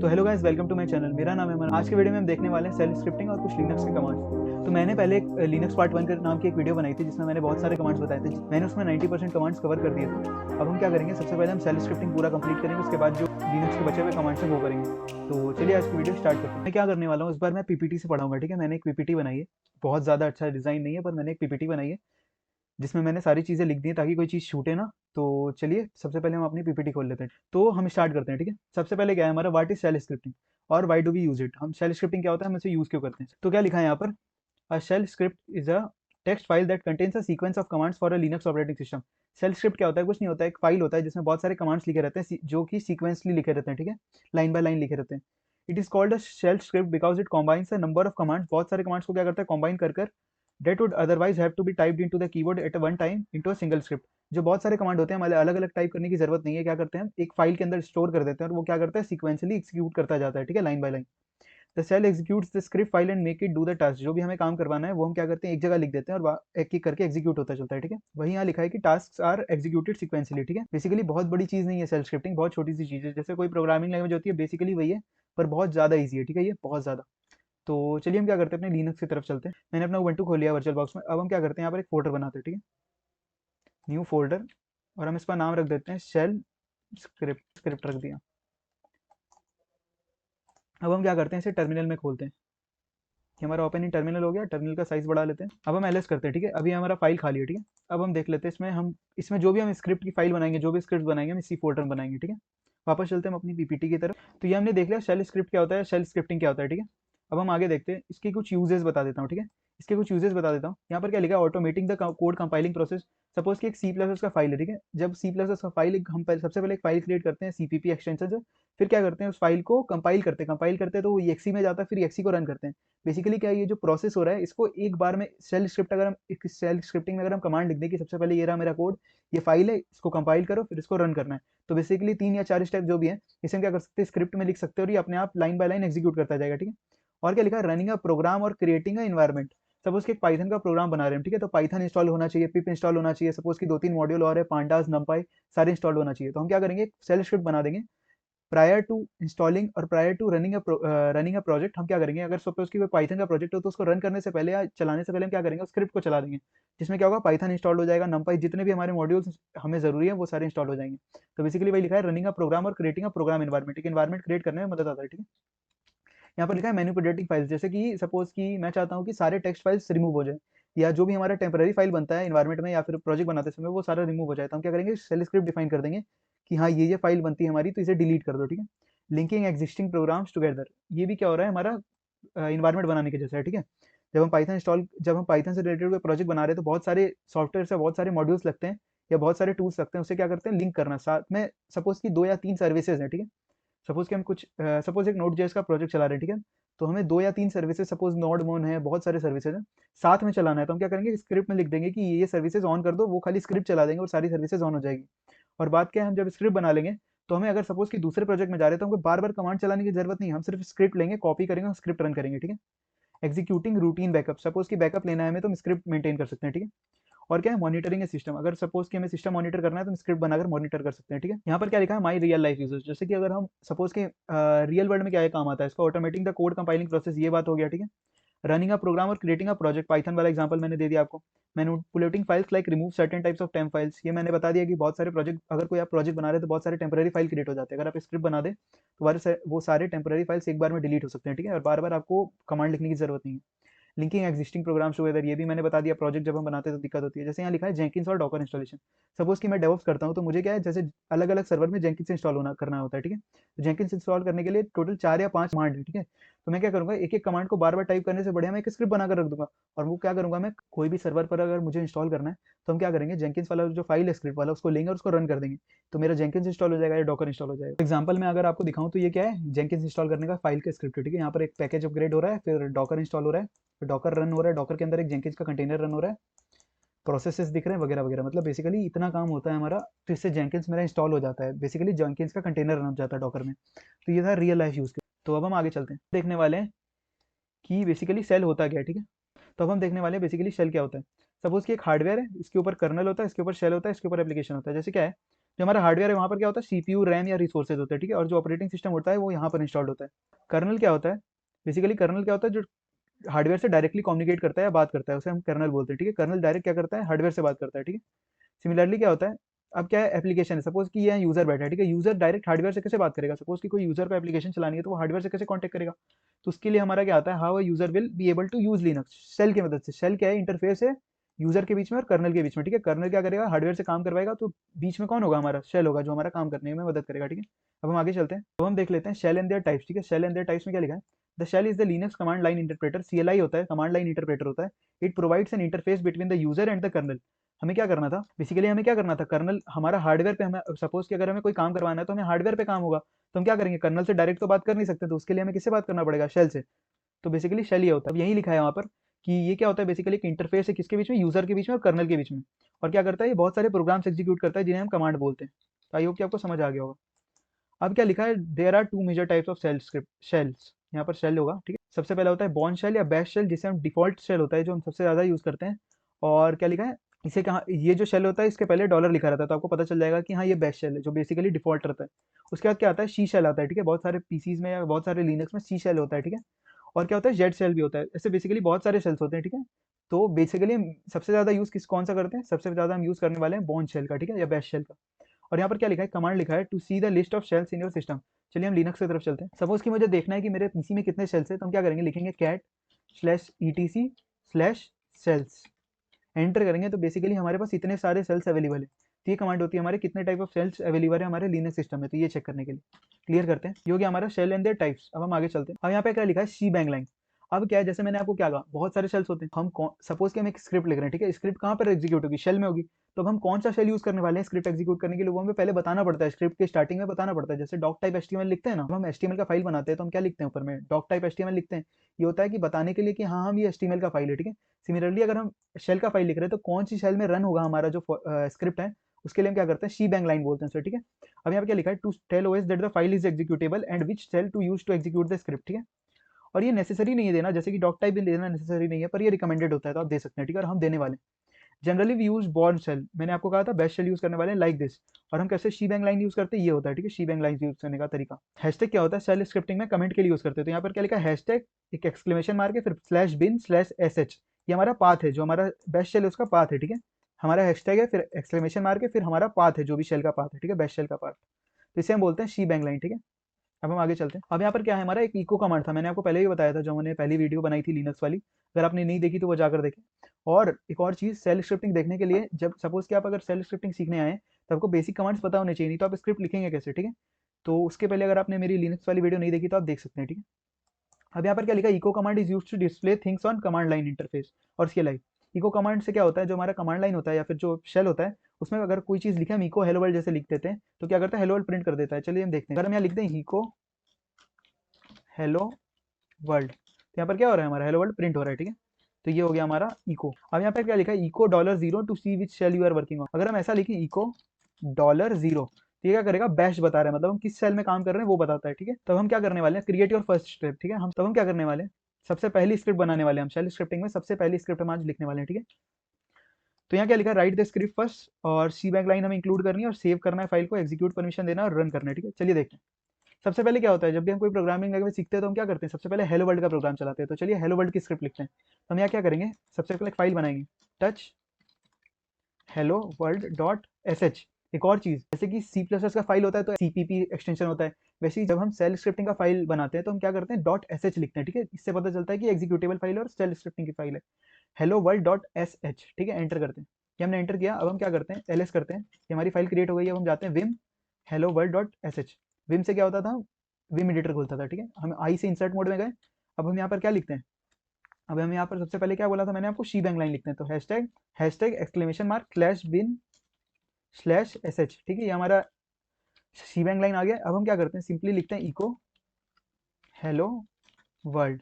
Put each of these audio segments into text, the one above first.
तो hello guys, welcome to my channel. मेरा नाम है मन। आज के वीडियो में हम देखने वाले हैं सेल स्क्रिप्टिंग और कुछ लिनक्स के कमांड्स। तो मैंने पहले एक लिनक्स पार्ट 1 के नाम की एक वीडियो बनाई थी जिसमें मैंने बहुत सारे कमांड्स बताए थे। मैंने उसमें 90% कमांड्स कवर कर दिए थे। अब हम क्या करेंगे, सबसे पहले हम सेल स्क्रिप्टिंग पूरा कंप्लीट करेंगे, उसके बाद जो लिनक्स के बचे हुए कमांड्स हैं वो करेंगे। तो चलिए आज की वीडियो स्टार्ट करते हैं। मैं क्या करने वाला हूँ, इस बार मैं पीपीटी से पढ़ाऊंगा। ठीक है, मैंने एक पीपीटी बनाई है। बहुत ज़्यादा अच्छा डिज़ाइन नहीं है, पर मैंने एक पीपीटी बनाई है जिसमें मैंने सारी चीज़ें लिख दी हैं ताकि कोई चीज़ छूटे ना। तो चलिए सबसे पहले हम अपनी पीपीटी खोल लेते हैं। तो हम स्टार्ट करते हैं। ठीक है, सबसे पहले क्या है हमारा, व्हाट इज शेल स्क्रिप्टिंग और why do we use it. हम शेल स्क्रिप्टिंग क्या होता है, हम इसे यूज़ क्यों करते हैं। तो क्या लिखा है यहाँ पर, a shell script is a text file that contains a sequence of commands for a Linux operating system. Shell script क्या होता है, कुछ नहीं होता है, एक फाइल होता है जिसमें बहुत सारे कमांड्स लिखे रहते हैं जो कि सीक्वेंसली लिखे रहते हैं। ठीक है, लाइन बाय लाइन लिखे रहते हैं। It is called a shell script because it combines a number of commands. बहुत सारे कमांड्स को क्या करता है, कॉम्बाइन कर कर that would otherwise have to be typed into the keyboard at one time into a single script। जो बहुत सारे कमांड होते हैं, हमारे अलग अलग टाइप करने की जरूरत नहीं है। क्या करते हैं, एक फाइल के अंदर स्टोर कर देते हैं और वो क्या करता है, सीक्वेंसली एग्जीक्यूट करता जाता है। ठीक है, line by line. The shell executes the script file and make it do the task. जो भी हमें काम करवाना है वो हम क्या करते हैं, एक जगह लिख देते हैं और एक एक करके एग्जीक्यूट होता चलता है। ठीक है, वही यहाँ लिखा है कि टास्क आर एग्जीक्यूटेड सीक्वेंसली। ठीक है, बेसिकली बहुत बड़ी चीज नहीं है सेल स्क्रिप्टिंग, बहुत छोटी सी चीज है। जैसे कोई प्रोग्रामिंग लैंग्वेज होती है, बेसिकली वही है, पर बहुत ज्यादा ईजी है। ठीक है, ये बहुत ज्यादा। तो चलिए हम क्या करते हैं, अपने लिनक्स की तरफ चलते हैं। मैंने अपना उबंटू खोल लिया वर्चुअल बॉक्स में। अब हम क्या करते हैं, यहाँ पर एक फोल्डर बनाते हैं। ठीक है, न्यू फोल्डर, और हम इसका नाम रख देते हैं शेल स्क्रिप्ट। स्क्रिप्ट रख दिया। अब हम क्या करते हैं, इसे टर्मिनल में खोलते हैं। ये हमारा ओपन इन टर्मिनल हो गया। टर्मिनल का साइज बढ़ा लेते हैं। अब हम एलएस करते हैं। ठीक है, अभी हमारा फाइल खाली है। ठीक है, अब हम देख लेते हैं इसमें जो भी हम स्क्रिप्ट की फाइल बनाएंगे, जो भी स्क्रिप्ट बनाएंगे, हम इसी फोल्डर में बनाएंगे। ठीक है, वापस चलते हैं हम अपनी पीपीटी की तरफ। तो ये हमने देख लिया शेल स्क्रिप्ट क्या होता है, शेल स्क्रिप्टिंग क्या होता है। ठीक है, अब हम आगे देखते हैं, इसके कुछ यूजेस बता देता हूँ। ठीक है, इसके कुछ यूजेस बता देता हूँ। यहाँ पर क्या लिखा है, automating the code compiling process. Suppose कि एक सी प्लस का फाइल है। ठीक है, जब सी प्लस का फाइल, हम सबसे पहले एक फाइल क्रिएट करते हैं सीपीपी एक्सटेंशन से। फिर क्या करते हैं, उस फाइल को कंपाइल करते हैं तो वो एक्सी में जाता है, फिर एक्सी को रन करते हैं। बेसिकली क्या है, ये जो प्रोसेस हो रहा है, इसको एक बार में शेल स्क्रिप्ट, अगर हम शेल स्क्रिप्टिंग में अगर हम कमांड लिख दें कि सबसे पहले ये रहा मेरा कोड, ये फाइल है, इसको कंपाइल करो, फिर इसको रन करना है। तो बेसिकली 3 या 4 स्टेप जो भी है, इसे हम क्या कर सकते हैं, स्क्रिप्ट में लिख सकते हैं और ये अपने आप लाइन बाय लाइन एग्जीक्यूट करता जाएगा। ठीक है, और क्या लिखा है, रनिंग अ प्रोग्राम और क्रिएटिंग अ इन्वायरमेंट। सपोज कि एक पाइथन का प्रोग्राम बना रहे हैं। ठीक है, तो पाइथन इंस्टॉल होना चाहिए, पिप इंस्टॉल होना चाहिए, सपोज कि 2-3 मॉड्यूल और है, पांडास, नंपाई, सारे इंस्टॉल होना चाहिए। तो हम क्या करेंगे, सेल स्क्रिप्ट बना देंगे। प्रायर टू इंस्टॉलिंग और prior to running a project हम क्या करेंगे, अगर सपोज कि पाइथन का प्रोजेक्ट हो तो उसको रन करने से पहले या चलाने से पहले हम क्या करेंगे, स्क्रिप्ट को चला देंगे, जिसमें क्या होगा, पाइथन इंस्टॉल हो जाएगा, नंपाई, जितने भी हमारे मॉड्यूल्स हमें जरूरी है वो सारे इंस्टॉल हो जाएंगे। तो बेसिकली वही लिखा है, रनिंग अ प्रोग्राम और क्रिएटिंग अ प्रोग्राम इन्वायरमेंट। एक इन्वायरमेंट क्रिएट करने में मदद आता है। ठीक है, यहाँ पर लिखा है मैनिपुलेटिंग फाइल्स। जैसे कि सपोज कि मैं चाहता हूँ कि सारे टेक्स्ट फाइल्स रिमूव हो जाए, या जो भी हमारा टेम्पररी फाइल बनता है इन्वायरमेंट में या फिर प्रोजेक्ट बनाते समय वो सारा रिमूव हो जाए, तो हम क्या करेंगे, शेल स्क्रिप्ट डिफाइन कर देंगे कि हाँ ये फाइल बनती है हमारी, तो इसे डिलीट कर दो। ठीक है, लिंकिंग एग्जिस्टिंग प्रोग्राम्स टुगेदर, ये भी क्या हो रहा है, हमारा इन्वायरमेंट बनाने के जैसा है। ठीक है, जब हम पाइथन से रिलेटेड कोई प्रोजेक्ट बना रहे हैं तो बहुत सारे सॉफ्टवेयर से बहुत सारे मॉड्यूल्स लगते हैं या बहुत सारे टूल्स लगते हैं, उससे क्या करते हैं, लिंक करना साथ में। सपोज कि 2 या 3 सर्विसेज हैं। ठीक है, सपोज कि हम सपोज एक नोड जेएस का प्रोजेक्ट चला रहे हैं। ठीक है, तो हमें 2 या 3 सर्विसेज, सपोज नोड मोन है, बहुत सारे सर्विसेज हैं, साथ में चलाना है। तो हम क्या करेंगे, स्क्रिप्ट में लिख देंगे कि ये सर्विसेज ऑन कर दो, वो खाली स्क्रिप्ट चला देंगे और सारी सर्विसेज ऑन हो जाएगी। और बात क्या है, हम जब स्क्रिप्ट बना लेंगे तो हमें अगर सपोज कि दूसरे प्रोजेक्ट में जा रहे हैं तो हमको बार बार कमांड चलाने की जरूरत नहीं है, हम सिर्फ स्क्रिप्ट लेंगे, कॉपी करेंगे और स्क्रिप्ट रन करेंगे। ठीक है, एग्जीक्यूटिंग रूटीन बैकअप, सपोज कि बैकअप लेना है हमें तो हम स्क्रिप्ट मेंटेन कर सकते हैं। ठीक है, और क्या है, मॉनिटरिंग है सिस्टम, अगर सपोज कि हमें सिस्टम मॉनिटर करना है तो हम स्क्रिप्ट बनाकर मॉनिटर कर सकते हैं। ठीक है, यहाँ पर क्या लिखा है, माई रियल लाइफ यूजर्स। जैसे कि अगर हम सपोज कि रियल वर्ल्ड में क्या काम आता है, इसका automating the code compiling process, ये बात हो गया। ठीक है, रनिंग अ प्रोग्राम और क्रिएटिंग अ प्रोजेक्ट, पाइथन वाला एग्जांपल मैंने दे दिया आपको। Manipulating files like remove certain types of temp files, ये मैंने बता दिया कि बहुत सारे प्रोजेक्ट, अगर कोई आप प्रोजेक्ट बना रहे हैं तो बहुत सारे टेम्पररी फाइल क्रिएट हो जाते हैं। अगर आप स्क्रिप्ट बना दे तो वो सारे टेम्पररी फाइल्स एक बार में डिलीट हो सकते हैं। ठीक है, और बार बार आपको कमांड लिखने की जरूरत नहीं है। लिंकिंग एग्जिस्टिंग प्रोग्राम्स टुगेदर, ये भी मैंने बता दिया, प्रोजेक्ट जब हम बनाते हैं तो दिक्कत होती है। जैसे यहाँ लिखा है जेंकिंस और डॉकर इंस्टॉलेशन। सपोज कि मैं डेवॉप्स करता हूँ तो मुझे क्या है, जैसे अलग अलग सर्वर में जेंकिंस इंस्टॉल होना करना होता है। ठीक है, तो जेंकिंस इंस्टॉल करने के लिए टोटल 4 या 5 कमांड है। ठीक है, तो मैं क्या करूंगा, एक एक कमांड को बार बार टाइप करने से बढ़िया मैं एक स्क्रिप्ट बनाकर रख दूंगा। और वो क्या करूंगा, मैं कोई भी सर्वर पर अगर मुझे इंस्टॉल करना है तो हम क्या करेंगे, जेंकिंस वाला जो फाइल है स्क्रिप्ट वाला, उसको लेंगे और उसको रन कर देंगे, तो मेरा जेंकिंस इंस्टॉल हो जाएगा या डॉकर इंस्टॉल हो जाएगा। एग्जाम्पल में अगर आपको दिखाऊं तो ये क्या है, जेंकिंस इंस्टॉल करने का फाइल का स्क्रिप्ट है। ठीक है, यहाँ पर एक पैकेज अपग्रेड हो रहा है, फिर डॉकर इंस्टॉल हो रहा है, डॉकर रन हो रहा है, डॉकर के अंदर एक जेंकिंस का कंटेनर रन हो रहा है, प्रोसेसेस दिख रहे हैं वगैरह वगैरह। मतलब बेसिकली इतना काम होता है हमारा, तो इससे जेंकिंस मेरा इंस्टॉल हो जाता है। बेसिकली जेंकिंस का कंटेनर रन हो जाता है डॉकर में। तो ये था रियल लाइफ यूज। तो अब हम आगे चलते हैं, देखने वाले हैं कि बेसिकली सेल होता क्या है। ठीक है, तो अब हम देखने वाले हैं बेसिकली शेल क्या होता है। सपोज कि एक हार्डवेयर है, इसके ऊपर कर्नल होता है, इसके ऊपर शेल होता है, इसके ऊपर एप्लीकेशन होता है। जैसे क्या है, जो हमारा हार्डवेयर है वहाँ पर क्या होता है, सीपीयू, रैम या रिसोर्सेज होते हैं, ठीक है, और जो ऑपरेटिंग सिस्टम होता है वो यहाँ पर इंस्टॉल्ड होता है। कर्नल क्या होता है, बेसिकली कर्नल क्या होता है, जो हार्डवेयर से डायरेक्टली कम्युनिकेट करता है या बात करता है, उसे हम कर्नल बोलते हैं, ठीक है। कर्नल डायरेक्ट क्या करता है, हार्डवेयर से बात करता है, ठीक है। सिमिलरली क्या होता है, अब क्या है, एप्लीकेशन है, सपोज कि ये यूजर बैठा है, ठीक है, यूजर डायरेक्ट हार्डवेयर से कैसे बात करेगा, सपोज कि कोई यूजर को एप्लीकेशन चलानी है तो वो हार्डवेयर से कैसे कॉन्टेक्ट करेगा। तो उसके लिए हमारा क्या आता है, how a user will be able to use Linux, shell की मदद से। शेल क्या है, इंटरफेस है यूजर के बीच में और कर्नल के बीच में, ठीक है। कर्नल क्या करेगा, हार्डवेयर से काम करवाएगा, तो बीच में कौन होगा, हमारा शेल होगा, जो हमारा काम करने में मदद करेगा, ठीक है। अब हम आगे चलते हैं, अब हम देख लेते हैं शेल एंड देयर टाइप्स, ठीक है। शेल एंड देयर टाइप्स में क्या लिखा है, the shell is the Linux command line interpreter, CLI होता है, कमांड लाइन इंटरप्रेटर होता है। It provides an interface between the user and the kernel. हमें क्या करना था, बेसिकली हमें क्या करना था, कर्नल हमारा हार्डवेयर पे, हमें सपोज कि अगर हमें कोई काम करवाना है तो हमें हार्डवेयर पे काम होगा, तो हम क्या करेंगे, कर्नल से डायरेक्ट तो बात कर नहीं सकते, तो उसके लिए हमें किससे बात करना पड़ेगा, शेल से। तो बेसिकली शेल ये होता है। अब यही लिखा है वहाँ पर कि ये क्या होता है, बेसिकली एक इंटरफेस है किसके बीच में, यूजर के बीच में और कर्नल के बीच में। और क्या करता है, ये बहुत सारे प्रोग्राम्स एग्जीक्यूट करता है जिन्हें हम कमांड बोलते हैं। तो आई होप कि आपको समझ आ गया होगा। अब क्या लिखा है, there are two major types of shell script, shells, यहाँ पर शेल होगा, ठीक है। सबसे पहला होता है बॉर्न शेल या बैश शेल, जिसे हम डिफॉल्ट शेल होता है जो हम सबसे ज्यादा यूज करते हैं। और क्या लिखा है, इसे कहाँ, ये जो शेल होता है इसके पहले डॉलर लिखा रहता है, तो आपको पता चल जाएगा कि हाँ ये बैश शेल है जो बेसिकली डिफॉल्ट रहता है। उसके बाद क्या आता है, सी शेल आता है, ठीक है। बहुत सारे पीसीज में या बहुत सारे लिनक्स में सी शेल होता है, ठीक है। और क्या होता है, जेड शेल भी होता है। ऐसे बेसिकली बहुत सारे शेल्स होते हैं, ठीक है। तो बेसिकली हम सबसे ज्यादा यूज कौन सा करते हैं, सबसे ज्यादा हम यूज करने वाले हैं बॉर्न शेल का, ठीक है, या बैश शेल का। और यहाँ पर क्या लिखा है, कमांड लिखा है to see the list of shells in your system. चलिए हम लिनक्स की तरफ चलते हैं। सपोज कि मुझे देखना है कि मेरे पीसी में कितने शेल्स है, तो हम क्या करेंगे, लिखेंगे cat/etc/शेल्स, एंटर करेंगे तो बेसिकली हमारे पास इतने सारे सेल्स अवेलेबल है। तो ये कमांड होती है हमारे कितने टाइप ऑफ सेल्स अवेलेबल है हमारे लिनक्स सिस्टम में, तो ये चेक करने के लिए। क्लियर करते हैं, ये हो गया हमारा शेल एंड देयर टाइप्स। अब हम आगे चलते हैं। अब यहाँ पे क्या लिखा है, शी बैंग लाइन। अब क्या है, जैसे मैंने आपको क्या कहा, बहुत सारे शेल्स होते हैं, हम सपोज कि हम एक स्क्रिप्ट लिख रहे हैं, ठीक है, स्क्रिप्ट कहाँ पर एग्जीक्यूट होगी, शेल में होगी। तो अब हम कौन सा शेल यूज करने वाले हैं स्क्रिप्ट एग्जीक्यूट करने के लिए, वो हमें पहले बताना पड़ता है, स्क्रिप्ट के स्टार्टिंग में बताना पड़ता है। जैसे डॉक टाइप एचटीएमएल लिखते हैं ना, हम एचटीएमएल का फाइल बनाते हैं तो हम क्या लिखते हैं ऊपर में, डॉक टाइप एचटीएमएल लिखते हैं। ये होता है कि बताने के लिए कि हाँ हम ये एचटीएमएल का फाइल है, ठीक है। सिमिलरली अगर हम शेल का फाइल लिख रहे हैं तो कौन सी शेल में रन होगा हमारा जो स्क्रिप्ट है, उसके लिए हम क्या करते हैं, शी बैंग लाइन बोलते हैं सर, ठीक है। अब यहाँ पे क्या लिखा है, to tell OS that the file is executable and which shell to use to execute the script, ठीक है। और ये नेसेसरी नहीं है देना, जैसे कि डॉक टाइप भी देना नेसेसरी नहीं है, पर ये रिकमेंडेड होता है, तो आप दे सकते हैं, ठीक है, और हम देने वाले हैं। Generally we use Bourne shell, मैंने आपको कहा था बेस्ट शेल यूज करने वाले हैं लाइक दिस। और हम कैसे शी बैंग लाइन यूज करते हैं, ये होता है, ठीक है, शी बैंग लाइन यूज करने का तरीका। हैशटैग क्या होता है, शेल स्क्रिप्टिंग में कमेंट के लिए यूज करते हैं, तो यहाँ पर क्या लिखा है, हैशटैग, एक एक्सक्लेमेशन मार के फिर /bin/sh, ये हमारा पाथ है, जो हमारा बेस्ट शेल है उसका पाथ है, ठीक है। हमारा हैशटैग है, फिर एक्सक्लेमेशन मार के फिर हमारा पाथ है, जो भी शेल का पाथ है, ठीक है, बेस्ट शेल का पाथ। तो इसे हम बोलते हैं शी बैंग लाइन, ठीक है। अब हम आगे चलते हैं। अब यहाँ पर क्या है, हमारा एक इको कमांड था, मैंने आपको पहले भी बताया था, जो मैंने पहली वीडियो बनाई थी लिनक्स वाली, अगर आपने नहीं देखी तो वो जाकर देखें। और एक और चीज़, सेल स्क्रिप्टिंग देखने के लिए, जब सपोज कि आप अगर सेल स्क्रिप्टिंग सीखने आए तो आपको बेसिक कमांड्स पता होने चाहिए, नहीं तो आप स्क्रिप्ट लिखेंगे कैसे, ठीक है। तो उसके पहले अगर आपने मेरी लिनक्स वाली वीडियो नहीं देखी तो आप देख सकते हैं, ठीक है। अब यहाँ पर क्या लिखा है, echo command is used to display things on command line interface और CLI। इको कमांड से क्या होता है, जो हमारा कमांड लाइन होता है या फिर जो शेल होता है, उसमें अगर कोई चीज़ लिखे, हम इको हेलो वर्ल्ड जैसे लिख देते हैं, तो क्या करता है, हेलो वर्ल्ड प्रिंट कर देता है। चलिए हम देखते हैं, अगर हम यहाँ लिखते हैं इको हेलो वर्ल्ड, तो यहाँ पर क्या हो रहा है, हमारा हेलो वर्ल्ड प्रिंट हो रहा है, ठीक है। तो ये हो गया हमारा इको। अब यहाँ पर क्या लिखा है, echo $0 to see which shell you are working on. अगर हम ऐसा लिखें इको $0, तो ये क्या करेगा, बैश बता रहा है, मतलब हम किस सेल में काम कर रहे हैं वो बताता है, ठीक है। तब हम क्या करने वाले हैं, क्रिएट योर फर्स्ट स्क्रिप्ट, ठीक है। हम क्या करने वाले हैं, सबसे पहली स्क्रिप्ट बनाने वाले हैं हम, शेल स्क्रिप्टिंग में सबसे पहली स्क्रिप्ट हम आज लिखने वाले हैं, ठीक है। तो यहाँ क्या लिखा है, राइट द स्क्रिप्ट फर्स्ट, और सी बैक लाइन हमें इंक्लूड करनी है, और सेव करना है फाइल को, एग्जीक्यूट परमिशन देना है और रन करना है, ठीक है। चलिए देखते हैं। सबसे पहले क्या होता है, जब भी हम कोई प्रोग्रामिंग लैंग्वेज सीखते हैं तो हम क्या करते हैं, सबसे पहले हेलो वर्ल्ड का प्रोग्राम चलाते हैं। तो चलिए हेलो वर्ल्ड की स्क्रिप्ट लिखते हैं। तो हम यहाँ क्या करेंगे, सबसे पहले एक फाइल बनाएंगे, touch hello world dot sh। एक और चीज़, जैसे कि C++ का फाइल होता है तो CPP एक्सटेंशन होता है, वैसे ही जब हम सेल स्क्रिप्टिंग का फाइल बनाते हैं तो हम क्या करते हैं, डॉट sh लिखते हैं, ठीक है। इससे पता चलता है कि एग्जीक्यूटेबल फाइल और सेल स्क्रिप्टिंग की फाइल है, हेलो वर्ल्ड डॉट sh, ठीक है। एंटर करते हैं, ये हमने एंटर किया। अब हम क्या करते हैं, ls करते हैं, ये हमारी फाइल क्रिएट हो गई है। अब हम जाते हैं Vim hello world dot sh। Vim से क्या होता था, विम एडिटर खुलता था, ठीक है। हम आई से इंसर्ट मोड में गए। अब हम यहाँ पर क्या लिखते हैं, अब हम यहाँ पर सबसे पहले क्या बोला था मैंने आपको, शी बैंग लाइन लिखते हैं, तो हैशटैग एक्सक्लेमेशन मार्क /bin/sh, ठीक है। ये हमारा शी बैंग लाइन आ गया। अब हम क्या करते हैं, सिंपली लिखते हैं इको हेलो वर्ल्ड,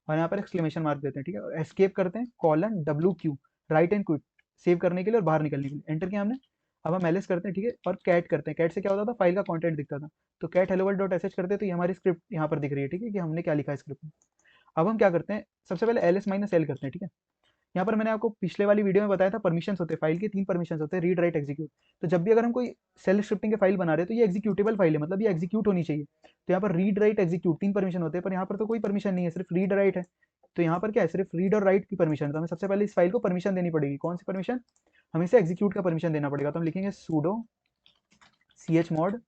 और यहाँ पर एक्सक्लेमेशन मार्क देते हैं, ठीक है। और एस्केप करते हैं, :WQ, right and quit, save करने के लिए और बाहर निकलने के लिए, एंटर किया हमने। अब हम एलएस करते हैं, ठीक है, और कैट करते हैं। कैट से क्या होता था, फाइल का कंटेंट दिखता था। तो cat hello world dot SH करते हैं, तो ये हमारी स्क्रिप्ट यहाँ पर दिख रही है, ठीक है, कि हमने क्या लिखा है स्क्रिप्ट में। अब हम क्या करते हैं, सबसे पहले ls -l करते हैं, ठीक है। यहाँ पर मैंने आपको पिछले वाली वीडियो में बताया था परमिशंस होते हैं फाइल के, 3 परमिशंस होते हैं, रीड राइट एग्जीक्यूट। तो जब भी अगर हम कोई सेल स्क्रिप्टिंग के फाइल बना रहे हैं तो ये एग्जीक्यूटेबल फाइल है, मतलब ये एग्जीक्यूट होनी चाहिए। तो यहाँ पर रीड राइट एग्जीक्यूट 3 परमिशन होते हैं, पर यहाँ पर तो कोई परमिशन नहीं है, सिर्फ रीड राइट है। तो यहाँ पर क्या है, सिर्फ रीड और राइट की परमिशन है। तो हमें सबसे पहले इस फाइल को परमिशन देनी पड़ेगी। कौन सी परमिशन? हमें इसे एग्जीक्यूट का परमिशन देना पड़ेगा। तो हम लिखेंगे sudo chmod,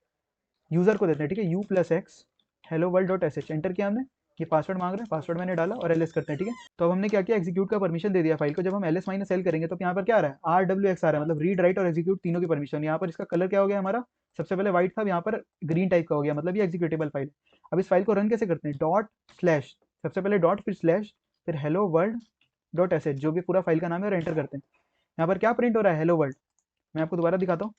यूजर को देते हैं, ठीक है, u+x hello world.sh। एंटर किया हमने, ये पासवर्ड मांग रहे हैं, पासवर्ड मैंने डाला और ls करते हैं, ठीक है। तो अब हमने क्या किया, एग्जीक्यूट का परमिशन दे दिया फाइल को। जब हम ls-l करेंगे तो यहाँ पर क्या आ रहा है, rwx आ रहा है, मतलब रीड राइट और एग्जीक्यूट तीनों की परमिशन। यहाँ पर इसका कलर क्या हो गया हमारा, सबसे पहले व्हाइट था, यहाँ पर ग्रीन टाइप का हो गया, मतलब ये एग्जीक्यूटेबल फाइल है। अब इस फाइल को रन कैसे करते हैं, डॉट स्लैश, सबसे पहले डॉट फिर स्लैश फिर hello world.sh, जो भी पूरा फाइल का नाम है, और एंटर करते हैं। यहाँ पर क्या प्रिंट हो रहा है, हेलो वर्ल्ड। मैं आपको दोबारा दिखाता हूँ।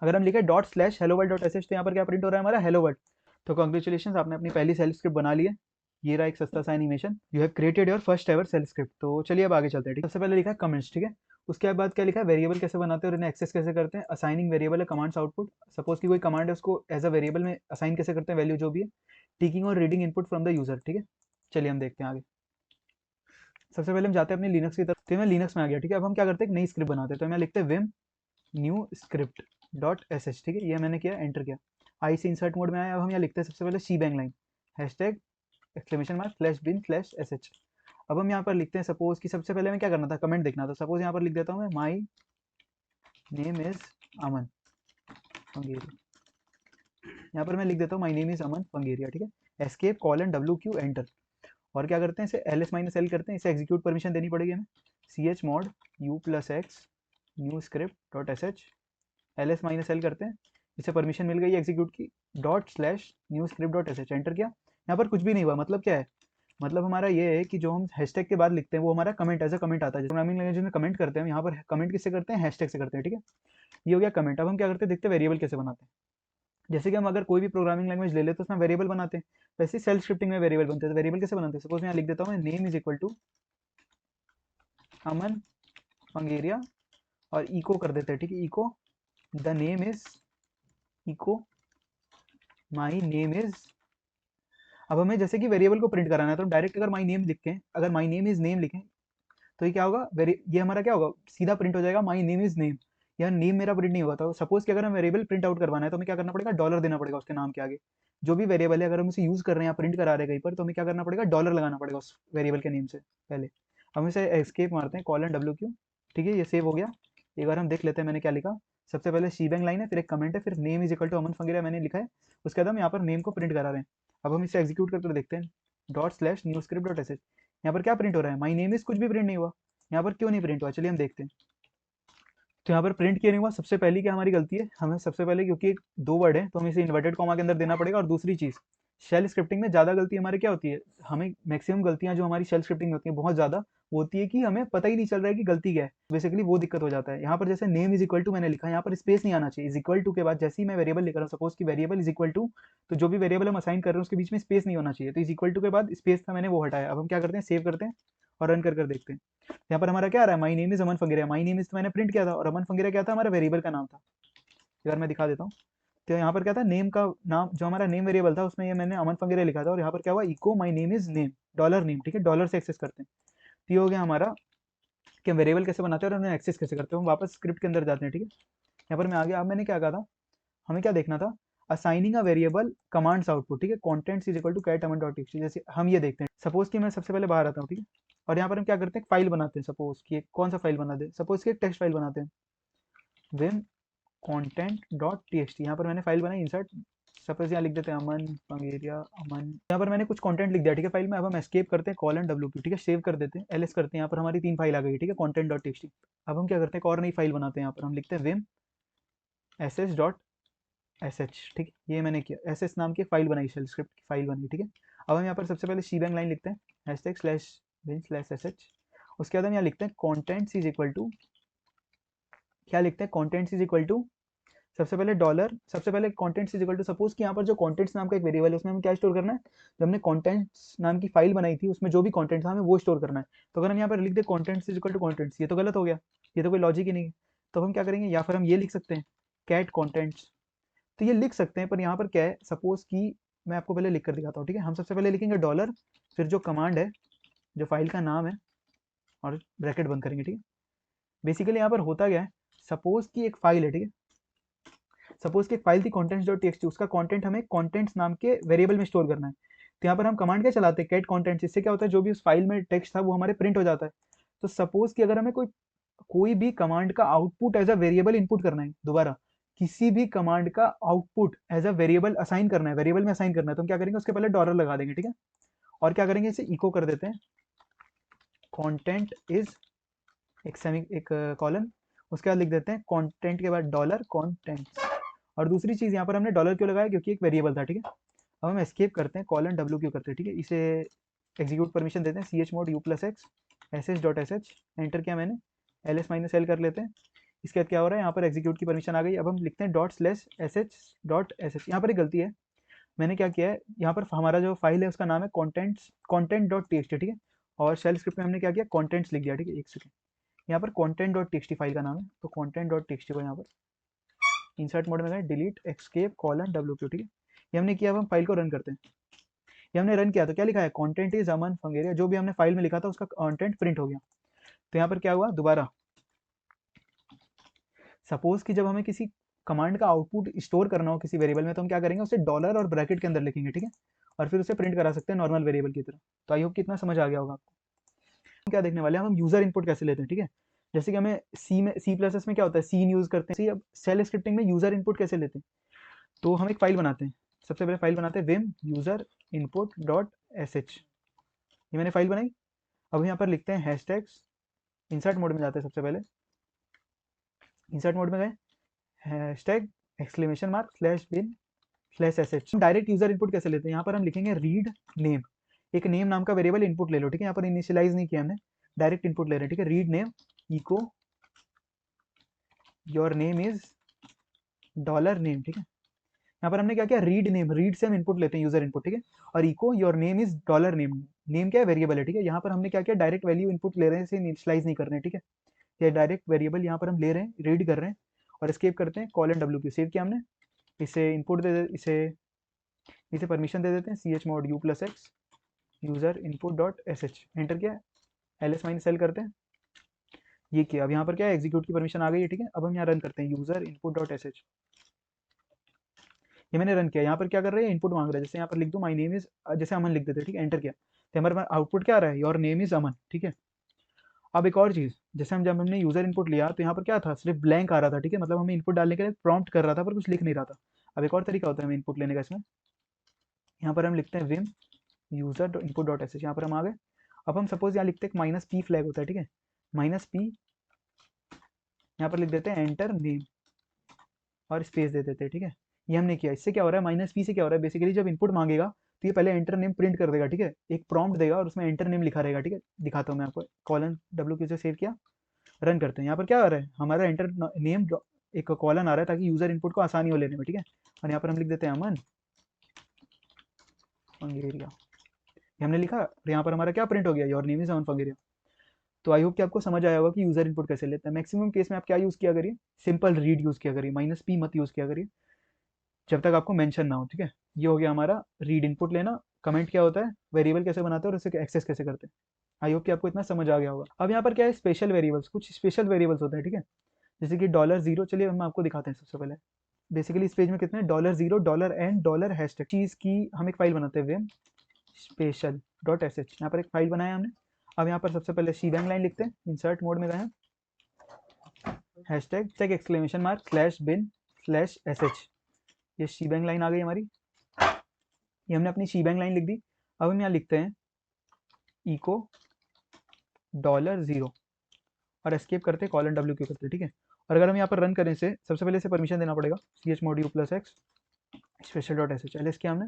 अगर हम लिखे डॉट स्लैश hello world.sh तो यहाँ पर क्या प्रिंट हो रहा है हमारा, हेलो वर्ल्ड। तो कॉन्ग्रेचुलेशन, आपने अपनी पहली सेल स्क्रिप्ट बना ली है। ये रहा एक सस्ता सा animation, you have created your first ever shell script. तो चलिए अब आगे चलते हैं, ठीक है। सबसे पहले लिखा है कमेंट्स, ठीक है। उसके बाद क्या लिखा है, वेरिएबल कैसे बनाते हैं और इन्हें एक्सेस कैसे करते हैं। असाइनिंग वेरिएबल है कमांड्स आउटपुट, सपोज की कोई कमांड है उसको एज अ वेरिएबल में असाइन कैसे करते हैं, वैल्यू जो भी है। टिकिंग और reading input from the user, ठीक है। चलिए हम देखते हैं आगे। सबसे पहले हम जाते हैं अपनी लिनक्स की तरफ। तो मैं लिनक्स में आ गया, ठीक है। अब हम क्या करते हैं, एक नई स्क्रिप्ट बनाते हैं। तो मैं लिखते हैं Vim new script dot S H, ठीक है। ये मैंने किया, एंटर किया, आई से इंसर्ट मोड में आया। अब हम यहाँ लिखते हैं सबसे पहले shebang line hashtag exclamation mark slash bin slash S H. अब हम यहाँ पर लिखते हैं, सपोज कि सबसे पहले हमें क्या करना था, कमेंट देखना था। सपोज यहाँ पर लिख देता हूँ मैं, माई नेम इज अमन पंगेरिया। यहाँ पर मैं लिख देता हूँ माई नेम इज अमन पंगेरिया, ठीक है। Escape colon WQ enter. और क्या करते हैं, इसे ls-l करते हैं, इसे एग्जीक्यूट परमिशन देनी पड़ेगी हमें। chmod u+x new script dot sh, ls-l करते हैं, इसे परमिशन मिल गई एग्जीक्यूट की, dot slash new script dot sh, enter किया। यहाँ पर कुछ भी नहीं हुआ, मतलब क्या है, मतलब हमारा ये है कि जो हम हैशटैग के बाद लिखते हैं वो हमारा कमेंट एज अ कमेंट आता है। प्रोग्रामिंग लैंग्वेज में कमेंट करते हैं, यहाँ पर कमेंट किससे करते हैं, हैशटैग से करते हैं, ठीक है। ये हो गया कमेंट। अब हम क्या करते हैं, देखते हैं वेरिएबल कैसे बनाते हैं। जैसे कि हम अगर कोई भी प्रोग्रामिंग लैंग्वेज ले लेते तो उसमें वेरिएबल बनाते हैं, वैसे सेल्फ स्क्रिप्टिंग में वेरिएबल बनते हैं। तो वेरिएबल कैसे बनाते हैं, सपोज मैं यहाँ लिख देता हूँ, name is equal to Aman Pangeria, और इको कर देते हैं, ठीक है। Echo the name is, echo my name is. अब हमें जैसे कि वेरिएबल को प्रिंट कराना है तो डायरेक्ट अगर माई नेम लिखें, अगर माई नेम इज नेम लिखें तो ये क्या होगा, ये हमारा क्या होगा, सीधा प्रिंट हो जाएगा माई नेम इज नेम। यार नेम मेरा प्रिंट नहीं होगा। तो सपोज कि अगर हम वेरिएबल प्रिंट आउट करवाना है तो हमें क्या करना पड़ेगा, डॉलर देना पड़ेगा उसके नाम के आगे। जो भी वेरिएबल है अगर हम उसे यूज कर रहे हैं या प्रिंट करा रहे हैं कहीं पर, तो हमें क्या करना पड़ेगा, डॉलर लगाना पड़ेगा उस वेरिएबल के नेम से पहले। हम इसे एस्केप मारते हैं, कॉलन WQ, ठीक है। ये सेव हो गया। एक बार हम देख लेते हैं मैंने क्या लिखा। सबसे पहले शीबैंग लाइन है, फिर एक कमेंट है, फिर नेम इज इक्वल टू अमन फंगेरिया मैंने लिखा है। उसके बाद हम यहाँ पर नेम को प्रिंट करा रहे हैं। अब हम इसे एग्जीक्यूट करके देखते हैं, dot slash new script dot S H. यहाँ पर क्या प्रिंट हो रहा है, माई नेम इज, कुछ भी प्रिंट नहीं हुआ। यहाँ पर क्यों नहीं प्रिंट हुआ, चलिए हम देखते हैं। तो यहाँ पर प्रिंट क्यों नहीं हुआ, सबसे पहली क्या हमारी गलती है, हमें सबसे पहले क्योंकि दो वर्ड है तो हमें इसे इन्वर्टेड कॉमा के अंदर देना पड़ेगा। और दूसरी चीज़, शेल स्क्रिप्टिंग में ज़्यादा गलती हमारी क्या होती है, हमें मैक्सिमम गलतियाँ जो हमारी शेल स्क्रिप्टिंग में होती है बहुत ज़्यादा, वो होती है कि हमें पता ही नहीं चल रहा है कि गलती क्या है। बेसिकली वो दिक्कत हो जाता है। यहाँ पर जैसे नेम इज इक्वल टू मैंने लिखा, यहाँ पर स्पेस नहीं आना चाहिए। इज इक्वल टू के बाद जैसे ही मैं वेरिएबल लिख रहा हूँ, सपोज कि वेरिएबल इज इक्वल टू, तो जो भी वेरिएबल हम असाइन कर रहे हैं उसके बीच में स्पेस नहीं होना चाहिए। तो इज इक्वल टू के बाद स्पेस था, मैंने वो हटाया। अब हम क्या करते हैं, सेव करते हैं और रन कर देखते हैं। यहाँ पर हमारा क्या आ रहा है, my name is Aman Fangeria. My name is तो मैंने प्रिंट किया था, और अमन फंगेरिया क्या था, हमारा वेरिएबल का नाम था। अगर मैं दिखा देता हूँ, तो यहाँ पर क्या था, नेम का नाम, जो हमारा नेम वेरिएबल था उसमें ये मैंने अमन फंगेरिया लिखा था। और यहाँ पर क्या हुआ, echo my name is name, dollar name, ठीक है, डॉलर से एक्सेस करते हैं। तो ये हो गया हमारा कि हम वेरिएबल कैसे बनाते हैं और उन्हें एक्सेस कैसे करते हैं। हम वापस स्क्रिप्ट के अंदर जाते हैं, ठीक है। यहाँ पर मैं आ गया। अब मैंने क्या कहा था, हमें क्या देखना था, assigning a variable commands output, ठीक है। Contents is equal to cat Aman dot TXT. जैसे हम ये देखते हैं, सपोज कि मैं सबसे पहले बाहर आता हूँ, ठीक है। और यहाँ पर हम क्या करते हैं, फाइल बनाते हैं। सपोज कि कौन सा फाइल बनाते हैं, सपोज कि एक टेक्स्ट फाइल बनाते हैं, विम content डॉट टीएक्सटी। यहाँ पर मैंने फाइल बनाई, इंसर्ट, सपोज यहाँ लिख देते हैं अमन पंगेरिया अमन। यहाँ पर मैंने कुछ कंटेंट लिख दिया, ठीक है, फाइल में। अब हम एस्केप करते हैं, कॉलन WQ, ठीक है, सेव कर देते हैं, ls करते हैं। यहाँ पर हमारी 3 फाइल आ गई, ठीक है, content डॉट टीएक्सटी। अब हम क्या करते हैं, एक और नई फाइल बनाते हैं। यहाँ पर हम लिखते हैं विम ss डॉट sh, ठीक है। ये मैंने किया, ss नाम की फाइल बनाई, शेल स्क्रिप्ट की फाइल बनी, ठीक है। अब हम यहाँ पर सबसे पहले शीबैंग लाइन लिखते हैं, hashtag slash bin slash sh। उसके बाद हम यहाँ लिखते हैं कॉन्टेंट्स इज इक्वल टू, क्या लिखते हैं, कॉन्टेंट्स इज इक्वल टू, सबसे पहले डॉलर, सबसे पहले contents is equal to, suppose कि यहाँ पर जो कॉन्टेंट्स नाम का एक वेरिएबल है उसमें हमें क्या स्टोर करना है, जो हमने कॉन्टेंट्स नाम की फाइल बनाई थी उसमें जो भी कॉन्टेंट्स था हमें वो स्टोर करना है। तो अगर हम यहाँ पर लिख दे contents is equal to contents, ये तो गलत हो गया, ये तो कोई लॉजिक ही नहीं है। तो हम क्या करेंगे, या फिर हम ये लिख सकते हैं कैट कॉन्टेंट्स। तो ये लिख सकते हैं, पर यहाँ पर क्या है, सपोज कि मैं आपको पहले लिख कर दिखाता हूँ, ठीक है। हम सबसे पहले लिखेंगे डॉलर, फिर जो कमांड है, जो फाइल का नाम है, और ब्रैकेट बंद करेंगे, ठीक है। बेसिकली यहाँ पर होता क्या है, सपोज कि एक फाइल है, ठीक है, सपोज कि एक फाइल थी contents.txt, उसका कंटेंट हमें contents नाम के वेरिएबल में स्टोर करना है। तो यहाँ पर हम कमांड क्या चलाते हैं, कैट कॉन्टेंट्स, इससे क्या होता है जो भी उस फाइल में टेक्स्ट था वो हमारे प्रिंट हो जाता है। तो सपोज कि अगर हमें कोई भी कमांड का output as a variable input करना है, दोबारा किसी भी कमांड का output as a variable assign करना है, वेरिएबल में असाइन करना है, तो हम क्या करेंगे, उसके पहले डॉलर लगा देंगे, ठीक है। और क्या करेंगे, इसे इको कर देते हैं, कंटेंट इज एक कॉलन, उसके बाद लिख देते हैं कंटेंट के बाद डॉलर कंटेंट। और दूसरी चीज यहाँ पर हमने डॉलर क्यों लगाया, क्योंकि एक वेरिएबल था, ठीक है। अब हम एस्केप करते हैं, कॉलन डब्ल्यू क्यू करते हैं, ठीक है। इसे एग्जीक्यूट परमिशन देते हैं, C H mod u+x sh.sh, enter किया मैंने, ls-l कर लेते हैं। इसके बाद क्या हो रहा है, यहाँ पर एग्जीक्यूट की परमिशन आ गई। अब हम लिखते हैं ./sh.sh। यहाँ पर एक गलती है, मैंने क्या किया है, यहाँ पर हमारा जो फाइल है उसका नाम है content.txt, ठीक है। और शेल स्क्रिप्ट में हमने क्या किया, कॉन्टेंट्स लिख दिया, ठीक है। एक सेकंड, यहाँ पर content.txt फाइल का नाम है, तो content.txt को यहाँ पर इंसर्ट मोड में गए, डिलीट एस्केप कॉलन wq, ठीक है। ये हमने किया। अब हम फाइल को रन करते हैं। ये हमने रन किया तो क्या लिखा है, कंटेंट इज अमन फंगेरिया, जो भी हमने फाइल में लिखा था उसका कंटेंट प्रिंट हो गया। तो यहाँ पर क्या हुआ, दोबारा सपोज कि जब हमें किसी कमांड का आउटपुट स्टोर करना हो किसी वेरिएबल में, तो हम क्या करेंगे, उसे डॉलर और ब्रैकेट के अंदर लिखेंगे, ठीक है। और फिर उसे प्रिंट करा सकते हैं नॉर्मल वेरिएबल की तरह। तो आई होप कितना समझ आ गया होगा आपको। हम क्या देखने वाले हैं, हम यूजर इनपुट कैसे लेते हैं, ठीक है। जैसे कि हमें C++ में क्या होता है, सीन यूज करते हैं, अब सेल स्क्रिप्टिंग में यूजर इनपुट कैसे लेते हैं। तो हम एक फाइल बनाते हैं, सबसे पहले फाइल बनाते हैं vim user input dot sh। ये मैंने फाइल बनाई। अब यहाँ पर लिखते हैं हैशटैग्स, इंसर्ट मोड में जाते हैं, सबसे पहले इंसर्ट मोड में गए, hashtag exclamation mark slash bin slash sh। Direct user input कैसे लेते हैं, यहाँ पर हम लिखेंगे रीड नेम, एक नेम नाम का वेरिएबल इनपुट ले लो, ठीक है। यहाँ पर इनिशियलाइज नहीं किया हमने, डायरेक्ट इनपुट ले रहे हैं, ठीक है। Read name echo your name is dollar name, ठीक है। यहाँ पर हमने क्या किया, रीड नेम, रीड से हम इनपुट लेते हैं यूजर इनपुट, ठीक है। और echo your name is dollar name, name क्या है, वेरिएबल है, ठीक है। यहाँ पर हमने क्या किया, डायरेक्ट वैल्यू इनपुट ले रहे हैं, इसे इनिशियलाइज नहीं कर रहे हैं, ठीक है। ये डायरेक्ट वेरिएबल यहाँ पर हम ले रहे हैं, रीड कर रहे हैं। और एस्केप करते हैं, कॉलन wq सेव किया हमने, इसे इनपुट दे इसे परमिशन दे देते हैं, C H mod u+x user input dot sh, enter किया, ls-l करते हैं, ये किया। अब यहाँ पर क्या है, एग्जीक्यूट की परमिशन आ गई है, ठीक है। अब हम यहाँ रन करते हैं, यूजर इनपुट डॉट sh, ये मैंने रन किया। यहाँ पर क्या कर रहे हैं, इनपुट मांग रहा है, जैसे यहाँ पर लिख दो माई नेम इज, जैसे अमन लिख देते हैं, ठीक है। एंटर किया तो हमारे पास आउटपुट क्या आ रहा है, योर नेम इज अमन, ठीक है। अब एक और चीज़, जैसे जब हमने यूजर इनपुट लिया तो यहाँ पर क्या था, सिर्फ ब्लैंक आ रहा था, ठीक है। मतलब हमें इनपुट डालने के लिए प्रॉम्प्ट कर रहा था पर कुछ लिख नहीं रहा था। अब एक और तरीका होता है हमें इनपुट लेने का, इसमें यहाँ पर हम लिखते हैं Vim user input dot sh, यहाँ पर हम आ गए। अब हम सपोज यहाँ लिखते हैं -p फ्लैग होता है, ठीक है। -p, यहाँ पर लिख देते हैं एंटर नेम और स्पेस दे देते हैं, ठीक है। ये हमने किया। इससे क्या हो रहा है, -p से क्या हो रहा है, बेसिकली जब इनपुट मांगेगा तो ये पहले एंटर नेम प्रिंट कर देगा, ठीक है। एक प्रॉम्प्ट देगा और उसमें एंटर नेम लिखा रहेगा, ठीक है। दिखाता हूँ मैं आपको, कॉलन wq से सेव किया, रन करते हैं। यहाँ पर क्या आ रहा है, हमारा एंटर नेम एक कॉलन आ रहा है ताकि यूजर इनपुट को आसानी हो लेने में, ठीक है। और यहाँ पर हम लिख देते हैं अमन फंगेरिया, ये हमने लिखा। और यहाँ पर हमारा क्या प्रिंट हो गया, योर नेम इज अमन फंगेरिया। तो आई होप कि आपको समझ आया होगा कि यूजर इनपुट कैसे लेते हैं। मैक्सिमम केस में आप क्या यूज़ किया करिए, सिंपल रीड यूज़ किया करिए, -p मत यूज़ किया करिए जब तक आपको मेंशन ना हो, ठीक है। ये हो गया हमारा रीड इनपुट लेना। कमेंट क्या होता है, वेरिएबल कैसे बनाते हैं और उसे एक्सेस कैसे करते हैं। आई होप कि आपको इतना समझ आ गया होगा। अब यहाँ पर क्या है, स्पेशल वेरिएबल्स, कुछ स्पेशल वेरिएबल्स होते हैं, ठीक है। जैसे कि $0, चलिए हम आपको दिखाते हैं सबसे पहले। बेसिकली इस पेज में कितने $0, $n, $#। चीज़ की हम एक फाइल बनाते हैं, विम स्पेशल डॉट sh, यहाँ पर एक फाइल बनाया हमने। अब यहाँ पर सबसे पहले शीबैंग लाइन लिखते हैं, इंसर्ट मोड में गए हैं, hashtag exclamation mark slash bin slash sh, ये शीबैंग लाइन आ गई हमारी। ये हमने अपनी शीबैंग लाइन लिख दी। अब हम यहाँ लिखते हैं इको $0 और एस्केप करते हैं, कॉलन wq करते हैं, ठीक है। और अगर हम यहाँ पर रन करें इसे, सबसे पहले इसे परमिशन देना पड़ेगा, C H mod u+x special dot sh, L S किया हमने।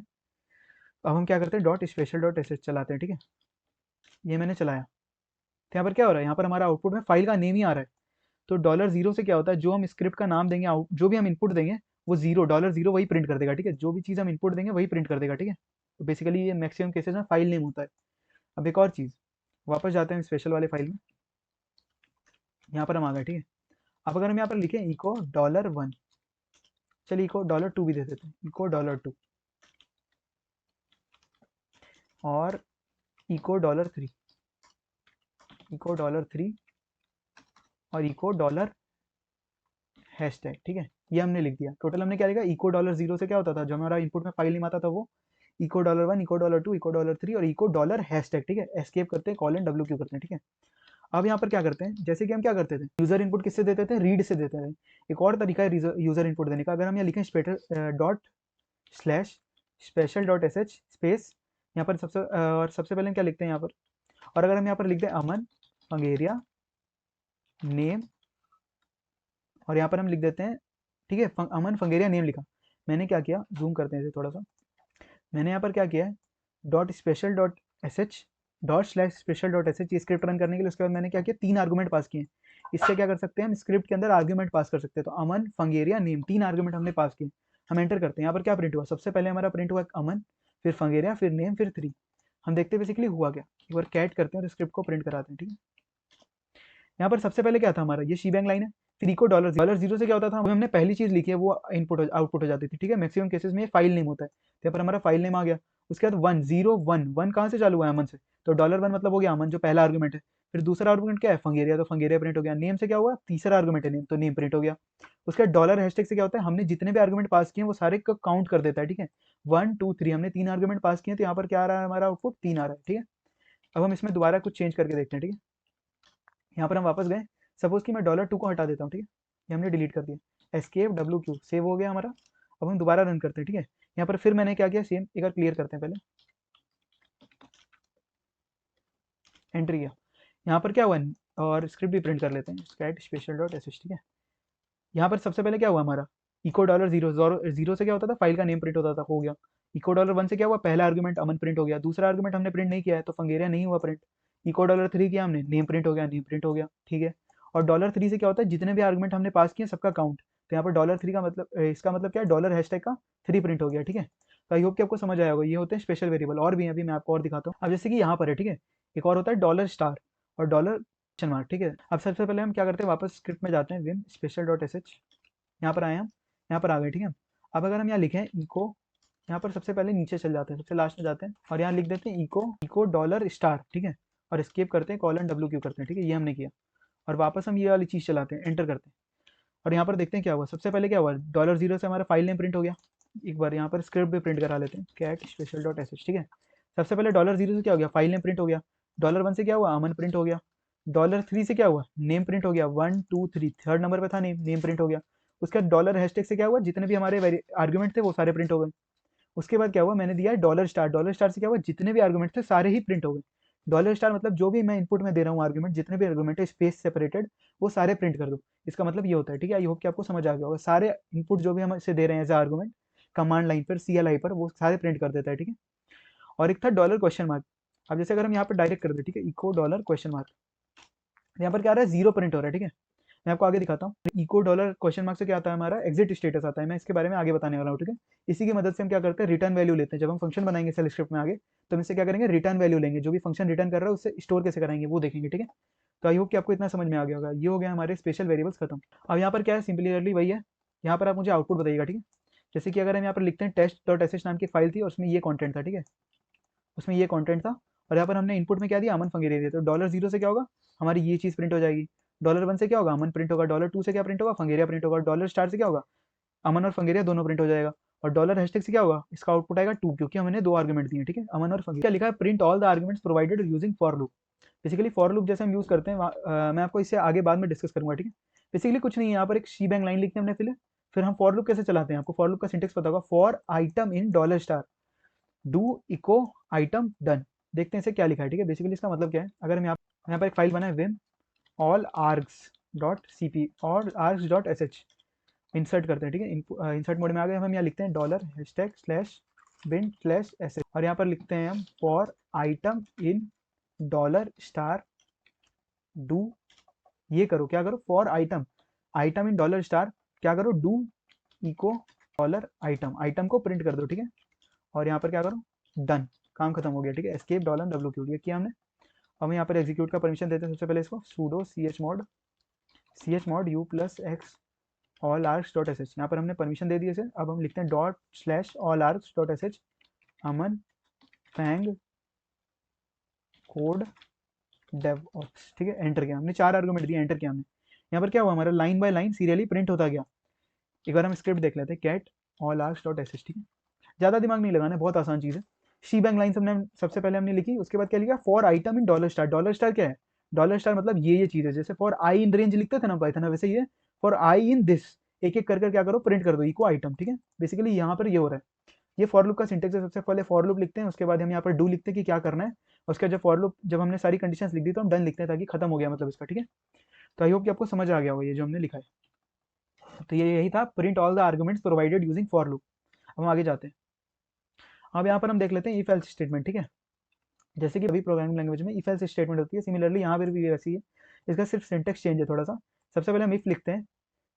अब हम क्या करते हैं, डॉट स्पेशल डॉट sh चलाते हैं, ठीक है। ये मैंने चलाया तो यहाँ पर क्या हो रहा है, यहाँ पर हमारा आउटपुट में फाइल का नेम ही आ रहा है। तो $0 से क्या होता है, जो हम स्क्रिप्ट का नाम देंगे, जो भी हम इनपुट देंगे वो $0 वही प्रिंट कर देगा, ठीक है। जो भी चीज़ हम इनपुट देंगे वही प्रिंट कर देगा, ठीक है। तो बेसिकली ये मैक्सिमम केसेस में फाइल नेम होता है। अब एक और चीज़, वापस जाते हैं स्पेशल वाले फाइल में, यहाँ पर हम आ गए, ठीक है। अब अगर हम यहाँ पर लिखें इको $1, चलिए इको $2 भी दे देते हैं, इको $2 और इको $3, इको $3 और इको डॉलर हैशटैग, ठीक है, ये हमने लिख दिया। टोटल हमने क्या लिखा, इको $0 से क्या होता था, जो हमारा इनपुट में फाइल नेम आता था वो इको $1, इको $2, इको $3 और इको डॉलर हैशटैग, ठीक है। एस्केप करते हैं, कॉलन WQ करते हैं, ठीक है। अब यहाँ पर क्या करते हैं, जैसे कि हम क्या करते थे, यूजर इनपुट किससे देते थे, रीड से देते थे। एक और तरीका है यूजर इनपुट देने का। अगर हम यहाँ लिखें ./special.sh स्पेस, यहाँ पर सबसे पहले हम क्या लिखते हैं यहाँ पर, और अगर हम यहाँ पर लिख दें अमन फंगेरिया नेम, और यहाँ पर हम लिख देते हैं, ठीक है, अमन फंगेरिया नेम लिखा। मैंने क्या किया, जूम करते हैं इसे थोड़ा सा, मैंने यहाँ पर क्या किया है, .special.sh ये स्क्रिप्ट रन करने के लिए। उसके बाद मैंने क्या किया, 3 आर्गूमेंट पास किए। इससे क्या कर सकते हैं हम, स्क्रिप्ट के अंदर आर्गूमेंट पास कर सकते हैं। तो अमन फंगेरिया नेम 3 आर्गूमेंट हमने पास किए। हम एंटर करते हैं, यहाँ पर क्या प्रिंट हुआ, सबसे पहले हमारा प्रिंट हुआ अमन, फिर फंगेरिया, फिर नेम, फिर 3। हम देखते हैं बेसिकली हुआ क्या, एक बार कैट करते हैं और स्क्रिप्ट को प्रिंट कराते हैं, ठीक है। यहाँ पर सबसे पहले क्या था हमारा, ये शीबैंग लाइन है, फिर इको $0 से क्या होता था, हमने पहली चीज लिखी है वो इनपुट आउटपुट हो जाती थी, ठीक है। मैक्सिमम केसेस में ये फाइल नेम होता है, तो यहाँ पर हमारा फाइल नेम आ गया। उसके बाद 1 कहाँ से चालू हुआ है, अमन से, तो $1 मतलब हो गया अमन, जो पहला आर्गूमेंट है। फिर दूसरा आर्गूमेंट क्या है, फंगेरिया, तो फंगेरिया प्रिंट हो गया। नेम से क्या हुआ, तीसरा आर्गूमेंट है नेम, तो नेम प्रिंट हो गया। उसके बाद डॉलर हैशटैग से क्या होता है, हमने जितने भी आर्गूमेंट पास किए वो सारे को काउंट कर देता है, ठीक है। 1 2 3 हमने 3 आर्गूमेंट पास किए, तो यहाँ पर क्या आ रहा है, हमारा आउटपुट 3 आ रहा है, ठीक है। अब हम इसमें दोबारा कुछ चेंज करके देखते हैं, ठीक है। यहाँ पर हम वापस गए, सपोज कि मैं $2 को हटा देता हूँ, ठीक है, ये हमने डिलीट कर दिया। एस्केप WQ सेव हो गया हमारा। अब हम दोबारा रन करते हैं, ठीक है। यहाँ पर फिर मैंने क्या किया, सेम एक बार क्लियर करते हैं, पहले एंट्री किया, यहाँ पर क्या हुआ, और स्क्रिप्ट भी प्रिंट कर लेते हैं, स्कैट special.sh, ठीक है। यहाँ पर सबसे पहले क्या हुआ हमारा, इको $0 से क्या होता था, फाइल का नेम प्रिंट होता था, हो गया। इको $1 से क्या हुआ, पहला आर्गूमेंट अमन प्रिंट हो गया। दूसरा आर्गूमेंट हमने प्रिंट नहीं किया है, तो फंगेरिया नहीं हुआ प्रिंट। इको $3 किया हमने, नेम प्रिंट हो गया, नेम प्रिंट हो गया, ठीक है। और $3 से क्या होता है, जितने भी आर्गूमेंट हमने पास किए सबका काउंट, तो यहाँ पर $3 का मतलब, इसका मतलब क्या है, डॉलर हैशटैग का 3 प्रिंट हो गया, ठीक है। तो आई होप कि आपको समझ आया होगा, ये होते हैं स्पेशल वेरिएबल। और भी हैं, अभी मैं आपको और दिखाता हूँ। अब जैसे कि यहाँ पर है, ठीक है, एक और होता है $* और $, ठीक है। अब सबसे पहले हम क्या करते हैं, वापस स्क्रिप्ट में जाते हैं, विम special.sh, यहाँ पर आए हम, यहाँ पर आ गए, ठीक है। अब अगर हम यहाँ लिखें इको, यहाँ पर सबसे पहले नीचे चल जाते हैं, सबसे लास्ट में जाते हैं, और यहाँ लिख देते हैं इको $, ठीक है। और एस्केप करते हैं, कॉलन WQ करते हैं, ठीक है, ये हमने किया। और वापस हम ये वाली चीज़ चलाते हैं, एंटर करते हैं, और यहाँ पर देखते हैं क्या हुआ। सबसे पहले क्या हुआ, $0 से हमारा फाइल नेम प्रिंट हो गया। एक बार यहाँ पर स्क्रिप्ट भी प्रिंट करा लेते हैं, कैट special.sh, ठीक है। सबसे पहले $0 से क्या हो गया, फाइल नेम प्रिंट हो गया। $1 से क्या हुआ, अमन प्रिंट हो गया। $3 से क्या हुआ, नेम प्रिंट हो गया, 1 2 3 थर्ड नंबर पे था नेम, नेम प्रिंट हो गया। उसके बाद डॉलर हैशटैग से क्या हुआ, जितने भी हमारे आर्गुमेंट थे वो सारे प्रिंट हो गए। उसके बाद क्या हुआ, मैंने दिया है $, से क्या हुआ, जितने भी आर्गुमेंट थे सारे ही प्रिंट हो गए। $, मतलब जो भी मैं इनपुट में दे रहा हूँ आर्गुमेंट, जितने भी आर्गुमेंट है स्पेस सेपरेटेड, वो सारे प्रिंट कर दो। इसका मतलब ये होता है, ठीक है। आई होप कि आपको समझ आ गया होगा। सारे इनपुट जो भी हम इसे दे रहे हैं एज आर्गुमेंट, कमांड लाइन पर, CLI पर, वो सारे प्रिंट कर देता है, ठीक है। और एक था $?। अब जैसे अगर हम यहाँ पर डायरेक्ट कर दे, ठीक है, इको $?, यहाँ पर क्या आ रहा है, 0 प्रिंट हो रहा है, ठीक है। मैं आपको आगे दिखाता हूँ। इको $? से क्या आता है, हमारा एग्जिट स्टेटस आता है। मैं इसके बारे में आगे बताने वाला हूँ, ठीक है। इसी की मदद से हम क्या करते हैं, रिटर्न वैल्यू लेते हैं। जब हम फंक्शन बनाएंगे सेल स्क्रिप्ट में आगे, तो हम इससे क्या करेंगे, रिटर्न वैल्यू लेंगे, जो भी फंक्शन रिटर्न कर रहा है उससे स्टोर कैसे कराएंगे वो देखेंगे, ठीक है। तो आई होप कि आपको इतना समझ में आ गया होगा। ये हो गया हमारे स्पेशल वेरिएबल्स खत्म। अब यहाँ पर क्या है, सिंपली वही है। यहाँ पर आप मुझे आउटपुट बताइएगा, ठीक है। जैसे कि अगर हम यहाँ पर लिखते हैं test.sh नाम की फाइल थी, और उसमें ये कॉन्टेंट था, ठीक है, उसमें ये कॉन्टेंट था। और यहाँ पर हमने इनपुट में क्या दिया, अमन फंगेरिया दिया। तो $0 से क्या होगा, हमारी ये चीज़ प्रिंट हो जाएगी। $1 से क्या होगा, अमन प्रिंट होगा। $2 से क्या प्रिंट होगा, फंगेरिया प्रिंट होगा। $* से क्या होगा, अमन और फंगेरिया दोनों प्रिंट हो जाएगा। और डॉलर हैशटैग से क्या होगा, इसका आउटपुट आएगा 2, क्योंकि हमने 2 आर्गुमेंट दिए, ठीक है, अमन और फंगेरिया। क्या लिखा है, print all the arguments provided using for loop. Basically for loop जैसे हम यूज करते हैं, मैं आपको इससे आगे बाद में डिस्कस करूंगा, ठीक है। बेसिकली कुछ नहीं है, यहाँ पर एक शीबैंग लाइन लिखते हैं हमने, फिर हम फॉर लूप कैसे चलाते हैं, आपको फॉर लूप का सिंटेक्स पता होगा। For item in $, do echo item done. देखते हैं इसे क्या लिखा है, ठीक है। बेसिकली इसका मतलब क्या है, अगर हम यहाँ पर एक फाइल बनाए, विम ऑल args.cp और args.sh, इंसर्ट करते हैं, ठीक है। इंसर्ट मोड में आ गए हम यहाँ लिखते हैं $bin/sh, और यहाँ पर लिखते हैं हम फॉर आइटम इन $, डू, ये करो, क्या करो, फॉर आइटम इन $, क्या करो, डू इको आइटम को प्रिंट कर दो, ठीक है। और यहाँ पर क्या करो, डन, काम खत्म हो गया, ठीक है। एस्केप $WQ ये किया हमने। अब यहाँ पर एग्जीक्यूट का परमिशन देते हैं। सबसे पहले इसको sudo chmod u+x all args.sh, यहाँ पर हमने परमिशन दे दी इसे। अब हम लिखते हैं ./all args.sh अमन फैंग कोड डेव ऑप्स, ठीक है, एंटर किया हमने, 4 आर्गुमेंट दिए, एंटर किया हमने। यहाँ पर क्या हुआ, हमारा line by line serially print होता गया। एक बार हम स्क्रिप्ट देख लेते हैं, cat all args dot S, ठीक है, ज़्यादा दिमाग नहीं लगाना है, बहुत आसान चीज़ है। शी बैंक लाइन हमने सबसे पहले हमने लिखी, उसके बाद क्या लिखा, for item in dollar star. Dollar star क्या है, डॉलर स्टार मतलब ये चीज़ है, जैसे फॉर आई इन रेंज लिखते थे ना पाइथन, वैसे ये फॉर आई इन दिस, एक एक कर क्या करो, प्रिंट कर दो इको आइटम, ठीक है। बेसिकली यहाँ पर ये हो रहा है, ये फॉर लूप का सिंटेक्स है। सबसे पहले फॉर लूप लिखते हैं, उसके बाद हम यहाँ पर डू लिखते हैं कि क्या करना है, उसके बाद जब फॉर लूप, जब हमने सारी कंडीशंस लिख दी तो हम डन लिखते हैं, ताकि खत्म हो गया मतलब इसका, ठीक है। तो आई होप कि आपको समझ आ गया होगा ये जो हमने लिखा है। तो ये यही था, print all the arguments provided using for loop. अब हम आगे जाते हैं। अब यहाँ पर हम देख लेते हैं इफ एल्स स्टेटमेंट, ठीक है। जैसे कि अभी प्रोग्रामिंग लैंग्वेज में इफ एल्स स्टेटमेंट होती है, सिमिलरली यहाँ पर भी वैसी है, इसका सिर्फ सिंटेक्स चेंज है थोड़ा सा। सबसे पहले हम इफ लिखते हैं,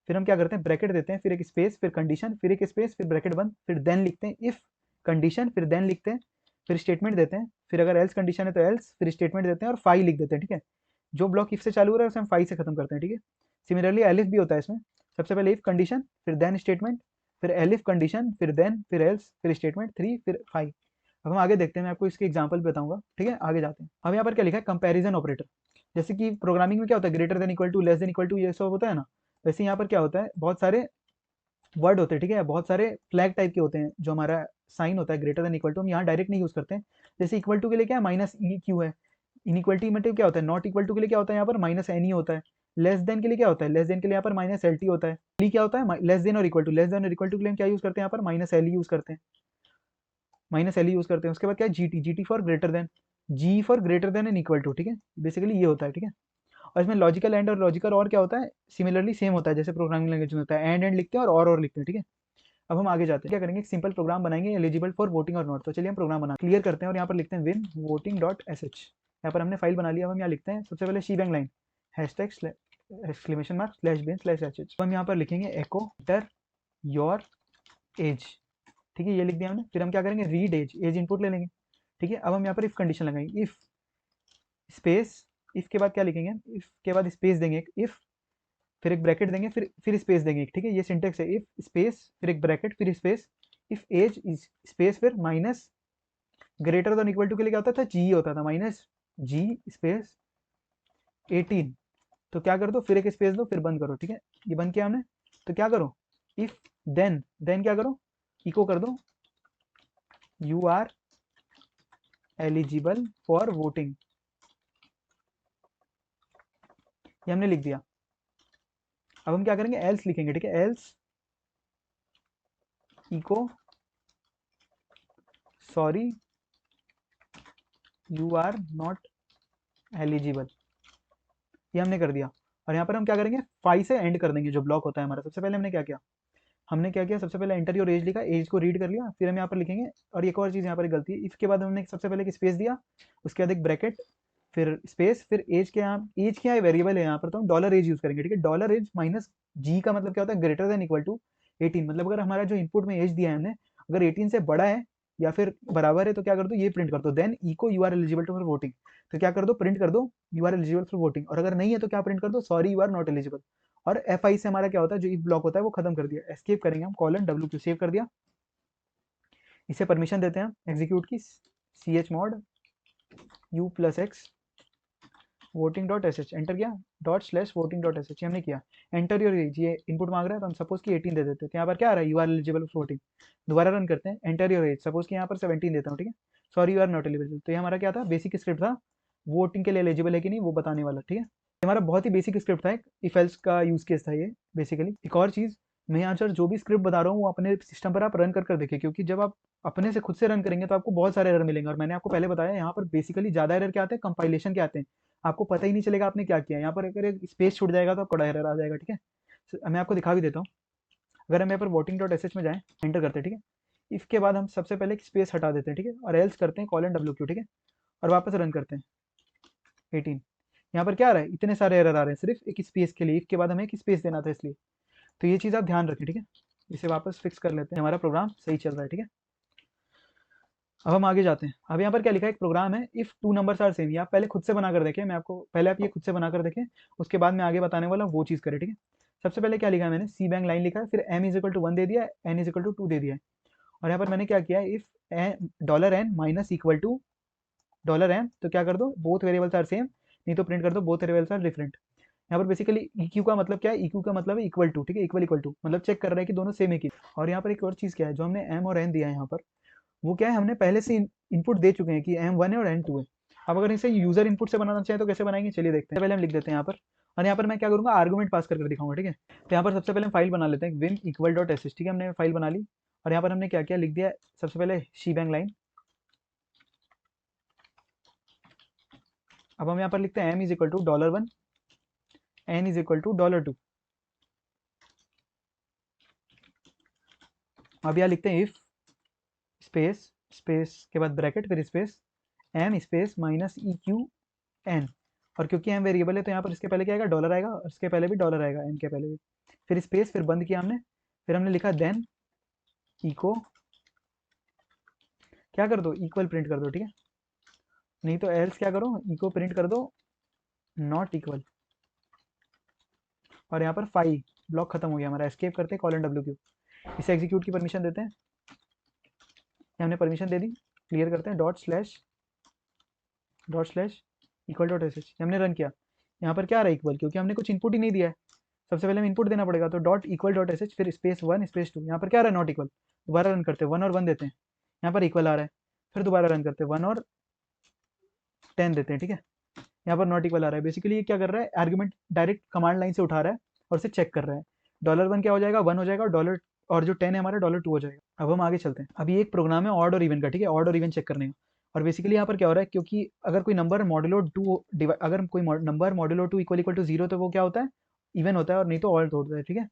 फिर हम क्या करते हैं, ब्रैकेट देते हैं, फिर एक स्पेस, फिर कंडीशन, फिर एक स्पेस, फिर ब्रैकेट बंद, फिर देन लिखते हैं इफ कंडीशन, फिर देन लिखते हैं, फिर स्टेटमेंट देते हैं, फिर अगर एल्स कंडीशन है तो एल्स, फिर स्टेटमेंट देते हैं और फाई लिख देते हैं, ठीक है। जो ब्लॉक इफ से चालू हो रहा है उसे हम फाई से खत्म करते हैं, ठीक है। सिमिलरली एलिफ भी होता है इसमें, सबसे पहले इफ कंडीशन, फिर देन स्टेटमेंट, फिर एलिफ कंडीशन, फिर देन, फिर एल्स, फिर स्टेटमेंट 3, फिर फाई। अब हम आगे देखते हैं, मैं आपको इसके एग्जाम्पल भी बताऊंगा, ठीक है। आगे जाते हैं। अब यहाँ पर क्या लिखा है, कंपेरिजन ऑपरेटर। जैसे कि प्रोग्रामिंग में क्या होता है, greater than equal to, less than equal to, ये सब होता है ना, वैसे यहाँ पर क्या होता है, बहुत सारे वर्ड होते हैं, ठीक है, बहुत सारे फ्लैग टाइप के होते हैं, जो हमारा साइन होता है ग्रेटर देन इक्वल टू, हम यहाँ डायरेक्ट नहीं यूज करते हैं। जैसे इक्वल टू के लिए क्या है, माइनस ई क्यू है, इनइक्वलिटी मतलब क्या होता है, नॉट इक्वल टू के लिए क्या होता है यहाँ पर माइनस एन ई होता है, लेस देन के लिए क्या होता है, लेस देन के लिए यहाँ पर माइनस एल टी होता है, ली क्या होता है, लेस देन और इक्वल टू, लेस देन और इक्वल टू के लिए हम क्या यूज करते हैं यहाँ पर, माइनस एल यूज करते हैं, माइनस एल यूज करते हैं। उसके बाद क्या है, G T, G T for greater than, G for greater than and equal to, ठीक है, बेसिकली ये होता है, ठीक है। और इसमें लॉजिकल एंड और लॉजिकल और क्या होता है, सिमिलरली सेम होता है, जैसे प्रोग्रामिंग लैंग्वेज में होता है, एंड लिखते हैं और लिखते हैं, ठीक है। अब हम आगे जाते हैं, क्या करेंगे, एक सिंपल प्रोग्राम बनाएंगे, एलिजिबल फॉर वोटिंग और नॉट। तो चलिए हम प्रोग्राम बना क्लियर करते हैं और यहाँ पर लिखते हैं win voting dot S H. यहाँ पर हमने फाइल बना लिया। अब हम यहाँ लिखते हैं सबसे पहले shebang line, hashtag exclamation mark slash bin slash H H. हम यहाँ पर लिखेंगे एको एंटर योर एज, ठीक है, ये लिख दिया हमने। फिर हम क्या करेंगे, रीड एज, एज इनपुट ले लेंगे, ठीक है। अब हम यहाँ पर इफ कंडीशन लगाएंगे, इफ स्पेस, इफ के बाद क्या लिखेंगे, इफ के बाद स्पेस देंगे, इफ, फिर एक ब्रैकेट देंगे, फिर स्पेस देंगे एक, ठीक है, ये सिंटेक्स है, इफ स्पेस, फिर एक ब्रैकेट, फिर space, if age is space, फिर minus, greater than equal to के लिए क्या होता था, जी होता था, माइनस जी स्पेस 18। तो क्या कर दो, फिर एक स्पेस दो, फिर बंद करो, ठीक है, ये बंद किया हमने। तो क्या करो, इफ देन क्या करो, इको कर दो you are eligible for voting, ये हमने लिख दिया। अब हम क्या करेंगे, एल्स लिखेंगे, ठीक है, else echo sorry you are not eligible, ये हमने कर दिया। और यहाँ पर हम क्या करेंगे, फाई से एंड कर देंगे जो ब्लॉक होता है हमारा। सबसे पहले हमने क्या किया, सबसे पहले एंटर योर एज लिखा, एज को रीड कर लिया, फिर हम यहाँ पर लिखेंगे। और एक और चीज़ यहाँ पर एक गलती है, इफ के बाद हमने सबसे पहले एक स्पेस दिया, उसके बाद एक ब्रैकेट, फिर स्पेस, फिर एज के, यहाँ एज क्या है, वेरिएबल है यहाँ पर, तो हम डॉलर एज यूज करेंगे, ठीक है। डॉलर एज माइनस जी का मतलब क्या होता है, ग्रेटर देन इक्वल टू 18, मतलब अगर हमारा जो इनपुट में एज दिया है हमने, अगर 18 से बड़ा है या फिर बराबर है, तो क्या कर दो, ये प्रिंट कर दो, then echo you are eligible to for voting. तो क्या कर दो, प्रिंट कर दो you are eligible for voting, और अगर नहीं है तो क्या प्रिंट कर दो, sorry you are not eligible. और एफ आई से हमारा क्या होता है, जो इफ ब्लॉक होता है वो खत्म कर दिया। एस्केप करेंगे हम, कॉलन डब्ल्यू क्यू सेव कर दिया। इसे परमिशन देते हैं एग्जीक्यूट की, C H mod U plus X voting dot S H, enter किया, dot slash voting dot S H, हमने किया। एंटर योर एज, ये इनपुट मांग रहा है, तो हम सपोज कि 18 दे देते हैं। तो यहाँ पर क्या आ रहा है, you are eligible for voting. दोबारा रन करते हैं, एंटर योर एज, सपोज कि यहाँ पर 17 देता हूँ, ठीक है, sorry you are not eligible. तो ये हमारा क्या था, बेसिक स्क्रिप्ट था, वोटिंग के लिए एलिजिबल है कि नहीं वो बताने वाला, ठीक है। हमारा बहुत ही बेसिक स्क्रिप्ट था, इफ एल्स का यूज केस था ये बेसिकली। एक और चीज़, मैं यहाँ सर जो भी स्क्रिप्ट बता रहा हूँ वो अपने सिस्टम पर आप रन कर देखिए, क्योंकि जब आप अपने से खुद से रन करेंगे तो आपको बहुत सारे एरर मिलेंगे। और मैंने आपको पहले बताया, यहाँ पर बेसिकली ज़्यादा एरर क्या आते हैं, कंपाइलेशन के आते हैं, आपको पता ही नहीं चलेगा आपने क्या किया। यहाँ पर अगर एक स्पेस छूट जाएगा तो आपको एरर आ जाएगा, ठीक है। मैं आपको दिखा भी देता हूँ। अगर हम यहाँ पर वोटिंग डॉट एस एच में जाएँ, एंटर करते हैं, ठीक है, इसके बाद हम सबसे पहले एक स्पेस हटा देते हैं, ठीक है, और एल्स करते हैं कॉलन डब्ल्यू क्यू, ठीक है, और वापस रन करते हैं 18। यहाँ पर क्या आ रहा है, इतने सारे एरर आ रहे हैं सिर्फ एक स्पेस के लिए, इफ के बाद हमें एक स्पेस देना था इसलिए। तो ये चीज़ आप ध्यान रखें, ठीक है। इसे वापस फिक्स कर लेते हैं, हमारा प्रोग्राम सही चल रहा है, ठीक है। अब हम आगे जाते हैं। अब यहाँ पर क्या लिखा है, एक प्रोग्राम है, if two numbers are same. ये आप पहले खुद से बनाकर देखें, मैं आपको पहले आप ये खुद से बनाकर देखें, उसके बाद मैं आगे बताने वाला वो चीज़ करें, ठीक है। सबसे पहले क्या लिखा है मैंने, सी बैंक लाइन लिखा है, फिर एम इज इक्वल टू 1 दे दिया, एन इज इक्वल टू 2 दे दिया है। और यहाँ पर मैंने क्या किया है, if dollar N minus equal to dollar M, तो क्या कर दो, बोथ वेरिएबल्स आर सेम, नहीं तो प्रिंट कर दो बोथ वेरिएबल्स आर डिफरेंट। यहाँ पर बेसिकली इक्यू का मतलब क्या है, इक्यू का मतलब है इक्वल टू, ठीक है, इक्वल इक्वल टू मतलब चेक कर रहा है कि दोनों सेम है कि। और यहाँ पर एक और चीज़ क्या है, जो हमने एम और एन दिया है यहाँ पर, वो क्या है, हमने पहले से इनपुट दे चुके हैं कि एम वन है और एन टू है। अब अगर इसे यूजर इनपुट से बनाना चाहें तो कैसे बनाएंगे, चलिए देखते हैं। पहले हम लिख देते हैं यहाँ पर, और यहाँ पर मैं क्या करूँगा, आर्गुमेंट पास करके दिखाऊंगा, ठीक है। तो यहाँ पर सबसे पहले हम फाइल बना लेते हैं, विम इक्वल डॉट एस, ठीक है, हमने फाइल बना ली। और यहाँ पर हमने क्या किया, लिख दिया सबसे पहले शीबैंग लाइन। अब हम यहाँ पर लिखते हैं M is equal to $1, N is equal to $2। अब यहाँ लिखते हैं इफ स्पेस स्पेस के बाद ब्रैकेट फिर space M space minus E Q N. और क्योंकि एम वेरिएबल है तो यहाँ पर इसके पहले क्या आएगा, डॉलर आएगा, और इसके पहले भी डॉलर आएगा, एम के पहले भी। फिर स्पेस, फिर बंद किया हमने, फिर हमने लिखा देन इको, क्या कर दो, इक्वल प्रिंट कर दो, ठीक है, नहीं तो एल्स क्या करो, इको प्रिंट कर दो नॉट इक्वल। और यहाँ पर फाइल ब्लॉक खत्म हो गया हमारा, एस्केप करते हैं कॉलन डब्ल्यू क्यू, इसे एग्जीक्यूट की परमिशन देते हैं, ये हमने परमिशन दे दी, क्लियर करते हैं dot slash equal dot S H, हमने रन किया। यहाँ पर क्या आ रहा है, इक्वल, क्योंकि हमने कुछ इनपुट ही नहीं दिया है, सबसे पहले हमें इनपुट देना पड़ेगा, तो dot equal dot S H फिर स्पेस वन स्पेस टू। यहाँ पर क्या आ रहा है, नॉट इक्वल, दोबारा रन करते हैं, 1 और 1 देते हैं, यहाँ पर इक्वल आ रहा है, फिर दोबारा रन करते हैं, 1 और 10 देते हैं, ठीक है, यहाँ पर नॉट इक्वल आ रहा है। बेसिकली ये क्या कर रहा है, आर्ग्यूमेंट डायरेक्ट कमांड लाइन से उठा रहा है और उसे चेक कर रहा है। $1 क्या हो जाएगा, 1 हो जाएगा, और जो 10 है हमारा $2 हो जाएगा। अब हम आगे चलते हैं, अभी एक प्रोग्राम है ऑड और इवन का, ठीक है, ऑड और इवन चेक करने का। और बेसिकली यहाँ पर क्या हो रहा है, क्योंकि अगर कोई नंबर मॉड्यूलो 2 अगर कोई number modulo 2 equal equal to 0 तो वो क्या होता है, इवन होता है, और नहीं तो ऑड होता है, ठीक है,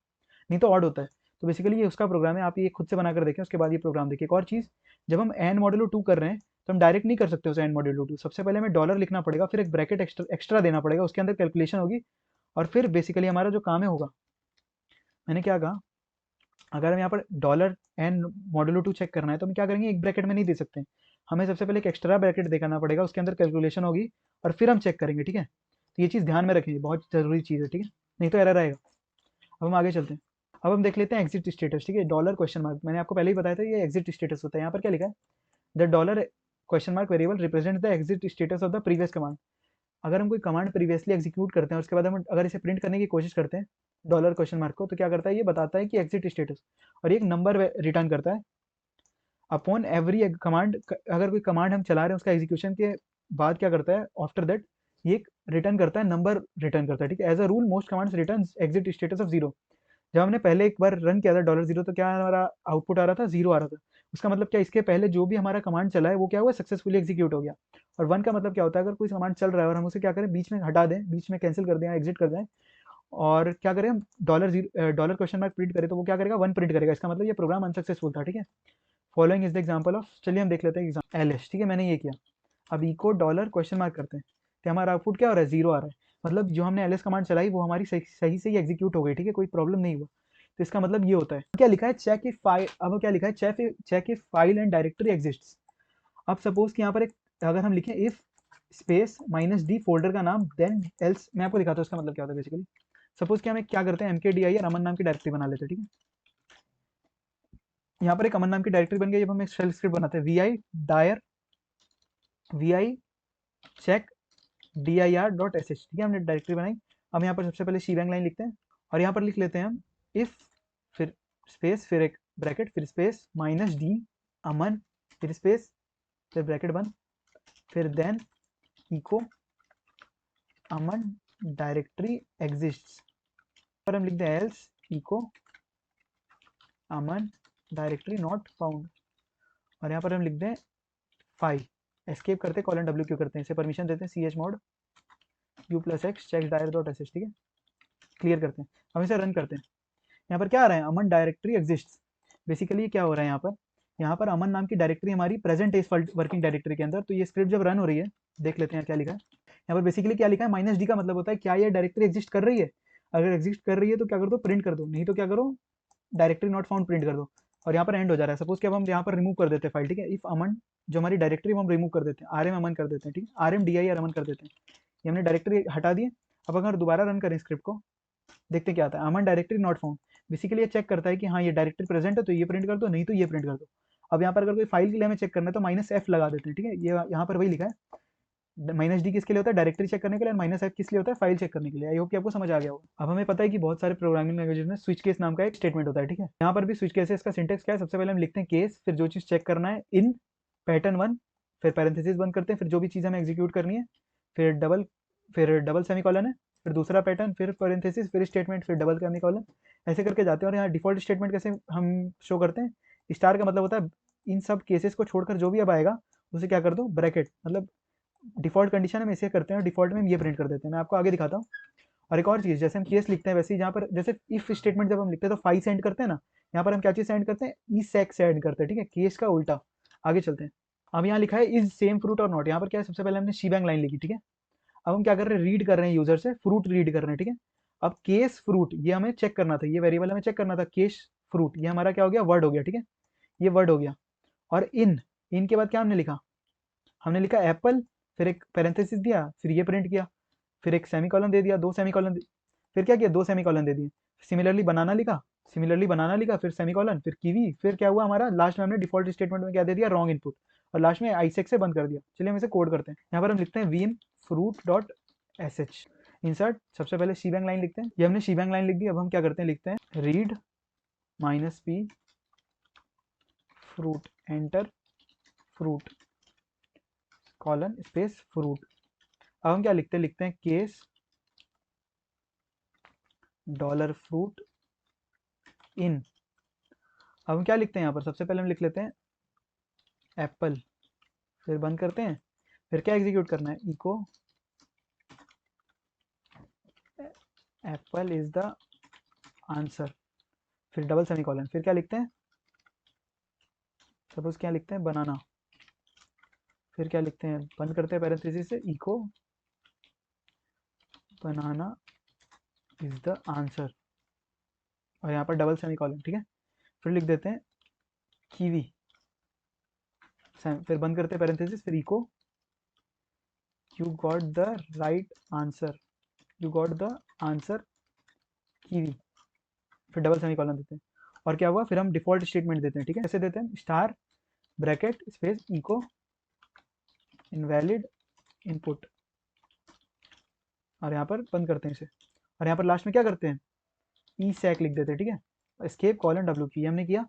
नहीं तो ऑड होता है। तो बेसिकली ये उसका प्रोग्राम है, आप ये खुद से बना कर देखें, उसके बाद ये प्रोग्राम देखिए। एक और चीज़, जब हम एन मॉड्यूलो 2 कर रहे हैं तो हम डायरेक्ट नहीं कर सकते उसे, एन मॉड्यूलो 2 सबसे पहले हमें डॉलर लिखना पड़ेगा, फिर एक ब्रैकेट एक्स्ट्रा देना पड़ेगा, उसके अंदर कैलकुलेशन होगी, और फिर बेसिकली हमारा जो काम है होगा। मैंने क्या कहा, अगर हम यहाँ पर डॉलर एन मॉड्यूलो 2 चेक करना है तो हम क्या करेंगे, एक ब्रैकेट में नहीं दे सकते, हमें सबसे पहले एक एक्स्ट्रा ब्रैकेट देना पड़ेगा, उसके अंदर कैलकुलेशन होगी, और फिर हम चेक करेंगे, ठीक है। तो ये चीज़ ध्यान में रखेंगे, बहुत ज़रूरी चीज़ है, ठीक है, नहीं तो एरर आएगा। अब हम आगे चलते हैं, अब हम देख लेते हैं एग्जिट स्टेटस, ठीक है, डॉलर क्वेश्चन मार्क, मैंने आपको पहले ही बताया था ये एग्जिट स्टेटस होता है। यहाँ पर क्या लिखा है, the dollar question mark variable represent the exit status of the previous command. अगर हम कोई कमांड प्रीवियसली एग्जीक्यूट करते हैं, उसके बाद हम अगर इसे प्रिंट करने की कोशिश करते हैं डॉलर क्वेश्चन मार्क को, तो क्या करता है, ये बताता है कि एग्जिट स्टेटस, और ये एक नंबर रिटर्न करता है अपॉन एवरी कमांड। अगर कोई कमांड हम चला रहे हैं उसका एग्जीक्यूशन के बाद क्या करता है, आफ्टर दैट ये रिटर्न करता है, नंबर रिटर्न करता है, ठीक है। As a rule most commands return exit status of 0। जब हमने पहले एक बार रन किया था $0 तो क्या हमारा आउटपुट आ रहा था, 0 आ रहा था। उसका मतलब क्या, इसके पहले जो भी हमारा कमांड चला है वो क्या हुआ, सक्सेसफुली एग्जीक्यूट हो गया। और 1 का मतलब क्या होता है, अगर कोई कमांड चल रहा है और हम उसे क्या करें, बीच में हटा दें, बीच में कैंसिल कर दें या एग्जिट कर दें, और क्या करें हम डॉलर क्वेश्चन मार्क प्रिंट करें, तो वो क्या करेगा, 1 प्रिंट करेगा, इसका मतलब ये प्रोग्राम अनसक्सेसफुल था, ठीक है। Following is the example of, चलिए हम देख लेते हैं एग्जाम एलएस, ठीक है, मैंने ये किया। अब इको डॉलर क्वेश्चन मार्क करते हैं, तो हमारा आउटपुट क्या हो रहा है, 0 आ रहा है, मतलब जो हमने एलएस कमांड चलाई वो हमारी सही से ही एग्जीक्यूट हो गई, ठीक है, कोई प्रॉब्लम नहीं हुआ। तो इसका मतलब ये होता है, क्या लिखा है, चेक इफ फाइल, अब क्या लिखा है, check if file and directory exists. अब सपोज कि यहाँ पर एक, अगर हम लिखें if space minus D folder का नाम देन एल्स, मैं आपको दिखाता हूँ इसका मतलब क्या होता है। बेसिकली सपोज कि हम एक क्या करते हैं, MKDI और अमन नाम की डायरेक्टरी बना लेते हैं, ठीक है। यहाँ पर एक अमन नाम की डायरेक्टरी बन गई, जब हम एक शेल स्क्रिप्ट बनाते हैं, vi Dyer vi check dir.sh, ठीक है, हमने डायरेक्टरी बनाई। अब यहाँ पर सबसे पहले शीबैंग लाइन लिखते हैं, और यहाँ पर लिख लेते हैं हम इफ, फिर स्पेस, फिर एक ब्रैकेट, फिर स्पेस माइनस डी अमन, फिर स्पेस, फिर ब्रैकेट बंद, फिर then echo Aman directory exists, पर हम लिख दें else echo Aman directory not found, और यहाँ पर हम लिख दें फाइल, एस्केप करते हैं कॉलन डब्ल्यू क्यू करते हैं, इसे परमिशन देते हैं chmod u+x चेक dir.sh, ठीक है, क्लियर करते हैं। हम इसे रन करते हैं, यहाँ पर क्या आ रहा है, अमन डायरेक्टरी एग्जिस्ट्स। बेसिकली क्या हो रहा है, यहाँ पर अमन नाम की डायरेक्टरी हमारी प्रेजेंट इस वर्किंग डायरेक्टरी के अंदर। तो ये स्क्रिप्ट जब रन हो रही है, देख लेते हैं क्या लिखा है। यहाँ पर बेसिकली क्या लिखा है, माइनस डी का मतलब होता है क्या ये डायरेक्टरी एग्जिस्ट कर रही है, अगर एग्जिस्ट कर रही है तो क्या कर दो, प्रिंट कर दो, नहीं तो क्या करो, डायरेक्टरी नॉट फाउंड प्रिंट कर दो। और यहाँ पर एंड हो जा रहा है, सपोज कि अब हम यहाँ पर रिमूव कर देते हैं फाइल, ठीक है, इफ अमन जो हमारी डायरेक्टरी हम रिमूव कर देते हैं, rm अमन कर देते हैं, ठीक है, rmdir अमन कर देते हैं, ये हमने डायरेक्टरी हटा दी। अब अगर दोबारा रन करें स्क्रिप्ट को, देखते हैं क्या आता है, अमन डायरेक्टरी नॉट फाउंड। बेसिकली ये चेक करता है कि हाँ ये डायरेक्टरी प्रेजेंट है तो ये प्रिंट कर दो, नहीं तो ये प्रिंट कर दो। अब यहाँ पर अगर कोई फाइल के लिए हमें चेक करना है तो -f लगा देते हैं, ठीक है, ये यहाँ पर वही लिखा है माइनस डी किसके लिए होता है, डायरेक्टरी चेक करने के लिए, और माइनस एफ किस लिए होता है, फाइल चेक करने के लिए। आई होप कि आपको समझ आ गया होगा। अब हमें पता है कि बहुत सारे प्रोग्रामिंग लैंग्वेजेस में स्विच केस नाम का एक स्टेटमेंट होता है, ठीक है। यहाँ पर भी स्विच केसेस का सिंटेक्स क्या है, सबसे पहले हम लिखते हैं केस, फिर जो चीज़ चेक करना है इन पैटर्न 1, फिर पैरेंथेसिस बंद करते हैं, फिर जो भी चीज़ हमें एग्जीक्यूट करनी है, फिर डबल सेमीकोलन है, फिर दूसरा पैटर्न, फिर पैरेंथेसिस, फिर स्टेटमेंट, फिर डबल सेमीकोलन, ऐसे करके जाते हैं। और यहाँ डिफॉल्ट स्टेटमेंट कैसे हम शो करते हैं, स्टार का मतलब होता है इन सब केसेस को छोड़कर जो भी अब आएगा उसे क्या कर दो, ब्रैकेट, मतलब डिफॉल्ट कंडीशन हम ऐसे करते हैं, डिफॉल्ट में हम ये प्रिंट कर देते हैं। मैं आपको आगे दिखाता हूँ। और एक और चीज़, जैसे हम केस लिखते हैं वैसे ही जहाँ पर जैसे इफ स्टेटमेंट जब हम लिखते हैं तो फाई सेंड करते हैं ना, यहाँ पर हम क्या चीज़ सेंड करते हैं, ई सेक सेंड करते हैं, ठीक है, केस का उल्टा। आगे चलते हैं। अब यहाँ लिखा है इज सेम फ्रूट और नॉट, यहाँ पर क्या है, सबसे पहले हमने शीबैंग लाइन लिखी, ठीक है। अब हम क्या कर रहे हैं, रीड कर रहे हैं यूजर से, फ्रूट रीड कर रहे हैं, ठीक है। अब केस फ्रूट ये हमें चेक करना था, ये वेरिएबल हमें चेक करना था, केस फ्रूट ये हमारा क्या हो गया, वर्ड हो गया, ठीक है, ये वर्ड हो गया। और इन के बाद क्या हमने लिखा, हमने लिखा एप्पल, फिर एक पैरेंथेसिस दिया, फिर ये प्रिंट किया, फिर एक सेमीकोलन दे दिया, दो सेमीकोलन, फिर क्या किया, दो सेमीकोलन दे दिए। सिमिलरली बनाना लिखा, फिर सेमीकोलन, फिर कीवी, फिर क्या हुआ हमारा, लास्ट में हमने डिफॉल्ट स्टेटमेंट में क्या दे दिया, रॉन्ग इनपुट, और लास्ट में आईसेक से बंद कर दिया। चलिए हम इसे कोड करते हैं। यहाँ पर हम लिखते हैं vim fruit dot S H insert, सबसे पहले शीबैंग लाइन लिखते हैं, ये हमने शीबैंग लाइन लिख दी। अब हम क्या करते हैं, लिखते हैं read minus P fruit enter fruit colon space fruit. अब हम क्या लिखते हैं केस डॉलर फ्रूट इन। अब हम क्या लिखते हैं यहाँ पर, सबसे पहले हम लिख लेते हैं एप्पल, फिर बंद करते हैं, फिर क्या एग्जीक्यूट करना है, echo apple is the answer, फिर डबल सेमीकोलन, फिर क्या लिखते हैं, सपोज क्या लिखते हैं बनाना, फिर क्या लिखते हैं, बंद करते हैं पैरेंथेसिस से, echo banana is the answer, और यहाँ पर डबल सेमीकोलन, ठीक है। फिर लिख देते हैं कीवी, फिर बंद करते हैं पैरेंथेसिस, फिर echo you got the right answer, you got the answer kiwi, फिर डबल सेमीकोलन देते हैं। और क्या हुआ, फिर हम डिफॉल्ट स्टेटमेंट देते हैं, ठीक है, कैसे देते हैं, star bracket space echo invalid input, और यहाँ पर बंद करते हैं इसे। और यहाँ पर लास्ट में क्या करते हैं, ई सैक लिख देते हैं, ठीक है, एस्केप कॉलन डब्ल्यू की हमने किया।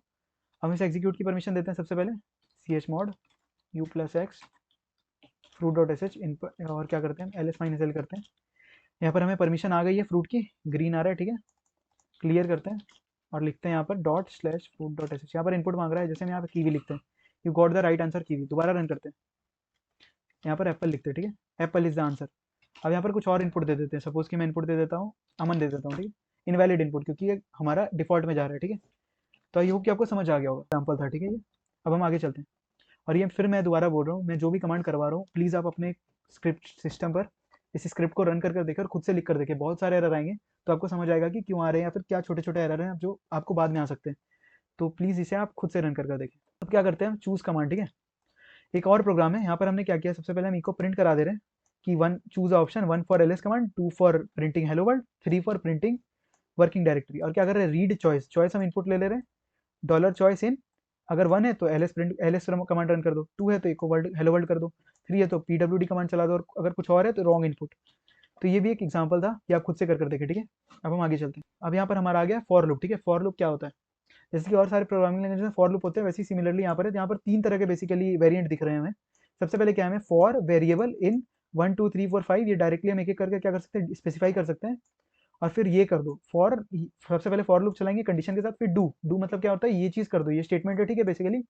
हम इसे एग्जीक्यूट की परमिशन देते हैं, सबसे पहले C H mod U plus X fruit dot S H इन, और क्या करते हैं, एल एस माइनस एल करते हैं। यहाँ पर हमें परमिशन आ गई है फ्रूट की, ग्रीन आ रहा है, ठीक है, क्लियर करते हैं और लिखते हैं यहाँ पर dot slash fruit dot S H. यहाँ पर इनपुट मांग रहा है, जैसे हम यहाँ पर कीवी लिखते हैं, you got the right answer kiwi, दोबारा रन करते हैं, यहाँ पर एप्पल लिखते हैं, ठीक है, एप्पल इज द आंसर। अब यहाँ पर कुछ और इनपुट दे देते हैं, सपोज कि मैं इनपुट दे देता हूँ, अमन दे देता हूँ, ठीक है, इनवैलिड इनपुट, क्योंकि ये हमारा डिफॉल्ट में जा रहा है, ठीक है। तो आई होप कि आपको समझ आ गया होगा, एग्जाम्पल था, ठीक है ये। अब हम आगे चलते हैं। और ये फिर मैं दोबारा बोल रहा हूँ, मैं जो भी कमांड करवा रहा हूँ, प्लीज़ आप अपने स्क्रिप्ट सिस्टम पर इस स्क्रिप्ट को रन कर देखें और खुद से लिख कर देखें, बहुत सारे एरर आएंगे, तो आपको समझ आएगा कि क्यों आ रहे हैं, या फिर क्या छोटे छोटे एरर हैं जो आपको बाद में आ सकते हैं। तो प्लीज़ इसे आप खुद से रन कर देखें। अब क्या करते हैं हम, चूज़ कमांड, ठीक है, एक और प्रोग्राम है, यहाँ पर हमने क्या किया, सबसे पहले हम इको प्रिंट करा दे रहे हैं कि one choose option, one for LS command, two for printing hello world, three for printing working directory. और क्या कर रहे हैं, रीड चॉइस, चॉइस हम इनपुट ले रहे हैं, डॉलर चॉइस इन, अगर वन है तो L S print L S command run कर दो, टू है तो इको वर्ल्ड हेलो वर्ल्ड कर दो, थ्री है तो पी डब्ल्यू डी कमांड चला दो, और अगर कुछ और है तो रॉन्ग इनपुट। तो ये भी एक एग्जाम्पल था कि आप खुद से कर देखें, ठीक है। अब हम आगे चलते हैं। अब यहाँ पर हमारा आ गया फॉर लूप, ठीक है, फॉर लूप क्या होता है, जैसे कि और सारे प्रोग्रामिंग लैंग्वेज में फॉर लूप होते हैं, वैसे ही सिमिलरली यहाँ पर है। यहाँ पर तीन तरह के बेसिकली वेरिएंट दिख रहे हैं हमें। सबसे पहले क्या है, हमें फॉर वेरिएबल इन 1 2 3 4 5, ये डायरेक्टली हम एक एक करके क्या कर सकते हैं, स्पेसिफाई कर सकते हैं। और फिर ये कर दो फॉर, सबसे पहले फॉर लूप चलाएंगे कंडीशन के साथ, फिर डू मतलब क्या होता है, ये चीज़ कर दो, ये स्टेटमेंट है, ठीक है, बेसिकली।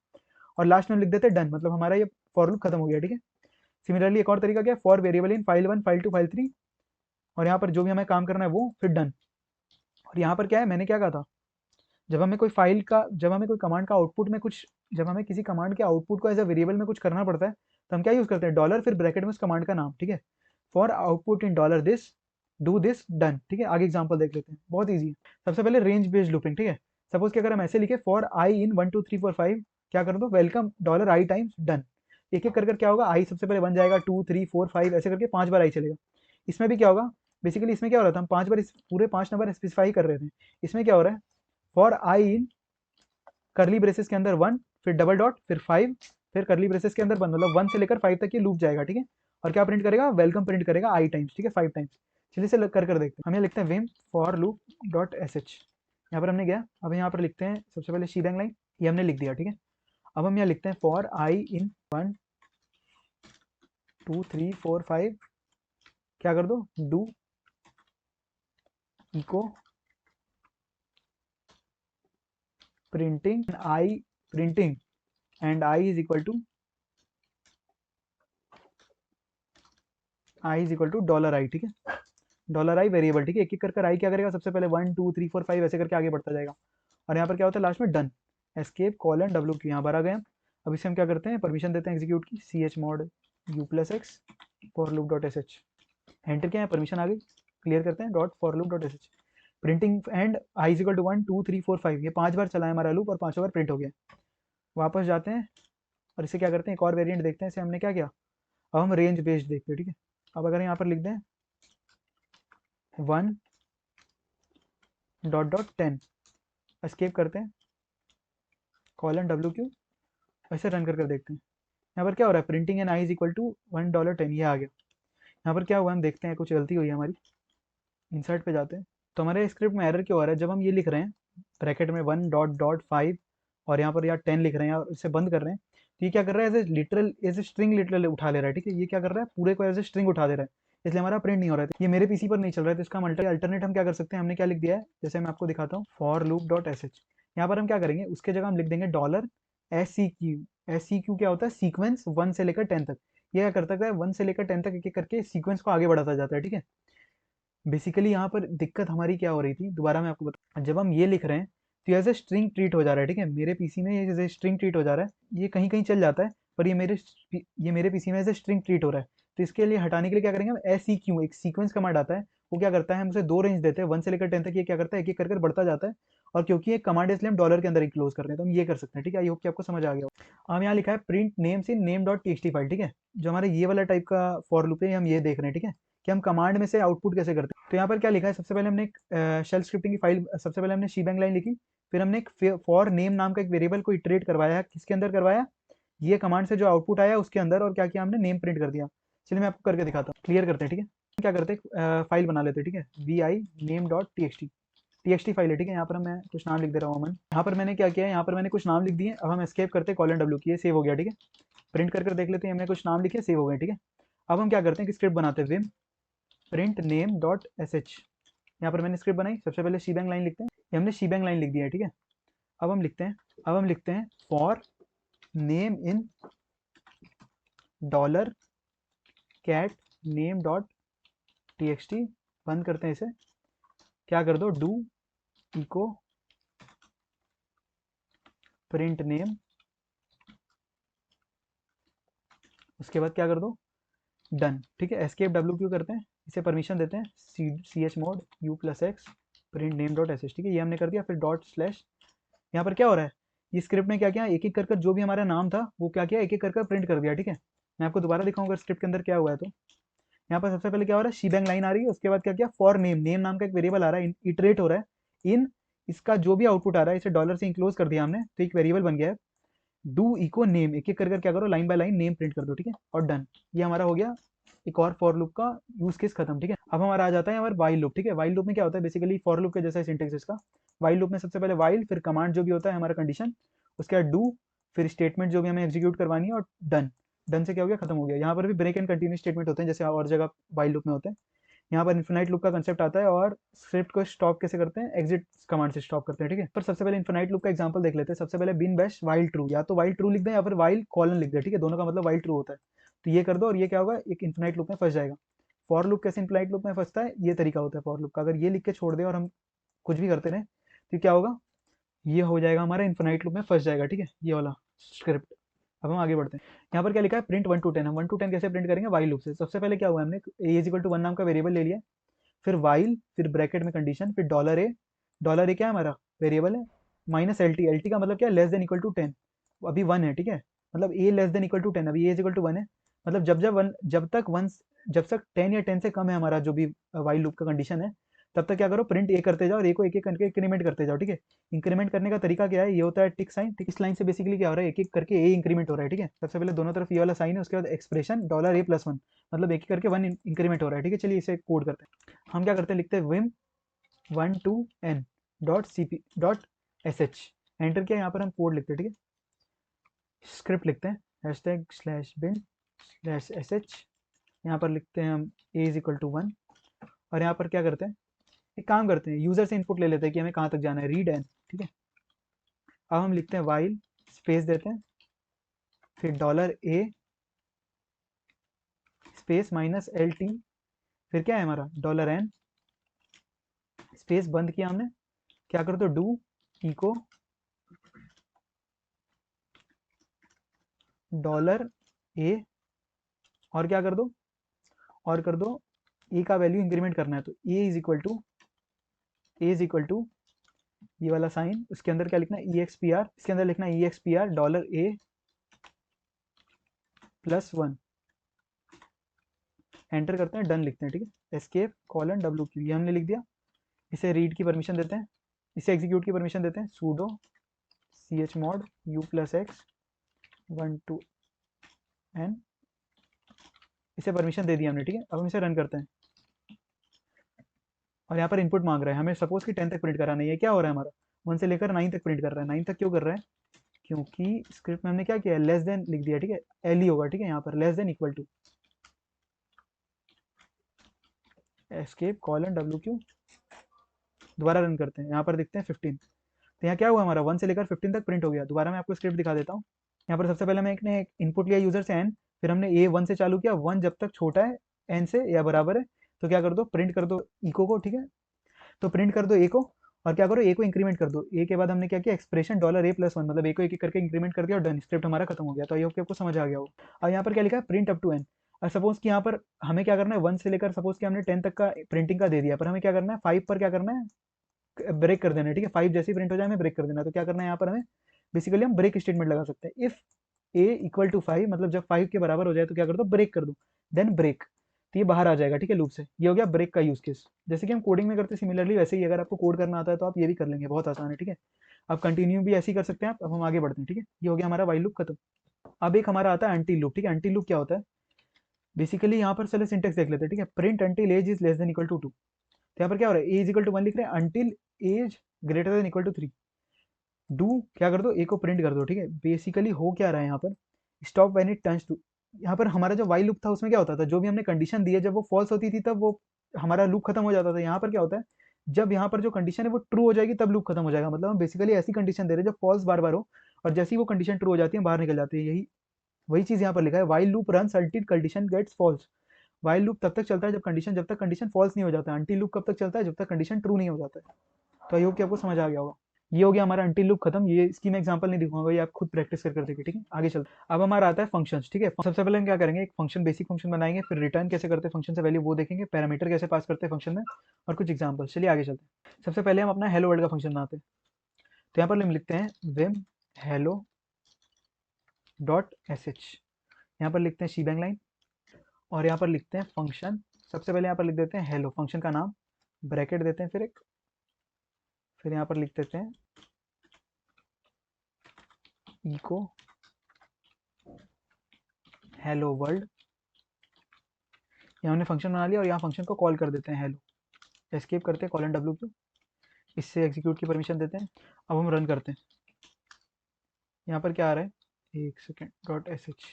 और लास्ट में हम लिख देते हैं डन, मतलब हमारा ये फॉर लूप खत्म हो गया, ठीक है। सिमिलरली एक और तरीका क्या है, for variable in file 1 file 2 file 3, और यहाँ पर जो भी हमें काम करना है वो, फिर डन। और यहाँ पर क्या है, मैंने क्या कहा था, जब हमें कोई फाइल का, जब हमें कोई कमांड का आउटपुट में कुछ, जब हमें किसी कमांड के आउटपुट को एज अ वेरिएबल में कुछ करना पड़ता है, तो हम क्या यूज़ करते हैं, डॉलर, फिर ब्रैकेट में उस कमांड का नाम, ठीक है, for output in dollar this do this done, ठीक है। आगे एग्जांपल देख लेते हैं, बहुत ईजी है। सबसे पहले रेंज बेस्ड लूपिंग, ठीक है, सपोज कि अगर हम ऐसे लिखे फॉर आई इन 1 2 3 4 5, क्या कर दो, welcome dollar I times done, एक एक कर क्या होगा, आई सबसे पहले बन जाएगा, 2 3 4 5 ऐसे करके 5 बार आई चलेगा। इसमें भी क्या होगा, बेसिकली इसमें क्या हो रहा था, हम 5 बार पूरे 5 नंबर स्पेसिफाई कर रहे थे। इसमें क्या हो रहा है, फॉर आई इन करली ब्रेसेस के अंदर 1, फिर डबल डॉट, फिर 5, फिर करली ब्रेसेस के अंदर बंद, मतलब 1 से लेकर 5 तक ये लूप जाएगा, ठीक है। और क्या प्रिंट करेगा, वेलकम प्रिंट करेगा आई टाइम्स, ठीक है 5 टाइम्स। चलिए इसे कर देखते हैं। हम यहाँ लिखते हैं Vim for loop dot S H, यहाँ पर हमने गया। अब यहाँ पर लिखते हैं सबसे पहले शीबैंग लाइन, ये हमने लिख दिया, ठीक है। अब हम यहाँ लिखते हैं फॉर आई इन 1 2 3 4 5, क्या कर दो, do echo printing I, printing and I is equal to dollar I, ठीक है। डॉलर आई वेरिएबल, ठीक है। एक एक कर आई क्या करेगा, सबसे पहले 1 2 3 4 5 ऐसे करके आगे बढ़ता जाएगा। और यहाँ पर क्या होता है लास्ट में, done escape colon W Q, यहाँ पर आ गए हम। अब इसे हम क्या करते हैं, परमिशन देते हैं एग्जीक्यूट की, C H mod U plus X for loop dot S H, enter किया है, परमिशन आ गई, क्लियर करते हैं dot for loop dot S H printing and I is equal to 1 2 3 4 5, ये 5 बार चला है हमारा लूप और 5 बार प्रिंट हो गया। वापस जाते हैं और इसे क्या करते हैं, एक और वेरिएंट देखते हैं। इसे हमने क्या किया, अब हम रेंज बेस्ड देखते हैं, ठीक है। अब अगर यहाँ पर लिख दें 1 डॉट डॉट 10, एस्केप करते हैं कॉलन डब्ल्यू क्यू, ऐसे रन कर देखते हैं। यहाँ पर क्या हो रहा है, printing and I is equal to $1.10, ये आ गया। यहाँ पर क्या हुआ हम देखते हैं, कुछ गलती हुई है हमारी। इंसर्ट पे जाते हैं, तो हमारे स्क्रिप्ट में एरर क्यों आ रहा है, जब हम ये लिख रहे हैं ब्रैकेट में 1 डॉट डॉट 5 और यहाँ पर 10 लिख रहे हैं और इसे बंद कर रहे हैं, तो ये क्या कर रहा है, as a literal, as a string literal उठा ले रहा है, ठीक है। ये क्या कर रहा है, पूरे को एज ए स्ट्रिंग उठा दे रहा है, इसलिए हमारा प्रिंट नहीं हो रहा है। ये मेरे पीसी पर नहीं चल रहा है, तो इसका अल्टरनेट हम क्या कर सकते हैं, हमने क्या लिख दिया है, जैसे मैं आपको दिखाता हूँ, for loop dot S H. यहाँ पर हम क्या करेंगे, उसके जगह हम लिख देंगे dollar S C Q. S C Q क्या होता है, सीक्वेंस 1 से लेकर 10 तक। ये क्या करता है, 1 से लेकर 10 तक एक एक करके सीक्वेंस को आगे बढ़ाता जाता है, ठीक है। बेसिकली यहाँ पर दिक्कत हमारी क्या हो रही थी, दोबारा मैं आपको बता, जब हम ये लिख रहे हैं तो एज ए स्ट्रिंग ट्रीट हो जा रहा है, ठीक है। मेरे पीसी में ये एज ए स्ट्रिंग ट्रीट हो जा रहा है, ये कहीं कहीं चल जाता है, पर ये मेरे पीसी में एज ए स्ट्रिंग ट्रीट हो रहा है। तो इसके लिए हटाने के लिए क्या करेंगे हम, एस सी क्यू, एक सीक्वेंस कमांड आता है, वो क्या करता है, हम उसे 2 रेंज देते हैं 1 से लेकर 10 तक, ये क्या करता है, एक एक कर बढ़ता जाता है। और क्योंकि ये कमांड है इसलिए हम डॉलर के अंदर इंक्लोज कर रहे हैं, तो हम ये कर सकते हैं, ठीक है। आई होप कि आपको समझ आ गया हो। हम यहाँ लिखा है print names in name dot T file, ठीक है। जो हमारा ये वाला टाइप का फॉर लूप है, हम ये देख रहे हैं, ठीक है, कि हम कमांड में से आउटपुट कैसे करते हैं। तो यहाँ पर क्या लिखा है, सबसे पहले हमने एक शेल स्क्रिप्टिंग की फाइल, सबसे पहले हमने शीबैंग लाइन लिखी, फिर हमने एक फॉर नेम नाम का एक वेरिएबल को इटरेट करवाया है, किसके अंदर करवाया, ये कमांड से जो आउटपुट आया उसके अंदर, और क्या किया हमने, नेम प्रिंट कर दिया। चलिए मैं आपको करके दिखाता हूँ, क्लियर करते हैं, ठीक है। क्या करते हैं, फाइल बना लेते हैं, ठीक है, V I name dot T X T file है, ठीक है। यहाँ पर मैं कुछ नाम लिख दे रहा हूँ, अमन। यहाँ पर मैंने क्या किया है, यहाँ पर मैंने कुछ नाम लिख दिए। अब हम एस्केप करते हैं कॉलन डब्ल्यू की, ये सेव हो गया, ठीक है। प्रिंट कर देख लेते हैं, हमने कुछ नाम लिखे, सेव हो गए, ठीक है। अब हम क्या करते हैं कि स्क्रिप्ट बनाते हैं, Vim print name dot S H. यहाँ पर मैंने स्क्रिप्ट बनाई, सबसे पहले शीबैंग लाइन लिखते हैं, ये हमने शीबैंग लाइन लिख दिया है, ठीक है। अब हम लिखते हैं for name in dollar cat name dot T X T, बंद करते हैं इसे, क्या कर दो, डू इको प्रिंट नेम, उसके बाद क्या कर दो, डन, ठीक है। एस्केप डब्ल्यू क्यू करते हैं, इसे परमिशन देते हैं, C H mod U plus X print name dot S H, ठीक है, ये हमने कर दिया। फिर डॉट स्लैश, यहाँ पर क्या हो रहा है, ये स्क्रिप्ट ने क्या किया, एक एक कर जो भी हमारा नाम था वो क्या किया, एक एक कर प्रिंट कर दिया, ठीक है। मैं आपको दोबारा दिखाऊंगा स्क्रिप्ट के अंदर क्या हुआ है। तो यहाँ पर सबसे पहले क्या हो रहा है, शीबैंग लाइन आ रही है, उसके बाद क्या किया, फॉर नेम, नेम नाम का एक वेरिएबल आ रहा है, इटरेट हो रहा है इन, इसका जो भी आउटपुट आ रहा है इसे डॉलर से इंक्लोज कर दिया हमने, तो एक वेरिएबल बन गया है। डू इको नेम, एक एक कर क्या करो, line by line name print कर दो, ठीक है, और डन। ये हमारा हो गया एक और फॉर लूप का यूज केस खत्म, ठीक है। अब हमारा आ जाता है हमारा वाइल लूप, ठीक है। वाइल लूप में क्या होता है, बेसिकली फॉर लूप के जैसा सिंटेक्स इसका। वाइल लूप में सबसे पहले वाइल, फिर कमांड जो भी होता है हमारा कंडीशन, उसके बाद डू, फिर स्टेटमेंट जो भी हमें एग्जीक्यूट करवानी है, और डन। डन से क्या हो गया, खत्म हो गया। यहाँ पर भी ब्रेक एंड कंटिन्यू स्टेटमेंट होते हैं जैसे और जगह वाइल लूप में होते हैं। यहाँ पर इन्फिनाइट लूप का कंसेप्ट आता है, और स्क्रिप्ट को स्टॉप कैसे करते हैं, एग्जिट कमांड से स्टॉप करते हैं, ठीक है। पर सबसे पहले इन्फिनाइट लूप का एग्जांपल देख लेते हैं। सबसे पहले बिन बैश वाइल ट्रू, या तो वाइल ट्रू लिख दें या फिर वाइल कॉलन लिख दें, ठीक है, दोनों का मतलब वाइल ट्रू होता है। तो ये कर दो, और ये क्या होगा, एक इन्फिनाइट लूप में फंस जाएगा। फॉर लूप कैसे इन्फिनाइट लूप में फंसता है, ये तरीका होता है फॉर लूप का। अगर ये लिख के छोड़ दे और हम कुछ भी करते रहे तो क्या होगा, ये हो जाएगा हमारा इन्फिनाइट लूप में फंस जाएगा, ठीक है, ये वाला स्क्रिप्ट। अब हम आगे बढ़ते हैं। यहाँ पर क्या लिखा है, प्रिंट 1 to 10, हम 1 to 10 कैसे प्रिंट करेंगे, वाइल लूप से। सबसे पहले क्या हुआ, हमने ए इज इक्वल टू 1 नाम का वेरिएबल ले लिया, फिर वाइल, फिर ब्रैकेट में कंडीशन, फिर डॉलर ए क्या है हमारा वेरिएबल है, माइनस एल टी, का मतलब क्या है, लेस देन इक्वल टू 10, अभी 1 है, ठीक है। मतलब ए लेस देन इक्वल टू 10, अभी ए इज इक्वल टू 1 है, मतलब जब तक 10 या 10 से कम है हमारा जो भी वाइल लूप का कंडीशन है, तब तक क्या करो, प्रिंट ए करते जाओ और ए को एक एक करके इंक्रीमेंट करते जाओ, ठीक है। इंक्रीमेंट करने का तरीका क्या है, ये होता है टिक साइन, टिक इस लाइन से बेसिकली क्या हो रहा है, एक एक करके ए इंक्रीमेंट हो रहा है, ठीक है। सबसे पहले दोनों तरफ ये वाला साइन है, उसके बाद एक्सप्रेशन $a+1, मतलब एक एक करके वन इंक्रीमेंट हो रहा है, ठीक है। चलिए इसे कोड करते हैं। हम क्या करते हैं, लिखते हैं Vim 1 to n dot cp dot sh, enter किया। यहाँ पर हम कोड लिखते हैं, ठीक है। स्क्रिप्ट लिखते हैं #bin/sh, यहाँ पर लिखते हैं हम a=1, और यहाँ पर क्या करते हैं, एक काम करते हैं, यूजर से इनपुट ले लेते हैं कि हमें कहाँ तक जाना है, रीड एन, ठीक है। अब हम लिखते हैं वाइल स्पेस देते हैं, फिर $a स्पेस -LT, फिर क्या है हमारा $n स्पेस बंद किया हमने, क्या कर दो डू इको $a, और क्या कर दो, और कर दो ए का वैल्यू इंक्रीमेंट करना है, तो ए इज इक्वल टू ये वाला साइन, उसके अंदर क्या लिखना है, EXPR, इसके अंदर लिखना है EXPR $a+1, एंटर करते हैं, डन लिखते हैं, ठीक है। escape::WQ, ये हमने लिख दिया। इसे रीड की परमिशन देते हैं, इसे एग्जीक्यूट की परमिशन देते हैं, sudo chmod u+x 1 to n, इसे परमिशन दे दिया हमने, ठीक है। अब हम इसे रन करते हैं, और यहाँ पर इनपुट मांग रहा है हमें, सपोज कि 10 तक प्रिंट कराना है। ये क्या हो रहा है हमारा, 1 से लेकर 9 तक प्रिंट कर रहा है। 9 तक क्यों कर रहा है, क्योंकि स्क्रिप्ट में हमने क्या किया है, लेस देन लिख दिया, ठीक है। एल होगा, ठीक है, यहाँ पर less than equal to escape::WQ, दोबारा रन करते हैं, यहाँ पर देखते हैं 15, तो यहाँ क्या हुआ हमारा, 1 से लेकर 15 तक प्रिंट हो गया। दोबारा मैं आपको स्क्रिप्ट दिखा देता हूँ। यहाँ पर सबसे पहले मैं एक इनपुट लिया यूजर से n, फिर हमने ए 1 से चालू किया, 1 जब तक छोटा है n से या बराबर है, तो क्या कर दो, प्रिंट कर दो इको को, ठीक है। तो प्रिंट कर दो ए को, और क्या करो, ए को इंक्रीमेंट कर दो। ए के बाद हमने क्या किया, एक्सप्रेशन $a+1, मतलब ए को एक एक करके इंक्रीमेंट कर दिया, और डन, स्क्रिप्ट हमारा खत्म हो गया। तो आई होप कि आपको समझ आ गया हो। अब यहाँ पर क्या लिखा है, प्रिंट अप टू n। और सपोज कि यहाँ पर हमें क्या करना है, 1 से लेकर सपोज कि हमने 10 तक का प्रिंटिंग का दे दिया, पर हमें क्या करना है, 5 पर क्या करना है, ब्रेक कर देना है, ठीक है। 5 जैसे ही प्रिंट हो जाए हमें ब्रेक कर देना है। तो क्या करना है, यहाँ पर हमें बेसिकली हम ब्रेक स्टेटमेंट लगा सकते हैं। इफ a=5, मतलब जब 5 के बराबर हो जाए तो क्या कर दो, ब्रेक कर दो, देन ब्रेक, तो ये बाहर आ जाएगा, ठीक है, लूप से। ये हो गया ब्रेक का यूज केस, जैसे कि हम कोडिंग में करते हैं सिमिलरली वैसे ही। अगर आपको कोड करना आता है तो आप ये भी कर लेंगे, बहुत आसान है, ठीक है। अब कंटिन्यू भी ऐसे ही कर सकते हैं आप। अब हम आगे बढ़ते हैं, ठीक है। ये हो गया हमारा वाइल लूप खत्म। अब एक हमारा आता है अंटिल लूप, ठीक है। अंटिल लूप क्या होता है, बेसिकली यहाँ पर चलो सिंटेक्स देख लेते हैं, ठीक है। Print until age is less than equal to 2, तो यहाँ पर क्या हो रहा है, a=1 लिख रहे हैं, until age greater than equal to 3, do क्या कर दो, ए को प्रिंट कर दो, ठीक है। बेसिकली हो क्या रहा है यहाँ पर, stop when it turns two, यहाँ पर हमारा जो वाइल लूप था उसमें क्या होता था, जो भी हमने कंडीशन दी है, जब वो फॉल्स होती थी तब वो हमारा लूप खत्म हो जाता था। यहाँ पर क्या होता है, जब यहाँ पर जो कंडीशन है वो ट्रू हो जाएगी तब लूप खत्म हो जाएगा। मतलब हम बेसिकली ऐसी कंडीशन दे रहे हैं जो फॉल्स बार बार हो, और जैसे ही वो कंडीशन ट्रू हो जाती है बाहर निकल जाती है। यही वही चीज़ यहाँ पर लिखा है, while loop runs until condition gets false. While loop तब तक चलता है जब तक कंडीशन फॉल्स नहीं हो जाता है। अंटिल लूप कब तक चलता है, जब तक कंडीशन ट्रू नहीं हो जाता है। तो आई होप कि आपको समझ आ गया होगा। ये हो गया हमारा अंटिल लूप खत्म। ये इसकी मैं एग्जांपल नहीं दिखाऊंगा, ये आप खुद प्रैक्टिस कर देखिए, ठीक है। आगे चलते हैं। अब हमारा आता है फंक्शंस, ठीक है। सबसे पहले हम क्या करेंगे, एक फंक्शन, बेसिक फंक्शन बनाएंगे, फिर रिटर्न कैसे करते हैं फंक्शन से वैल्यू वो देखेंगे, पैरामीटर कैसे पास करते हैं फंक्शन में, और कुछ एग्जाम्पल। चलिए आगे चलते हैं। सबसे पहले हम अपना हेलो वर्ल्ड का फंक्शन बनाते हैं। तो यहाँ पर हम लिखते हैं Vim hello dot S H, यहाँ पर लिखते हैं शीबैंग लाइन, और यहाँ पर लिखते हैं फंक्शन। सबसे पहले यहाँ पर लिख देते हैं हेलो, फंक्शन का नाम, ब्रैकेट देते हैं, फिर यहाँ पर लिख देते हैं इको हेलो वर्ल्ड। यहाँ हमने फंक्शन बना लिया, और यहाँ फंक्शन को कॉल कर देते हैं हेलो, एस्केप करते हैं :W, इससे एग्जीक्यूट की परमिशन देते हैं। अब हम रन करते हैं, यहाँ पर क्या आ रहा है, एक सेकेंड, डॉट एस एच,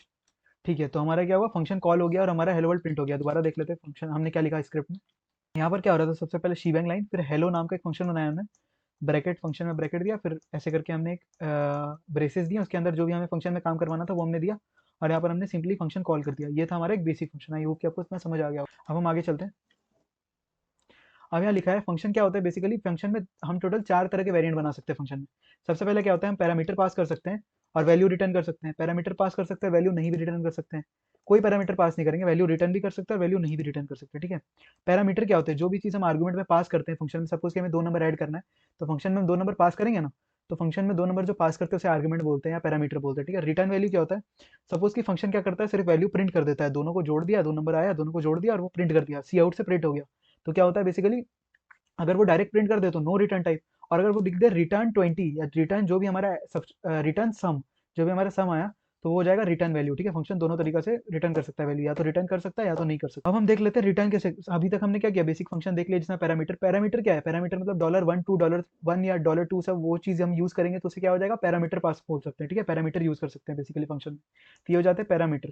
ठीक है। तो हमारा क्या हुआ, फंक्शन कॉल हो गया और हमारा हेलो वर्ल्ड प्रिंट हो गया। दोबारा देख लेते हैं फंक्शन हमने क्या लिखा स्क्रिप्ट में। यहाँ पर क्या हो रहा था, सबसे पहले शीबैंग लाइन, फिर हेलो नाम का एक फंक्शन बनाया हमने, ब्रैकेट, फंक्शन में ब्रैकेट दिया, फिर ऐसे करके हमने एक ब्रेसेस दिया, उसके अंदर जो भी हमें फंक्शन में काम करवाना था वो हमने दिया, और यहाँ पर हमने सिंपली फंक्शन कॉल कर दिया। ये था हमारा एक बेसिक फंक्शन। आई होप कि आपको इतना समझ आ गया। अब हम आगे चलते हैं। अब यहाँ लिखा है फंक्शन क्या होता है, बेसिकली फंक्शन में हम टोटल 4 तरह के वेरिएंट बना सकते हैं फंक्शन में। सबसे पहले क्या होता है, हम पैरामीटर पास कर सकते हैं और वैल्यू रिटर्न कर सकते हैं। पैरामीटर पास कर सकते हैं, वैल्यू नहीं भी रिटर्न कर सकते हैं। कोई पैरामीटर पास नहीं करेंगे, वैल्यू रिटर्न भी कर सकते हैं और वैल्यू नहीं भी रिटर्न कर सकते हैं, ठीक है। पैरामीटर क्या होते हैं, जो भी चीज़ हम आर्गुमेंट में पास करते हैं फंक्शन में, सपोज कि हमें 2 नंबर ऐड करना है, तो फंक्शन में हम 2 नंबर पास करेंगे ना, तो फंक्शन में 2 नंबर जो पास करते हैं उसे आर्गुमेंट बोलते हैं या पैरामीटर बोलते हैं, ठीक है। रिटर्न वैल्यू क्या होता है, सपोज कि फंक्शन क्या करता है, सिर्फ वैल्यू प्रिंट कर देता है, दोनों को जोड़ दिया, 2 नंबर आया, दोनों को जोड़ दिया और वो प्रिंट कर दिया, सी आउट से प्रिंट हो गया। तो क्या होता है बेसिकली, अगर वो डायरेक्ट प्रिंट कर दे तो नो रिटर्न टाइप, और अगर वो लिख दे रिटर्न 20 या रिटर्न जो भी हमारा रिटर्न सम, जो भी हमारा सम आया, तो वो हो जाएगा रिटर्न वैल्यू। ठीक है, फंक्शन दोनों तरीका से रिटर्न कर सकता है वैल्यू, या तो रिटर्न कर सकता है या तो नहीं कर सकता। अब हम देख लेते हैं रिटर्न कैसे। अभी तक हमने क्या किया, बेसिक फंक्शन देख लिया जिसमें पैरामीटर। पैरामीटर क्या है, पैरामीटर मतलब $1 $2 $1 या $2 सब वो चीज़ हम यूज़ करेंगे तो उसे क्या हो जाएगा, पैरामीटर पास बोल सकते हैं। ठीक है, पैरामीटर यूज़ कर सकते हैं बेसिकली फंक्शन में, तो ये हो जाते हैं पैरामीटर।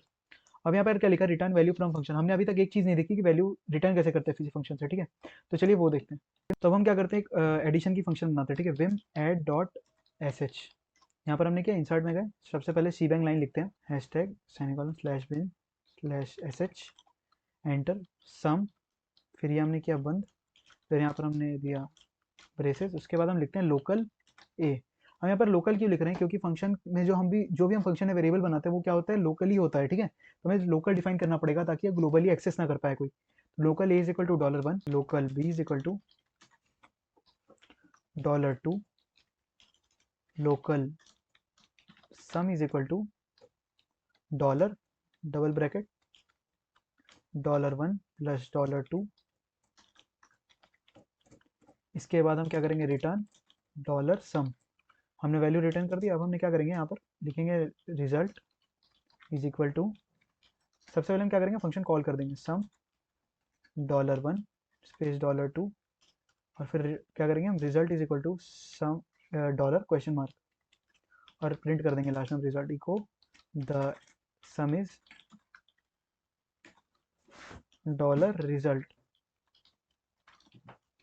अब यहाँ पर क्या लिखा, रिटर्न वैल्यू फ्रॉम फंक्शन। हमने अभी तक एक चीज़ नहीं देखी कि वैल्यू रिटर्न कैसे करते हैं किसी फंक्शन से। ठीक है, तो चलिए वो देखते हैं। तो अब हम क्या करते हैं, एक एडिशन की फंक्शन बनाते हैं। ठीक है, vim add dot S H. यहाँ पर हमने क्या, इंसर्ट में गए, सबसे पहले सी बैंक लाइन लिखते हैं, hashtag semicolon slash bin slash S H, enter some, फिर ये हमने किया बंद, फिर यहाँ पर हमने दिया ब्रेसेस, उसके बाद हम लिखते हैं लोकल ए। हम यहाँ पर लोकल क्यों लिख रहे हैं, क्योंकि फंक्शन में जो भी हम फंक्शन में वेरिएबल बनाते हैं वो क्या होता है, लोकली होता है। ठीक है, तो हमें लोकल डिफाइन करना पड़ेगा ताकि ग्लोबली एक्सेस ना कर पाए कोई। Local A is equal to $1, local B is equal to $2, local sum is equal to dollar double bracket $1 plus $2। इसके बाद हम क्या करेंगे, रिटर्न डॉलर सम। हमने वैल्यू रिटर्न कर दी। अब हमने क्या करेंगे, यहाँ पर लिखेंगे रिजल्ट इज इक्वल टू, सबसे पहले हम क्या करेंगे, फंक्शन कॉल कर देंगे सम $1 स्पेस $2, और फिर क्या करेंगे हम, result is equal to sum dollar question mark, और प्रिंट कर देंगे लास्ट में result echo the sum is dollar result.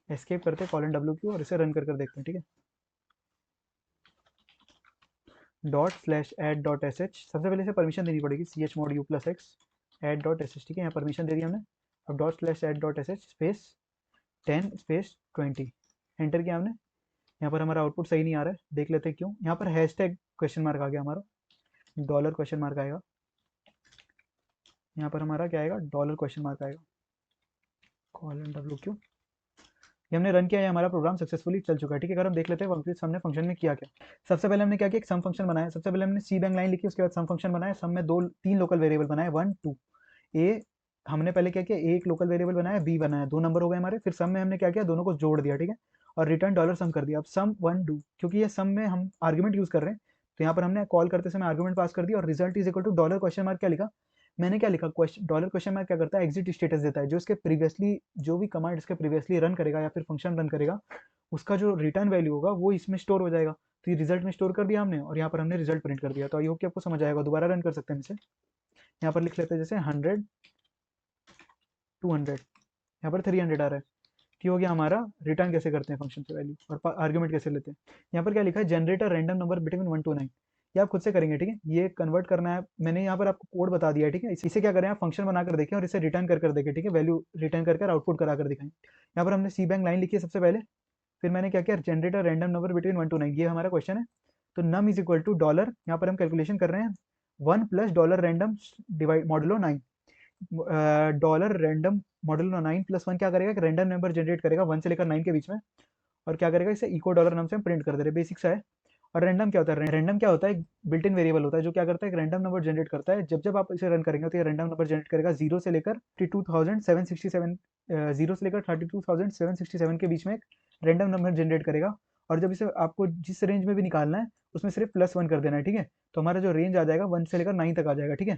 Escape करते कॉलन W और इसे रन कर देखते हैं। ठीक है, dot slash add dot S H, सबसे पहले इसे परमिशन देनी पड़ेगी, chmod u+x add dot S H. ठीक है, यहाँ परमिशन दे दी हमने। अब dot slash add dot S H space 10 space 20, enter किया हमने। यहाँ पर हमारा आउटपुट सही नहीं आ रहा है, देख लेते हैं क्यों। यहाँ पर हैशटैग क्वेश्चन मार्क आ गया हमारा, डॉलर क्वेश्चन मार्क आएगा। यहाँ पर हमारा क्या आएगा, डॉलर क्वेश्चन मार्क आएगा, कॉलन W। ये हमने रन किया है, हमारा प्रोग्राम सक्सेसफुली चल चुका है। ठीक है, अगर हम देख लेते हैं हमने फंक्शन में किया क्या। सबसे पहले हमने क्या किया, एक सम फंक्शन बनाया। सबसे पहले हमने सी बैंक लाइन लिखी, उसके बाद सम फंक्शन बनाया। सम में तीन लोकल वेरिएबल बनाए, 1 2। ए हमने पहले क्या किया, एक लोकल वेरिएबल बनाया, बी बनाया, 2 नंबर हो गए हमारे। फिर सम में हमने क्या किया, दोनों को जोड़ दिया। ठीक है, और रिटर्न डॉलर सम कर दिया। अब सम 1 2, क्योंकि ये सम में हम आर्ग्यूमेंट यूज कर रहे हैं, तो यहाँ पर हमने कॉल करते समय आर्ग्यूमेंट पास कर दिया, और result is equal to dollar question mark. क्या लिखा मैंने, क्या लिखा, डॉलर क्वेश्चन मार्क क्या करता है, एग्जिट स्टेटस देता है। जो इसके प्रीवियसली, जो भी कमांड इसके प्रीवियसली रन करेगा या फिर फंक्शन रन करेगा, उसका जो रिटर्न वैल्यू होगा वो इसमें स्टोर हो जाएगा। तो ये रिजल्ट में स्टोर कर दिया हमने, और यहाँ पर हमने रिजल्ट प्रिंट कर दिया। तो आई होप कि आपको समझ आएगा, दोबारा रन कर सकते हैं इसे। यहाँ पर लिख लेते हैं जैसे 100 200, यहाँ पर 300 आ रहा है। कि हो गया हमारा, रिटर्न कैसे करते हैं फंक्शन से वैल्यू, और आर्ग्यूमेंट कैसे लेते हैं। यहाँ पर क्या लिखा है, generator random number between 1 to 9। ये आप खुद से करेंगे। ठीक है, ये कन्वर्ट करना है, मैंने यहाँ पर आपको कोड बता दिया है। ठीक है, इसे क्या करें, आप फंक्शन बनाकर देखें और इसे रिटर्न कर देखें। ठीक है, वैल्यू रिटर्न करके आउटपुट करा कर दिखाएं। यहाँ पर हमने सी बैंक लाइन लिखी है सबसे पहले, फिर मैंने क्या किया, generator random number between 1 to 9, ये हमारा क्वेश्चन है। तो num is equal to dollar, यहाँ पर हम कैलकुलेशन कर रहे हैं, 1 plus dollar random divide modulo 9, dollar random modulo 9 plus 1 क्या करेगा, कि रैंडम नंबर जनरेट करेगा 1 से लेकर 9 के बीच में, और क्या करेगा, इसे इको डॉलर नाम से हम प्रिंट कर दे रहे हैं, बेसिक सा है। और रैंडम क्या होता है, रैंडम क्या होता है, एक बिल्ट इन वेरिएबल होता है जो क्या करता है, एक रैंडम नंबर जनरेट करता है। जब जब आप इसे रन करेंगे तो ये रैंडम नंबर जनरेट करेगा 0 से लेकर 32,767, 0 से लेकर 32,767 के बीच में एक रैंडम नंबर जनरेट करेगा। और जब इसे आपको जिस रेंज में भी निकालना है उसमें सिर्फ +1 कर देना है। ठीक है, तो हमारा जो रेंज आ जाएगा 1 से लेकर 9 तक आ जाएगा। ठीक है,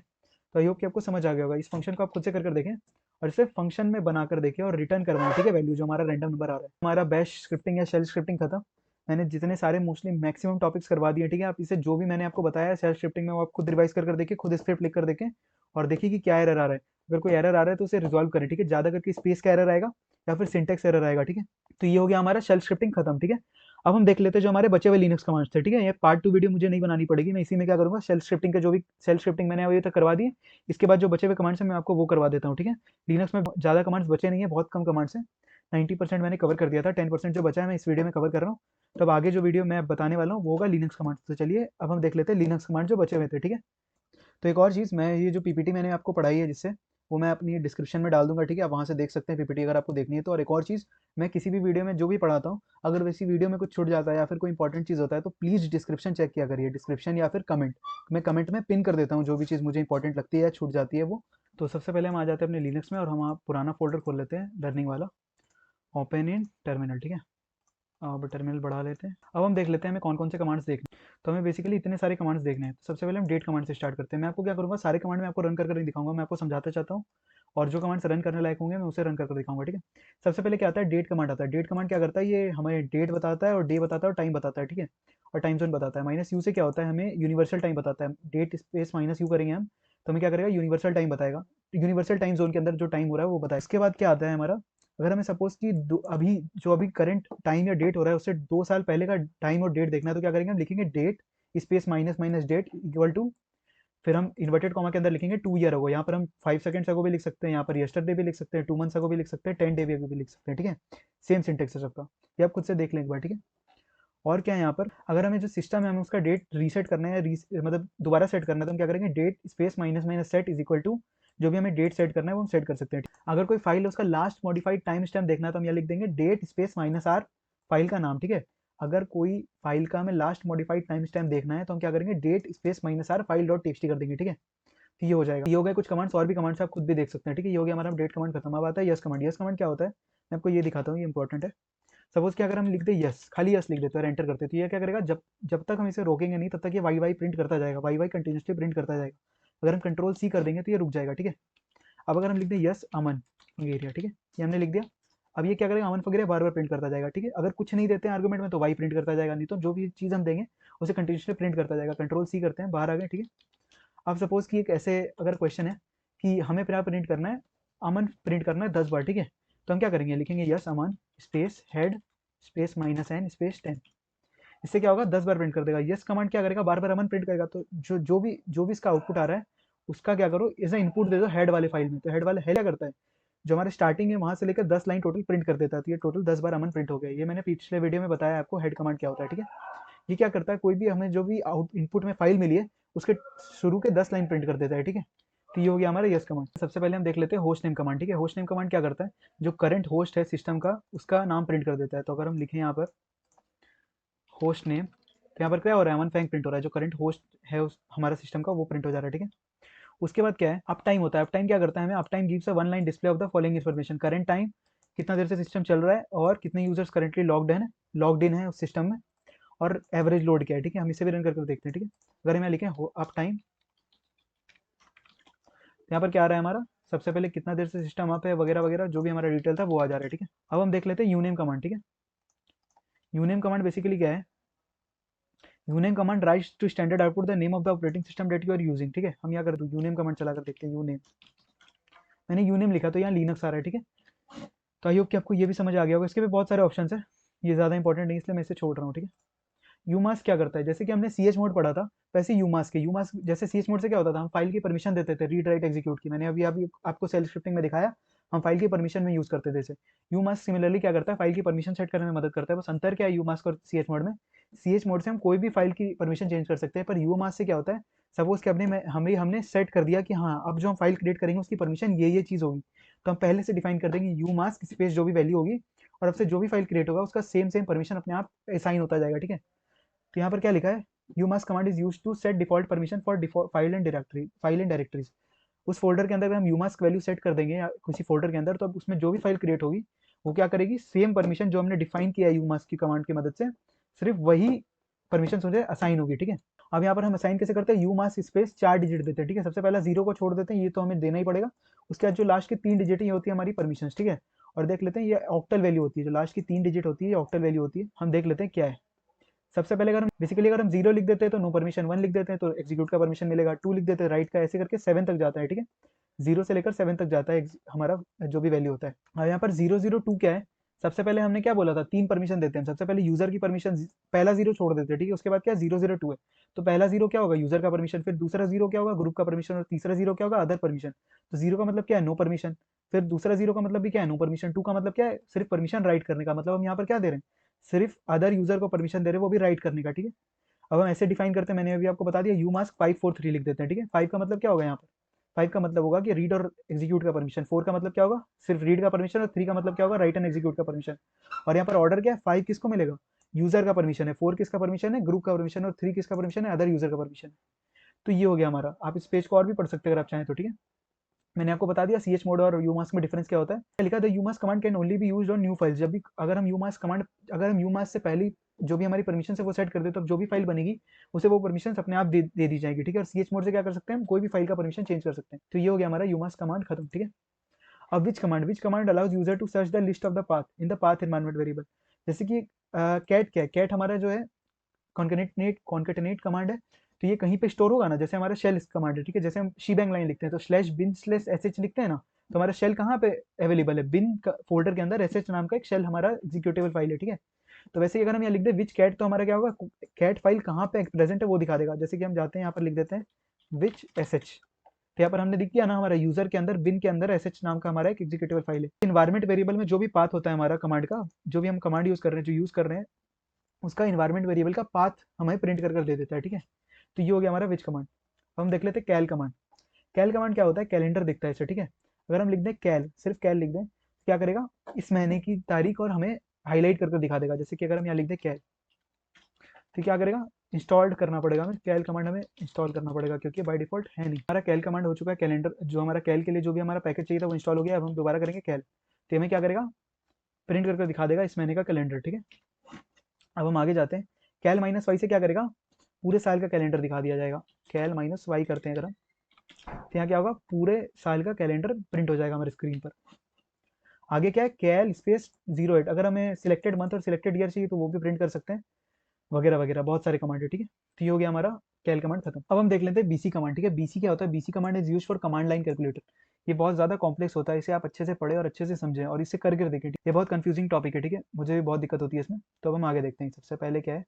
तो आई होप कि आपको समझ आ गया होगा। इस फंक्शन को आप खुद से कर देखें और इसे फंक्शन में बनाकर देखें और रिटर्न करवाएं। ठीक है, वैल्यू जो हमारा रैंडम नंबर आ रहा है। हमारा बैश स्क्रिप्टिंग या शेल स्क्रिप्टिंग खत्म। मैंने जितने सारे मोस्टली मैक्सिमम टॉपिक्स करवा दिए। ठीक है, आप इसे जो भी मैंने आपको बताया शेल स्क्रिप्टिंग में वो आप खुद रिवाइज कर देखिए, खुद स्क्रिप्ट लिख कर देखें और देखिए कि क्या एरर आ रहा है। अगर कोई एरर आ रहा है तो उसे रिजॉल्व करें। ठीक है, ज़्यादा करके स्पेस का एरर आएगा या फिर सिंटेक्स एरर आएगा। ठीक है, तो ये हो गया हमारा शेल स्क्रिप्टिंग खत्म। ठीक है, अब हम देख लेते हैं जो हमारे बचे हुए लिनक्स कमांड्स थे। ठीक है, ये पार्ट 2 वीडियो मुझे नहीं बनानी पड़ेगी, मैं इसी में क्या करूँगा, शेल स्क्रिप्टिंग के जो भी शेल स्क्रिप्टिंग मैंने अभी तक करवा दी, इसके बाद जो बचे हुए कमांड्स हैं मैं आपको वो करवा देता हूँ। ठीक है, लिनक्स में ज़्यादा कमांड्स बचे नहीं है, बहुत कम कमांड्स हैं, 90% मैंने कवर कर दिया था, 10% जो बचा है मैं इस वीडियो में कवर कर रहा हूँ। तो अब आगे जो वीडियो मैं बताने वाला हूँ वो होगा लिनक्स कमांड्स। तो चलिए अब हम देख लेते हैं लिनक्स कमांड जो बचे हुए थे। ठीक है, तो एक और चीज़, मैं ये जो पीपीटी मैंने आपको पढ़ाई है जिससे, वो मैं अपनी डिस्क्रिप्शन में डाल दूंगा। ठीक है, आप वहाँ से देख सकते हैं पीपीटी अगर आपको देखनी है तो। और एक और चीज़, मैं किसी भी वीडियो में जो भी पढ़ाता हूँ, अगर वैसी वीडियो में कुछ छूट जाता है या फिर कोई इंपॉर्टेंट चीज़ होता है तो प्लीज़ डिस्क्रिप्शन चेक किया करिए, डिस्क्रिप्शन या फिर कमेंट। मैं कमेंट में पिन कर देता हूँ जो भी चीज़ मुझे इंपॉर्टेंट लगती है या छूट जाती है वो। तो सबसे पहले हम आ जाते हैं अपने लिनक्स में और हम पुराना फोल्डर खोल लेते हैं लर्निंग वाला। ओपन इन टर्मिनल, ठीक है। अब टर्मिनल बढ़ा लेते हैं। अब हम देख लेते हैं हमें कौन कौन से कमांड्स देखने हैं। तो हमें बेसिकली इतने सारे कमांड्स देखने हैं। तो सबसे पहले हम डेट कमांड से स्टार्ट करते हैं। मैं आपको क्या करूँगा, सारे कमांड मैं आपको रन कर दिखाऊंगा, मैं आपको समझाता चाहता हूँ, और जो कमांड्स रन करने लायक होंगे मैं उसे रन कर दिखाऊंगा, ठीक है। सबसे पहले क्या आता है, डेट कमांड आता है। डेट कमांड क्या करता है, ये हमें डेट बताता है और डे बताता है और टाइम बताता है, ठीक है, और टाइम जोन बताता है। माइनस यू से क्या होता है, हमें यूनिवर्सल टाइम बताता है। डेट स्पेस माइनस यू करेंगे हम, तो हमें क्या करेगा, यूनिवर्सल टाइम बताएगा। यूनिवर्सल टाइम जोन के अंदर जो टाइम हो रहा है वो बताएगा। इसके बाद क्या आता है हमारा, अगर हमें सपोज कि अभी करंट टाइम या डेट हो रहा है उससे 2 साल पहले का टाइम और डेट देखना है, तो क्या करेंगे, हम लिखेंगे date space minus minus date equal to, फिर हम इन्वर्टेड कॉमा के अंदर लिखेंगे 2 ईयर अगो। यहाँ पर हम 5 सेकंड्स अगो भी लिख सकते हैं, यहाँ पर यस्टरडे भी लिख सकते हैं, 2 मंथ्स अगो भी लिख सकते हैं, 10 डे भी लिख सकते हैं, ठीक है। सेम सिंटेक्स है सबका, ये आप खुद से देख लें एक बार, ठीक है। और क्या है यहाँ पर, अगर हमें जो सिस्टम है हमें उसका डेट रीसेट करना है, मतलब दोबारा सेट करना है, तो हम क्या करेंगे, date space minus minus set is equal to, जो भी हमें डेट सेट करना है वो हम सेट कर सकते हैं। अगर कोई फाइल है उसका लास्ट मॉडिफाइड टाइम स्टैम्प देखना है तो हम यहाँ लिख देंगे date space minus R, file का नाम, ठीक है। अगर कोई फाइल का हमें लास्ट मॉडिफाइड टाइम स्टैम्प देखना है तो हम क्या करेंगे, date space minus R file dot text कर देंगे, ठीक है। तो ये हो जाएगा। ये हो गए कुछ कमांड्स, और भी कमांड्स आप खुद भी देख सकते हैं, ठीक है। ये हो गया हमारा डेट कमांड खत्म। अब आता है यस कमांड। यस कमांड क्या होता है, मैं आपको ये दिखाता हूँ, ये इंपॉर्टेंट है। सपोज कि अगर हम लिख दे यस, खाली यस लिख देते हैं और एंटर करते हैं, तो ये क्या करेगा, जब जब तक हम इसे रोकेंगे नहीं तब तक ये वाई वाई प्रिंट करता जाएगा, वाई वाई कंटिन्यूसली प्रिंट करता जाएगा। अगर हम कंट्रोल सी कर देंगे तो ये रुक जाएगा, ठीक है। अब अगर हम लिख दें यस अमन फंगेरिया, ठीक है, ये हमने लिख दिया। अब ये क्या करेगा, अमन फंगेरिया बार बार प्रिंट करता जाएगा, ठीक है। अगर कुछ नहीं देते हैं आर्गुमेंट में तो वाई प्रिंट करता जाएगा, नहीं तो जो भी चीज़ हम देंगे उसे कंटिन्यूसली प्रिंट करता जाएगा। कंट्रोल सी करते हैं, बाहर आ गए, ठीक है। अब सपोज कि एक ऐसे अगर क्वेश्चन है कि हमें क्या प्रिंट करना है, अमन प्रिंट करना है 10 बार, ठीक है। तो हम क्या करेंगे, लिखेंगे yes Aman space head space minus N space 10। इससे क्या होगा, 10 बार प्रिंट कर देगा। यस कमांड क्या करेगा, बार बार अमन प्रिंट करेगा। तो जो भी इसका आउटपुट आ रहा है उसका क्या करो, इसे इनपुट दे दो हेड वाले फाइल में। तो हेड वाले हेड क्या करता है, जो हमारे स्टार्टिंग है वहां से लेकर 10 लाइन टोटल प्रिंट कर देता है। तो ये टोटल 10 बार अमन प्रिंट हो गया। ये मैंने पिछले वीडियो में बताया आपको हेड कमांड क्या होता है, ठीक है। ये क्या करता है, कोई भी हमें जो भी आउट इनपुट में फाइल मिली है उसके शुरू के 10 लाइन प्रिंट कर देता है, ठीक है। तो ये हो गया हमारा यस कमांड। सबसे पहले हम देख लेते हैं होस्ट नेम कमांड, ठीक है। होस्ट नेम कमांड क्या करता है, जो करंट होस्ट है सिस्टम का उसका नाम प्रिंट कर देता है। तो अगर हम लिखें यहाँ पर होस्ट नेम, तो यहाँ पर क्या हो रहा है, अमन फैंग प्रिंट हो रहा है। जो करंट होस्ट है उस हमारा सिस्टम का वो प्रिंट हो जा रहा है, ठीक है। उसके बाद क्या है, अप टाइम होता है। अप टाइम क्या करता है, हमें up time gives a one line display of the following information. Current time, कितना देर से सिस्टम चल रहा है और कितने यूजर्स करंटली लॉग्ड इन है उस सिस्टम में, और एवरेज लोड क्या है, ठीक है। हम इसे भी रन करके देखते हैं, ठीक है। अगर हम यहाँ लिखें अप टाइम, तो यहाँ पर क्या आ रहा है हमारा, सबसे पहले कितना देर से सिस्टम अप है वगैरह वगैरह जो भी हमारा डिटेल था वो आ जा रहा है, ठीक है। अब हम देख लेते हैं यूनेम कमांड, ठीक है। यूनेम कमांड बेसिकली क्या है, uname command writes to standard output the name of the operating system that you are using, ठीक है। हम यहाँ कर दो यूनेम कमांड चला कर देखते हैं। यूनेम, मैंने यूनेम लिखा तो यहाँ लिनक्स आ रहा है, ठीक है। तो आई होप कि आपको ये भी समझ आ गया होगा। इसके भी बहुत सारे ऑप्शन है, ये ज़्यादा इंपॉर्टेंट नहीं इसलिए मैं इसे छोड़ रहा हूँ, ठीक है। यूमास्क क्या करता है, जैसे कि हमने सी एच मोड पढ़ा था वैसे यूमास्क है। यूमास्क जैसे सी एच मोड से क्या होता था, हम फाइल की परमिशन देते थे रीड राइट एग्जीक्यूट की। मैंने अभी आपको सेल्फ स्क्रिप्टिंग में दिखाया, हम फाइल की परमिशन में यूज करते थे इसे। यूमास्क सिमिलरली क्या करता है, फाइल की परमिशन सेट करने में मदद करता है। बस अंतर क्या है यूमास्क और सी एच मोड में, सी एच मोड से हम कोई भी फाइल की परमिशन चेंज कर सकते हैं, पर यूमास्क से क्या होता है, सपोज कि हमने सेट कर दिया कि हाँ अब जो हम फाइल क्रिएट करेंगे उसकी परमिशन ये चीज़ होगी, तो हम पहले से डिफाइन कर देंगे यूमास्क स्पेस जो भी वैल्यू होगी, और अब से जो भी फाइल क्रिएट होगा उसका सेम सेम परमिशन अपने आप असाइन होता जाएगा, ठीक है। तो यहाँ पर क्या लिखा है, umask command is use to set default permission for file and directories. उस फोल्डर के अंदर अगर हम यूमास्क वैल्यू सेट कर देंगे या किसी फोल्डर के अंदर, तो अब उसमें जो भी फाइल क्रिएट होगी वो क्या करेगी, सेम परमिशन जो हमने डिफाइन किया है यूमास्क की कमांड की मदद से, सिर्फ वही परमिशन मुझे असाइन होगी, ठीक है। अब यहाँ पर हम असाइन कैसे करते हैं, यूमास्क स्पेस 4 डिजिट देते हैं, ठीक है। सबसे पहला 0 को छोड़ देते हैं, ये तो हमें देना ही पड़ेगा। उसके बाद जो लास्ट की 3 डिजिट ही होती है हमारी परमिशन, ठीक है। और देख लेते हैं ये ऑक्टल वैल्यू होती है, जो लास्ट की 3 डिजिट होती है ऑक्टल वैल्यू होती है। हम देख लेते हैं क्या है। सबसे पहले अगर हम 0 लिख देते हैं तो नो परमिशन, 1 लिख देते हैं तो एग्जीक्यूट का परमिशन मिलेगा, 2 लिख देते हैं राइट का, ऐसे करके 7 तक जाता है, ठीक है। 0 से लेकर 7 तक जाता है हमारा जो भी वैल्यू होता है। और यहाँ पर 002 क्या है, सबसे पहले हमने क्या बोला था, 3 परमिशन देते हैं। सबसे पहले यूजर की परमिशन, पहला 0 छोड़ देते हैं, ठीक है। उसके बाद क्या 002 है, तो पहला 0 क्या होगा, यूजर का परमिशन, फिर दूसरा 0 क्या होगा, ग्रुप का परमिशन, और तीसरा 0 क्या होगा, अदर परमिशन। तो 0 का मतलब क्या है, नो परमिशन। फिर दूसरा 0 का मतलब भी क्या है, नो परमिशन। 2 का मतलब क्या है, सिर्फ परमिशन राइट करने का। मतलब हम यहाँ पर क्या दे रहे हैं, सिर्फ अदर यूजर को परमिशन दे रहे हैं, वो भी राइट करने का, ठीक है। अब हम ऐसे डिफाइन करते हैं, मैंने अभी आपको बता दिया, यू मास्क 543 लिख देते हैं, ठीक है। 5 का मतलब क्या होगा यहाँ पर, 5 का मतलब होगा कि रीड और एग्जीक्यूट का परमिशन, 4 का मतलब क्या होगा, सिर्फ रीड का परमिशन, और 3 का मतलब क्या होगा, राइट एंड एग्जीक्यूट का परमिशन। और यहाँ पर ऑर्डर क्या है, 5 किसको मिलेगा, यूजर का परमिशन है, 4 किसका परमिशन है, ग्रुप का परमिशन, और 3 किसका परमिशन है, अदर यूजर का परमिशन। तो ये हो गया हमारा। आप इस पेज को और भी पढ़ सकते हैं अगर आप चाहें तो, ठीक है। मैंने आपको बता दिया ch मोड और umask में डिफरेंस क्या होता है। लिखा था umask command can only be used on new files. जब भी अगर हम umask से पहले जो भी हमारी परमिशन है वो सेट कर दे तो जो भी फाइल बनेगी उसे वो परमिशन अपने आप दे दी जाएगी, ठीक है। और ch मोड से क्या कर सकते हैं हम, कोई भी फाइल का परमिशन चेंज कर सकते हैं। तो ये हो गया हमारा umask कमांड खत्म, ठीक है। अब which command allows user to search the list of the path in the path environment variable. जैसे कि कैट क्या है, कैट हमारा जो है कॉन्केटेनेट कमांड है, तो ये कहीं पे स्टोर होगा ना, जैसे हमारा शेल कमांड है, ठीक है। जैसे हम शीबैंग लाइन लिखते हैं तो /bin/sh लिखते हैं ना, तो हमारा शेल कहाँ पे अवेलेबल है, बिन फोल्डर के अंदर sh नाम का एक शेल हमारा एग्जीक्यूटेबल फाइल है, ठीक है। तो वैसे ही अगर हम यहाँ लिख दे विच कैट, तो हमारा क्या होगा, कैट फाइल कहाँ पे प्रेजेंट है वो दिखा देगा। जैसे कि हम जाते हैं यहाँ पर लिख देते हैं विच sh, तो यहाँ पर हमने लिख दिया ना हमारा यूजर के अंदर बिन के अंदर sh नाम का हमारा एक एग्जीक्यूटेबल फाइल है। इन्वायरमेंट वेरिएबल में जो भी पाथ होता है हमारा कमांड का, जो भी हम कमांड यूज कर रहे हैं, जो यूज कर रहे हैं, उसका इन्वायरमेंट वेरिएबल का पाथ हमें प्रिंट कर दे देता है, ठीक है। तो ये हो गया हमारा विच कमांड। अब हम देख लेते हैं कैल कमांड। कैल कमांड क्या होता है, कैलेंडर दिखता है इसे, ठीक है। अगर हम लिख दें कैल, सिर्फ कैल लिख दें, क्या करेगा, इस महीने की तारीख और हमें हाईलाइट करके दिखा देगा। जैसे कि अगर हम यहाँ लिख दें कैल, तो क्या करेगा, इंस्टॉल्ड करना पड़ेगा हमें, कैल कमांड हमें इंस्टॉल करना पड़ेगा क्योंकि बाय डिफॉल्ट है नहीं। हमारा कैल कमांड हो चुका है, कैलेंडर जो हमारा कैल के लिए जो भी हमारा पैकेज चाहिए था वो इंस्टॉल हो गया। अब हम दोबारा करेंगे कैल, तो हमें क्या करेगा, प्रिंट करके दिखा देगा इस महीने का कैलेंडर, ठीक है। अब हम आगे जाते हैं, कैल -y से क्या करेगा, पूरे साल का कैलेंडर दिखा दिया जाएगा। कैल -y करते हैं अगर हम, तो यहाँ क्या होगा, पूरे साल का कैलेंडर प्रिंट हो जाएगा हमारे स्क्रीन पर। आगे क्या है, कैल स्पेस 08, अगर हमें सिलेक्टेड मंथ और सिलेक्टेड ईयर चाहिए तो वो भी प्रिंट कर सकते हैं, वगैरह वगैरह बहुत सारे कमांड है, ठीक है। तो ये हो गया हमारा कैल कमांड खत्म। अब हम देख लेते हैं बीसी कमांड, ठीक है। बीसी क्या होता है, BC command is use for command line calculator. ये बहुत ज़्यादा कॉम्प्लेक्स होता है, इसे आप अच्छे से पढ़े और अच्छे से समझें और इसे करके देखें। ये बहुत कंफ्यूजिंग टॉपिक है, ठीक है, मुझे भी बहुत दिक्कत होती है इसमें। तो अब हम आगे देखते हैं। सबसे पहले क्या है,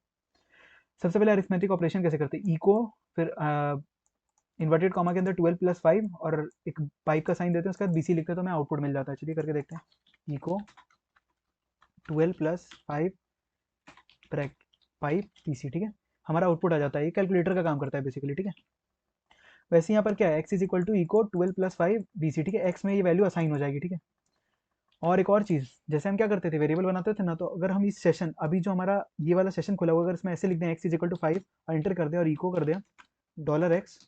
सबसे पहले अरिथमेटिक ऑपरेशन कैसे करते हैं, इको, फिर इन्वर्टेड कॉमा के अंदर 12+5 और एक पाइप का साइन देते हैं, उसके बाद बीसी लिखते हैं तो हमें आउटपुट मिल जाता है। चलिए करके देखते हैं, इको 12+5 ब्रैक पाइप बीसी, ठीक है, हमारा आउटपुट आ जाता है। ये कैलकुलेटर का काम करता है बेसिकली, ठीक है। वैसे यहाँ पर क्या है, X is equal to echo 12+5 B, ठीक है, एक्स में ये वैल्यू असाइन हो जाएगी, ठीक है। और एक और चीज़, जैसे हम क्या करते थे, वेरिएबल बनाते थे ना, तो अगर हम इस सेशन, अभी जो हमारा ये वाला सेशन खुला हुआ, अगर इसमें ऐसे लिख दें एक्स इज इक्वल टू 5 और इंटर कर दें और इको कर दें $x,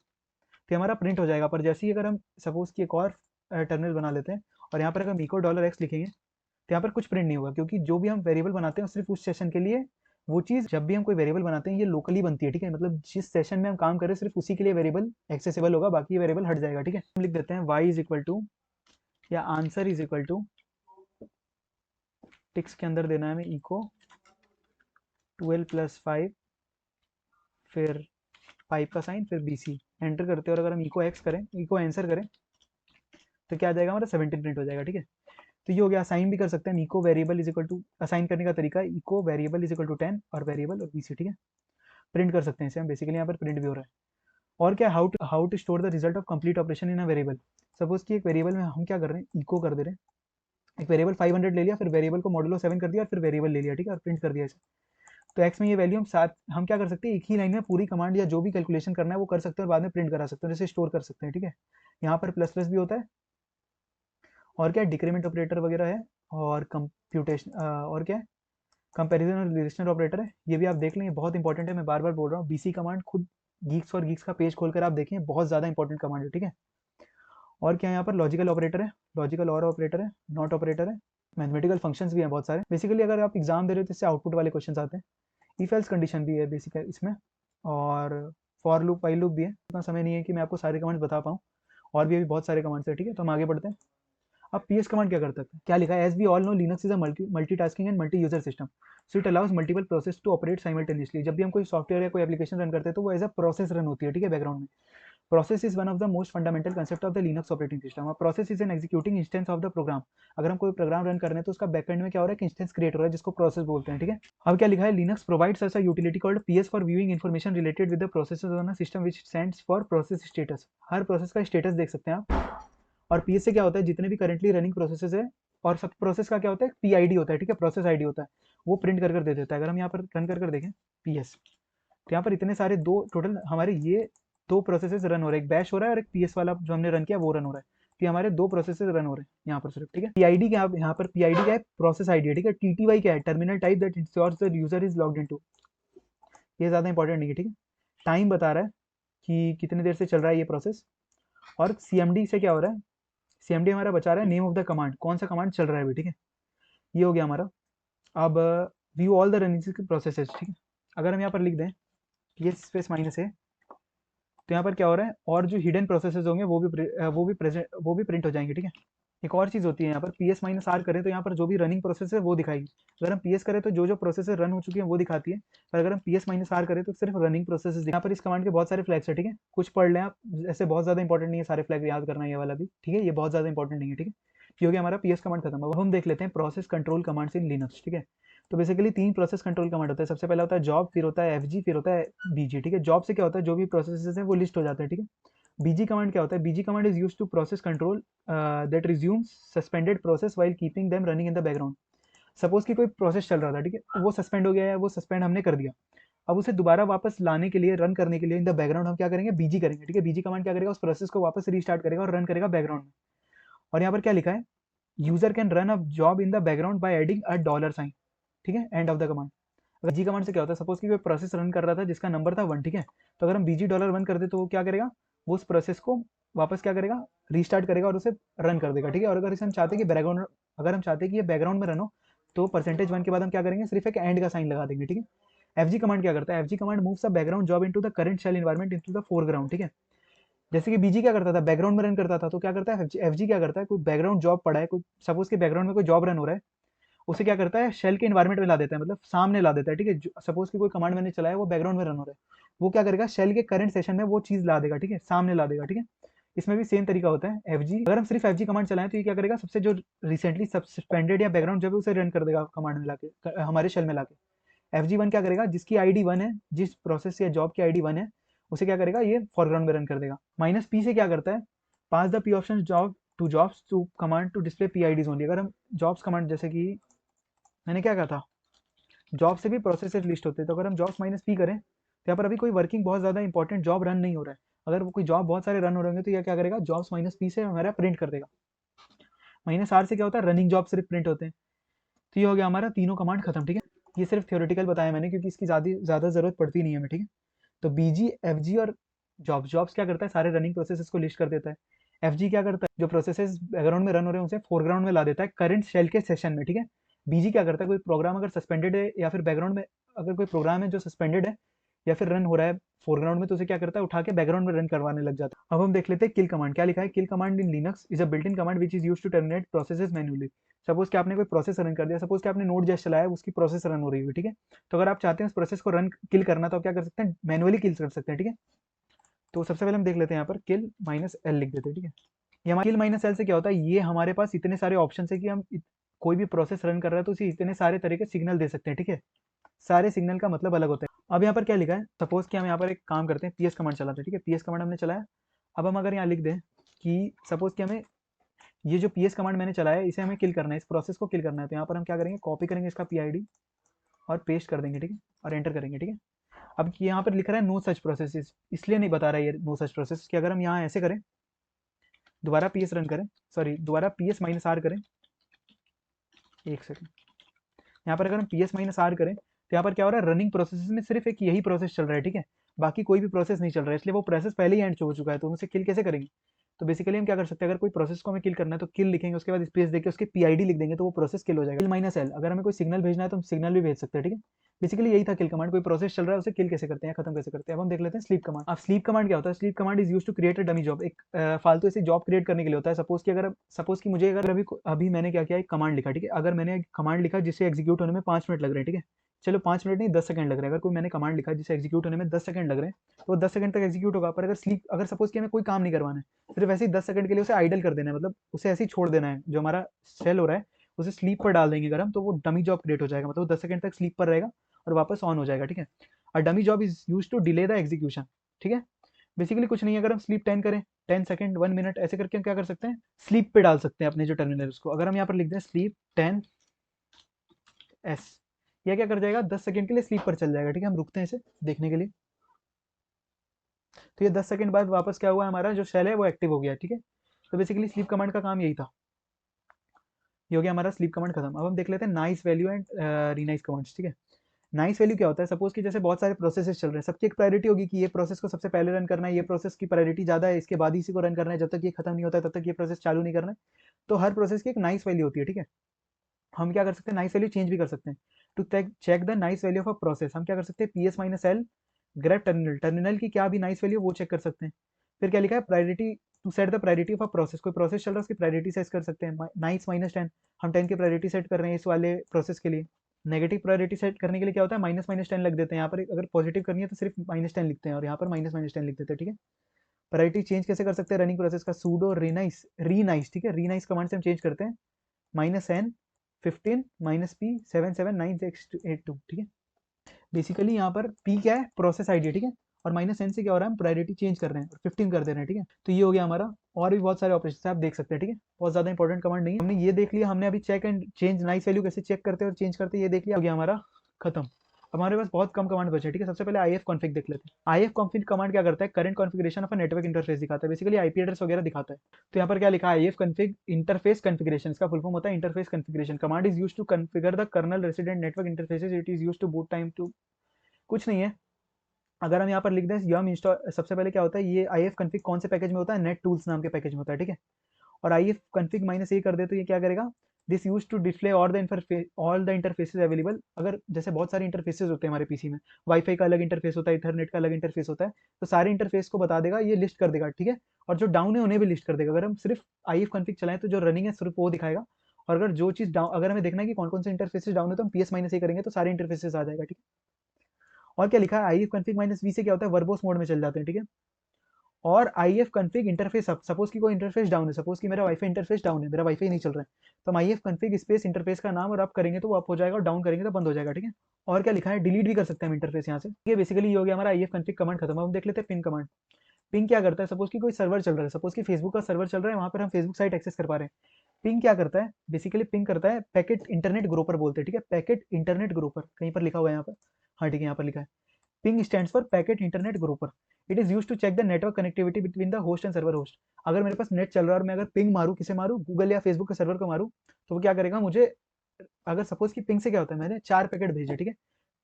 तो हमारा प्रिंट हो जाएगा। पर जैसे ही अगर हम सपोज की एक और टर्मिनल बना लेते हैं और यहाँ पर अगर हम इको $x लिखेंगे, तो यहाँ पर कुछ प्रिंट नहीं होगा, क्योंकि जो भी हम वेरिएबल बनाते हैं सिर्फ उस सेशन के लिए, वो चीज़ जब भी हम कोई वेरिएबल बनाते हैं ये लोकली बनती है, ठीक है। मतलब जिस सेशन में हम काम करें सिर्फ उसी के लिए वेरिएबल एक्सेसिबल होगा, बाकी ये वेरिएबल हट जाएगा, ठीक है। हम लिख देते हैं y इज इक्वल टू, या answer is equal to, ticks के अंदर देना है हमें इको 12+5 फिर पाइप का साइन फिर बीसी, एंटर करते हैं। और अगर हम इको एक्स करें, इको आंसर करें, तो क्या आ जाएगा हमारा 17 प्रिंट हो जाएगा, ठीक है। तो ये हो गया। असाइन भी कर सकते हैं, echo variable is equal to, assign करने का तरीका echo variable is equal to 10 और वेरिएबल और बीसी, ठीक है। प्रिंट कर सकते हैं इसे हम, बेसिकली यहाँ पर प्रिंट भी हो रहा है। और क्या, how to store the result of complete operation in a variable. Suppose कि एक वेरिएबल में हम क्या कर रहे हैं, इको कर दे रहे हैं, एक वेरिएबल 500 ले लिया, फिर वेरिएबल को मॉडुलो 7 कर दिया और फिर वेरिएबल ले लिया, ठीक है, और प्रिंट कर दिया इसे। तो एक्स में ये वैल्यू हम साथ, हम क्या कर सकते हैं, एक ही लाइन में पूरी कमांड या जो भी कैलकुलेशन करना है वो कर सकते हैं और बाद में प्रिंट करा सकते हैं, जैसे स्टोर कर सकते हैं, ठीक है। यहाँ पर प्लस प्लस भी होता है, और क्या, डिक्रीमेंट ऑपरेटर वगैरह है, और कंप्यूटेशन, और क्या है, कंपैरिजन और रिलेशनल ऑपरेटर है। ये भी आप देख लें, बहुत इंपॉर्टेंट है, मैं बार बार बोल रहा हूँ। बीसी कमांड खुद गीक्स और गीक्स का पेज खोलकर आप देखें, बहुत ज़्यादा इंपॉर्टेंट कमांड है, ठीक है। और क्या, यहाँ पर लॉजिकल ऑपरेटर है, लॉजिकल और ऑपरेटर है, नॉट ऑपरेटर है, मैथमेटिकल फंक्शंस भी हैं बहुत सारे। बेसिकली अगर आप एग्जाम दे रहे हो तो इससे आउटपुट वाले क्वेश्चन आते हैं। इफ एल्स कंडीशन भी है बेसिक इसमें, और फॉर लूप वाइल लूप भी है। इतना समय नहीं है कि मैं आपको सारे कमांड्स बता पाऊँ, और भी अभी बहुत सारे कमांड्स है, ठीक है। तो हम आगे बढ़ते हैं। अब पीएस कमांड क्या करता है, क्या लिखा है, as we all know Linux is a multitasking and multi user system, so it allows multiple process to operate simultaneously. जब भी हम कोई सॉफ्टवेयर या कोई एप्लीकेशन रन करते हैं तो वो एज अ प्रोसेस रन होती है, ठीक है, बैकग्राउंड में। Process is one of the most fundamental concept of the Linux operating system. Process is an executing instance of the program. अगर हम कोई प्रोग्राम रन कर रहे हैं तो उसका बैकएंड में क्या हो रहा है, इंस्टेंस क्रिएट हो रहा है, जिसको प्रोसेस बोलते हैं, ठीक है। अब क्या लिखा है, Linux provides us a utility called PS for viewing information related with the processes on a system which stands for process status. Her process का स्टेटस देख सकते हैं आप। और पीएस से क्या होता है, जितने भी करंटली रनिंग प्रोसेसेस है, और सब प्रोसेस का क्या होता है, पीआईडी होता है, ठीक है, प्रोसेस आईडी होता है, वो प्रिंट कर दे देता है। अगर हम यहाँ पर रन कर देखें पीएस, तो यहाँ पर इतने सारे दो टोटल हमारे ये दो प्रोसेसेस रन हो रहे हैं, एक बैश हो रहा है और एक पीएस वाला जो हमने रन किया वो रन हो रहा है। तो हमारे दो प्रोसेसेस रन हो रहे हैं यहाँ पर सिर्फ, ठीक है। पीआईडी क्या, यहाँ पर पीआईडी क्या है, प्रोसेस आईडी है, ठीक है। टीटीवाई क्या है, terminal type that ensures the user is logged into. ये ज़्यादा इंपॉर्टेंट नहीं है, ठीक है। टाइम बता रहा है कि कितनी देर से चल रहा है ये प्रोसेस। और सीएमडी से क्या हो रहा है, CMD हमारा बचा रहा है नेम ऑफ द कमांड, कौन सा कमांड चल रहा है अभी, ठीक है, ये हो गया हमारा। अब view all the running processes, ठीक है, अगर हम यहाँ पर लिख दें PS स्पेस माइनस है, तो यहाँ पर क्या हो रहा है, और जो हिडन प्रोसेसेस होंगे वो भी प्रिंट हो जाएंगे, ठीक है। एक और चीज़ होती है यहाँ पर, PS माइनस आर करें तो यहाँ पर जो भी रनिंग प्रोसेस है वो दिखाएगी। अगर हम PS करें तो जो जो प्रोसेस रन हो चुकी है वो दिखाती है, पर अगर हम PS माइनस आर करें तो सिर्फ रनिंग प्रोसेस। यहाँ पर इस कमांड के बहुत सारे फ्लैग्स है, ठीक है, कुछ पढ़ लें आप, ऐसे बहुत ज़्यादा इंपॉर्टेंट नहीं है सारे फ्लैग याद करना, ये वाला भी, ठीक है, ये बहुत ज़्यादा इंपॉर्टेंट नहीं है, ठीक है। ये हो गया हमारा PS कमांड खत्म। अब हम देख लेते हैं process control commands in Linux, ठीक है। तो बेसिकली 3 प्रोसेस कंट्रोल कमांड होता है, सबसे पहला होता है जॉब, फिर होता है FG, फिर होता है BG, ठीक है। जॉब से क्या होता है, जो भी प्रोसेसेस हैं वो लिस्ट हो जाते हैं, ठीक है। BG कमांड क्या होता है, BG command is used to process control that resumes suspended process while keeping them running in the background. Suppose कि कोई प्रोसेस चल रहा था, ठीक है, वो सस्पेंड हो गया है, वो सस्पेंड हमने कर दिया, अब उसे दोबारा वापस लाने के लिए, रन करने के लिए इन द बैकग्राउंड हम क्या करेंगे, BG करेंगे, ठीक है। BG कमांड क्या करेगा, उस प्रोसेस को वापस रीस्टार्ट करेगा और रन करेगा बैकग्राउंड में। और यहाँ पर क्या लिखा है, user can run a job in the background by adding a $साइन, ठीक है, एंड ऑफ द कमांड। अगर जी कमांड से क्या होता है, सपोज कि कोई प्रोसेस रन कर रहा था जिसका नंबर था 1, ठीक है, तो अगर हम BG $1 कर दे तो वो क्या करेगा, वो उस प्रोसेस को वापस क्या करेगा, रीस्टार्ट करेगा और उसे रन कर देगा, ठीक है। और अगर इसे हम चाहते हैं कि बैकग्राउंड, अगर हम चाहते हैं कि ये बैकग्राउंड में रन हो, तो %1 के बाद हम क्या करेंगे, सिर्फ एक एंड का साइन लगा देंगे, ठीक है। FG कमांड क्या करता है, FG command moves the background job into the current shell environment into the foreground, ठीक है। जैसे कि BG क्या करता था, बैकग्राउंड में रन करता था, तो क्या करता है FG क्या करता है, कोई बैकग्राउंड जॉब पड़ा है, कोई सपोज के बैकग्राउंड में कोई जॉब रन हो रहा है, उसे क्या करता है, शेल के इन्वायरमेंट में ला देता है, मतलब सामने ला देता है, ठीक है। सपोज कि कोई कमांड मैंने चलाया, वो बैकग्राउंड में रन हो रहा है, वो क्या करेगा, शेल के करंट सेशन में वो चीज़ ला देगा, ठीक है, सामने ला देगा, ठीक है। इसमें भी सेम तरीका होता है FG। अगर हम सिर्फ FG कमांड चलाएं तो ये क्या करेगा, सबसे जो रिसेंटली सस्पेंडेड या बैकग्राउंड जब उसे रन कर देगा कमांड में लाके, हमारे शेल में लाके। FG1 क्या करेगा, जिसकी ID 1 है, जिस प्रोसेस या जॉब की ID 1 है, उसे क्या करेगा, ये फॉरग्राउंड में रन कर देगा। -P से क्या करता है, pass the P option job to jobs to command to display PIDs only. अगर हम जॉब्स कमांड, जैसे कि मैंने क्या कहा था, जॉब से भी प्रोसेसर लिस्ट होते हैं, तो अगर हम जॉब्स -P करें तो यहाँ पर अभी कोई वर्किंग बहुत ज़्यादा इंपॉर्टेंट जॉब रन नहीं हो रहा है। अगर वो कोई जॉब बहुत सारे रन हो रहे होंगे तो यह क्या करेगा, जॉब्स -P से हमारा प्रिंट कर देगा। -R से क्या होता है, रनिंग जॉब सिर्फ प्रिंट होते हैं। तो ये हो गया हमारा तीनों कमांड खत्म, ठीक है। ये सिर्फ थ्योरेटिकल बताया मैंने, क्योंकि इसकी ज़्यादा ज़रूरत पड़ती नहीं है हमें, ठीक है। तो BG, FG और जॉब्स क्या करता है, सारे रनिंग प्रोसेसेस को लिस्ट कर देता है। FG क्या करता है, जो प्रोसेसेस बैकग्राउंड में रन हो रहे हैं उसे फोरग्राउंड में ला देता है करंट शेल के सेशन में, ठीक है। BG क्या करता है, कोई प्रोग्राम अगर सस्पेंडेड है या फिर बैकग्राउंड में अगर कोई प्रोग्राम है जो सस्पेंडेड है या फिर रन हो रहा है फोरग्राउंड में, तो उसे क्या करता है, उठा के बैकग्राउंड में रन करवाने लग जाता है। अब हम देख लेते हैं किल कमांड क्या लिखा है। Kill command in Linux is a built in command which is use to terminate processes manually. Suppose कि आपने कोई प्रोसेस रन कर दिया, सपोज कि आपने नोड जस्ट चलाया, उसकी प्रोसेस रन हो रही है, ठीक है। तो अगर आप चाहते हैं उस प्रोसेस को रन किल करना, तो आप क्या कर सकते हैं, मैनुअली किल कर सकते हैं, ठीक है। तो सबसे पहले हम देख लेते हैं, यहाँ पर किल -L लिख देते हैं, ठीक है। ये हमारा किल -L से क्या होता है, ये हमारे पास इतने सारे ऑप्शन है कि हम कोई भी प्रोसेस रन कर रहा है तो उसे इतने सारे तरह के सिग्नल दे सकते हैं, ठीक है। सारे सिग्नल का मतलब अलग होता है। अब यहाँ पर क्या लिखा है, सपोज कि हम यहाँ पर एक काम करते हैं, PS कमांड चलाते हैं, ठीक है। PS कमांड हमने चलाया। अब हम अगर यहाँ लिख दें कि सपोज कि हमें ये जो PS कमांड मैंने चलाया है, इसे हमें किल करना है, इस प्रोसेस को किल करना है, तो यहाँ पर हम क्या करेंगे, कॉपी करेंगे इसका PID और पेस्ट कर देंगे, ठीक है, और एंटर करेंगे, ठीक है। अब यहाँ पर लिख रहा है नो सच प्रोसेस, इसलिए नहीं बता रहा है ये नो सच प्रोसेस कि अगर हम यहाँ ऐसे करें, दोबारा PS रन करें, सॉरी दोबारा PS -R करें, एक सेकंड, यहाँ पर अगर हम PS -R करें तो यहाँ पर क्या हो रहा है, रनिंग प्रोसेस में सिर्फ एक यही प्रोसेस चल रहा है, ठीक है, बाकी कोई भी प्रोसेस नहीं चल रहा है, इसलिए वो प्रोसेस पहले ही एंड हो चुका है, तो उसे किल कैसे करेंगे। तो बेसिकली हम क्या कर सकते हैं, अगर कोई प्रोसेस को हमें किल करना है तो किल लिखेंगे, उसके बाद स्पेस देके उसके PID लिख देंगे, तो वो प्रोसेस किल हो जाएगा। किल -L, अगर हमें कोई सिग्नल भेजना है तो हम सिग्नल भी भेज सकते हैं, ठीक है। बेसिकली यही था किल कमांड, कोई प्रोसेस चल रहा है उसे किल कैसे करते हैं, खत्म कैसे करते हैं। अब हम देख लेते हैं स्लीप कमांड। अब स्लीप कमांड क्या होता है, sleep command is use to create a dummy job, एक फालतू ऐसी जॉब क्रिएट करने के लिए होता है। सपोज कि मुझे अगर अभी मैंने क्या किया, एक कमांड लिखा, ठीक है, अगर मैंने एक कमांड लिखा जिसे एग्जीक्यूट होने में 5 मिनट लग रहे हैं, ठीक है, चलो 5 मिनट नहीं 10 सेकंड लग रहे हैं, अगर कोई मैंने कमांड लिखा जिसे एग्जीक्यूट होने में 10 सेकंड लग रहे हैं, तो 10 सेकंड तक एग्जीक्यूट होगा। पर अगर सपोज कि हमें कोई काम नहीं करवाना है, सिर्फ ऐसे ही 10 सेकंड के लिए उसे आइडल कर देना है, मतलब उसे ऐसे ही छोड़ देना है, जो हमारा सेल हो रहा है उसे स्लीप पर डाल देंगे अगर हम, तो वो डमी जॉब क्रिएट हो जाएगा, मतलब 10 सेकंड तक स्लीप पर रहेगा और वापस ऑन हो जाएगा, ठीक है। और dummy job is use to delay the execution, ठीक है। बेसिकली कुछ नहीं है, अगर हम स्लीप 10 करें, 10 सेकंड 1 मिनट ऐसे करके हम क्या कर सकते हैं, स्लीप पे डाल सकते हैं अपने जो टर्मिनल उसको। अगर हम यहाँ पर लिख दें स्लीप 10s, यह क्या कर जाएगा, 10 सेकंड के लिए स्लीप पर चल जाएगा, ठीक है। हम रुकते हैं इसे देखने के लिए, तो ये 10 सेकंड बाद वापस क्या हुआ, हमारा जो शेल है वो एक्टिव हो गया, ठीक है। तो बेसिकली स्लीप कमांड का काम यही था। ये हो गया हमारा स्लीप कमांड खत्म। अब हम देख लेते हैं नाइस वैल्यू एंड रीनाइस कमांड्स, ठीक है। नाइस वैल्यू क्या होता है, सपोज कि जैसे बहुत सारे प्रोसेसेस चल रहे हैं, सबकी एक प्रायोरिटी होगी कि ये प्रोसेस को सबसे पहले रन करना है, ये प्रोसेस की प्रायोरिटी ज़्यादा है, इसके बाद इसी को रन करना है, जब तक ये खत्म नहीं होता है तब तक ये प्रोसेस चालू नहीं करना है। तो हर प्रोसेस की एक नाइस वैल्यू होती है, ठीक है। हम क्या कर सकते हैं, नाइस वैल्यू चेंज भी कर सकते हैं। To check the nice value of a process हम क्या कर सकते हैं, P S minus L grep terminal, terminal की क्या भी नाइस वैल्यू वो चेक कर सकते हैं। फिर क्या लिखा है, priority to set the priority of a process, कोई प्रोसेस चल रहा है उसकी प्रायोरिटी सेट कर सकते हैं। नाइस माइनस 10, हम 10 की प्रायोरिटी सेट कर रहे हैं इस वाले प्रोसेस के लिए। नेगेटिव प्रायोरिटी सेट करने के लिए क्या होता है, माइनस माइनस 10 लग देते हैं। यहाँ पर अगर पॉजिटिव करनी है तो सिर्फ माइनस 10 लिखते हैं, और यहाँ पर माइनस माइनस 10 लिख देते हैं, ठीक है। प्रायोरिटी चेंज कैसे कर सकते हैं, रनिंग प्रोसेस का सूडो रीनाइस, ठीक है, रीनाइस कमांड से हम चेंज करते हैं। -n 15 -p 779682, ठीक है। बेसिकली यहाँ पर p क्या है, प्रोसेस आईडी, ठीक है, और -n से क्या हो रहा है, हम प्रायोरिटी चेंज कर रहे हैं और 15 कर दे रहे हैं, ठीक है। तो ये हो गया हमारा, और भी बहुत सारे ऑपरेशन आप देख सकते हैं, ठीक है। बहुत ज़्यादा इंपॉर्टेंट कमांड नहीं है। हमने ये देख लिया, हमने अभी check and change nice value कैसे चेक करते हैं और चेंज करते हैं, ये देख लिया, हो गया हमारा खत्म। अब हमारे पास बहुत कम कमांड बचे, ठीक है। सबसे पहले IF कॉन्फ़िग देख लेते हैं। IF कॉन्फ़िग कमांड क्या करता है, current configuration of a network interface दिखाता है, बेसिकली आईपी एड्रेस वगैरह दिखाता है। तो यहाँ पर क्या लिखा है, IF कॉन्फ़िग इंटरफेस कॉन्फ़िगरेशन, इसका फुल फॉर्म होता है interface configuration. Command is used to configure the kernel resident network interfaces, it is used to boot time to, कुछ नहीं है। अगर हम यहाँ पर लिख दें यम इंस्टॉल, सबसे पहले क्या होता है, ये IF कॉन्फ़िग कौन से पैकेज में होता है, नेट टूल्स नाम के पैकेज में होता है, ठीक है। और IF कॉन्फ़िग -a कर दे तो ये क्या करेगा, this use to display all the interfaces available. अगर जैसे बहुत सारे इंटरफेसेस होते हैं हमारे पीसी में, वाईफाई का अलग इंटरफेस होता है, इथरनेट का अलग इंटरफेस होता है, तो सारे इंटरफेस को बता देगा, ये लिस्ट कर देगा, ठीक है। और जो डाउन है उन्हें भी लिस्ट कर देगा। अगर हम सिर्फ IF कॉन्फ़िग चलाएं तो जो रनिंग है सिर्फ वो दिखाएगा, और अगर जो चीज़ डाउन, अगर हमें देखना है कि कौन कौन से इंटरफेसेस डाउन है तो हम PS-A करेंगे तो सारे इंटरफेसेस आ जाएगा, ठीक है। और क्या लिखा है, IF कॉन्फ़िग -v से क्या होता है, वर्बोस मोड में चल जाते हैं, ठीक है। और IF config interface up, suppose कि कोई इंटरफेस डाउन है, सपोज कि मेरा वाईफाई इंटरफेस डाउन है, मेरा वाईफाई नहीं चल रहा है, तो हम IF कॉन्फ़िग स्पेस इंटरफेस का नाम और अप करेंगे तो वो अप हो जाएगा, और डाउन करेंगे तो बंद हो जाएगा, ठीक है। और क्या लिखा है, डिलीट भी कर सकते हैं हम इंटरफेस यहाँ से। ये बेसिकली ये हो गया हमारा IF कॉन्फ़िग कमांड खत्म। अब हम देख लेते हैं पिंग कमांड। पिंग क्या करता है, सपोज कि कोई सर्वर चल रहा है, सपोज कि फेसबुक का सर्वर चल रहा है, वहाँ पर हम फेसबुक साइट एक्सेस कर पा रहे हैं। पिंग क्या करता है, बेसिकली पिंग करता है पैकेट इंटरनेट ग्रोपर बोलते हैं, ठीक है। पैकेट इंटरनेट ग्रोपर कहीं पर लिखा हुआ है यहाँ पर, हाँ ठीक है, यहाँ पर लिखा है। Ping stands for packet internet groper. It is use to check the network connectivity between the host and server host. अगर मेरे पास नेट चल रहा है और मैं अगर पिंग मारूँ, किसे मारूँ, गूगल या फेसबुक के सर्वर को मारूँ, तो वो क्या करेगा मुझे, अगर सपोज कि पिंग से क्या होता है, मैंने 4 पैकेट भेजे, ठीक है।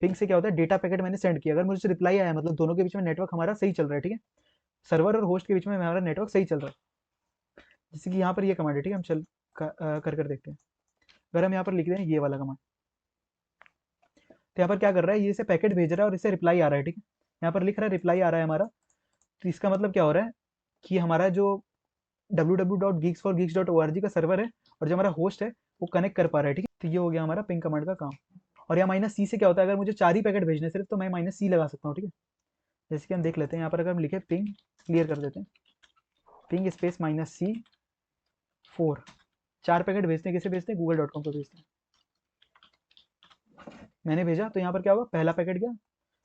पिंग से क्या होता है, डेटा पैकेट मैंने सेंड किया, अगर मुझे रिप्लाई आया, मतलब दोनों के बीच में नेटवर्क हमारा सही चल रहा है, ठीक है। सर्वर और होस्ट के बीच में हमारा नेटवर्क सही चल रहा है। जैसे कि यहाँ पर ये कमांड है, ठीक है, हम कर देखते हैं। अगर हम यहाँ पर लिख दें ये वाला कमांड, तो यहाँ पर क्या कर रहा है, ये इसे पैकेट भेज रहा है और इसे रिप्लाई आ रहा है, ठीक है। यहाँ पर लिख रहा है रिप्लाई आ रहा है हमारा, तो इसका मतलब क्या हो रहा है कि हमारा जो www.geeks4geeks.org का सर्वर है और जो हमारा होस्ट है वो कनेक्ट कर पा रहा है, ठीक है। तो ये हो गया हमारा पिंग कमांड का काम। और यहाँ -c से क्या होता है, अगर मुझे 4 ही पैकेट भेजने सिर्फ, तो मैं -c लगा सकता हूँ, ठीक है। जैसे कि हम देख लेते हैं, यहाँ पर अगर हम लिखे पिंग, क्लियर कर देते हैं, पिंग स्पेस -c 4, 4 पैकेट भेजते हैं, किसे भेजते हैं, google.com को भेजते हैं। मैंने भेजा तो यहाँ पर क्या होगा, पहला पैकेट गया,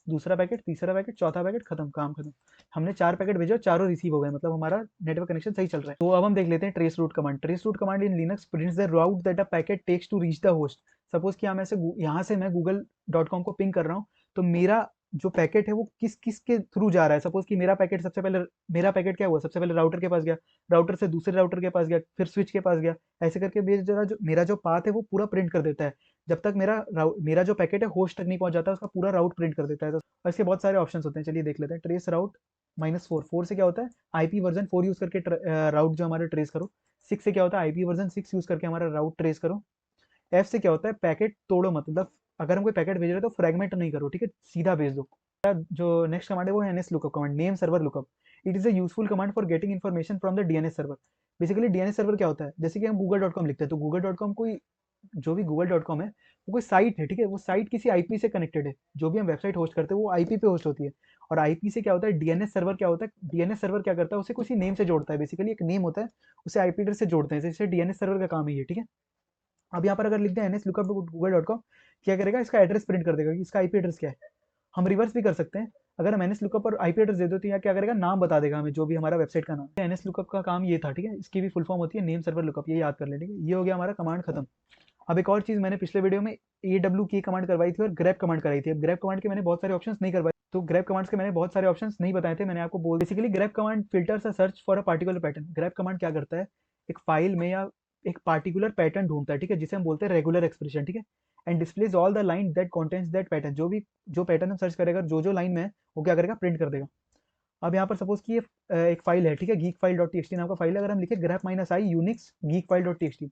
दूसरा पैकेट, तीसरा पैकेट, चौथा पैकेट, खत्म, काम खत्म। हमने 4 पैकेट भेजे और चारों रिसीव हो गए, मतलब हमारा नेटवर्क कनेक्शन सही चल रहा है। तो अब हम देख लेते हैं trace route command. Trace route command in Linux prints the route that a packet takes to reach the host. Suppose कि यहाँ से मैं google.com को पिंग कर रहा हूँ, तो मेरा जो पैकेट है वो किस किस के थ्रू जा रहा है। सपोज कि मेरा पैकेट सबसे पहले, मेरा पैकेट क्या हुआ, सबसे पहले राउटर के पास गया, राउटर से दूसरे राउटर के पास गया, फिर स्विच के पास गया, ऐसे करके मेरा जो पाथ है वो पूरा प्रिंट कर देता है, जब तक मेरा जो पैकेट है होस्ट तक नहीं पहुंच जाता, उसका पूरा राउट प्रिंट कर देता है। और इसके बहुत सारे ऑप्शंस होते हैं, चलिए देख लेते हैं। ट्रेस राउट -4, 4 से क्या होता है, IP वर्जन 4 यूज करके राउट जो हमारा ट्रेस करो। 6 से क्या होता है, IP वर्जन 6 यूज करके हमारा राउट ट्रेस करो। F से क्या होता है, पैकेट तोड़ो, मतलब अगर हम कोई पैकेट भेज रहे हैं तो फ्रेगमेंट नहीं करो, ठीक है, सीधा भेज दो। जो नेक्स्ट कमांड है वो है NS lookup command, name server lookup. It is a useful command for getting information from the DNS server. Basically DNS server क्या होता है, जैसे कि हम google.com लिखते हैं, तो google.com कोई, जो भी google.com है वो कोई साइट है, ठीक है। वो साइट किसी IP से कनेक्टेड है, जो भी हम वेबसाइट होस्ट करते हैं वो IP पे होस्ट होती है। और IP से क्या होता है, DNS सर्वर क्या होता है, DNS सर्वर क्या करता है, उसे किसी नेम से जोड़ता है, बेसिकली एक नेम होता है, उसे IP एड्रेस से जोड़ते हैं, जैसे DNS सर्वर का काम है ये, ठीक है। अब यहाँ पर अगर लिख दें NS लुकअप google.com, क्या करेगा, इसका एड्रेस प्रिंट कर देगा कि इसका IP एड्रेस क्या है। हम रिवर्स भी कर सकते हैं, अगर हम NS लुकअप और IP एड्रेस दे दो तो यहाँ क्या करेगा, नाम बता देगा हमें, जो भी हमारा वेबसाइट का नाम है। NS लुकअप का काम ये था, ठीक है। इसकी भी फुल फॉर्म होती है नेम सर्वर लुकअप, ये याद कर लें, ठीक है। ये हो गया हमारा कमांड खत्म। अब एक और चीज़, मैंने पिछले वीडियो में AWK कमांड करवाई थी और ग्रैप कमांड कराई थी। अब ग्रैप कमांड के मैंने बहुत सारे ऑप्शंस नहीं करवाए, तो ग्रैप कमांड्स के मैंने बहुत सारे ऑप्शंस नहीं बताए थे, मैंने आपको बोल, basically grab command filters a search for a particular pattern. Grab command क्या करता है, एक फाइल में या एक पार्टिकुलर पैटर्न ढूंढता है, ठीक है, जिसे हम बोलते हैं रेगुलर एक्सप्रेशन, ठीक है। And displays all the line that contents that pattern, जो पैटर्न हम सर्च करेगा जो लाइन में है वो क्या करेगा, प्रिंट कर देगा। अब यहाँ पर सपोज कि ये एक फाइल है, ठीक है, geek file डॉट टी नाम का फाइल है। अगर हम लिखे grep -i unix geek file dot T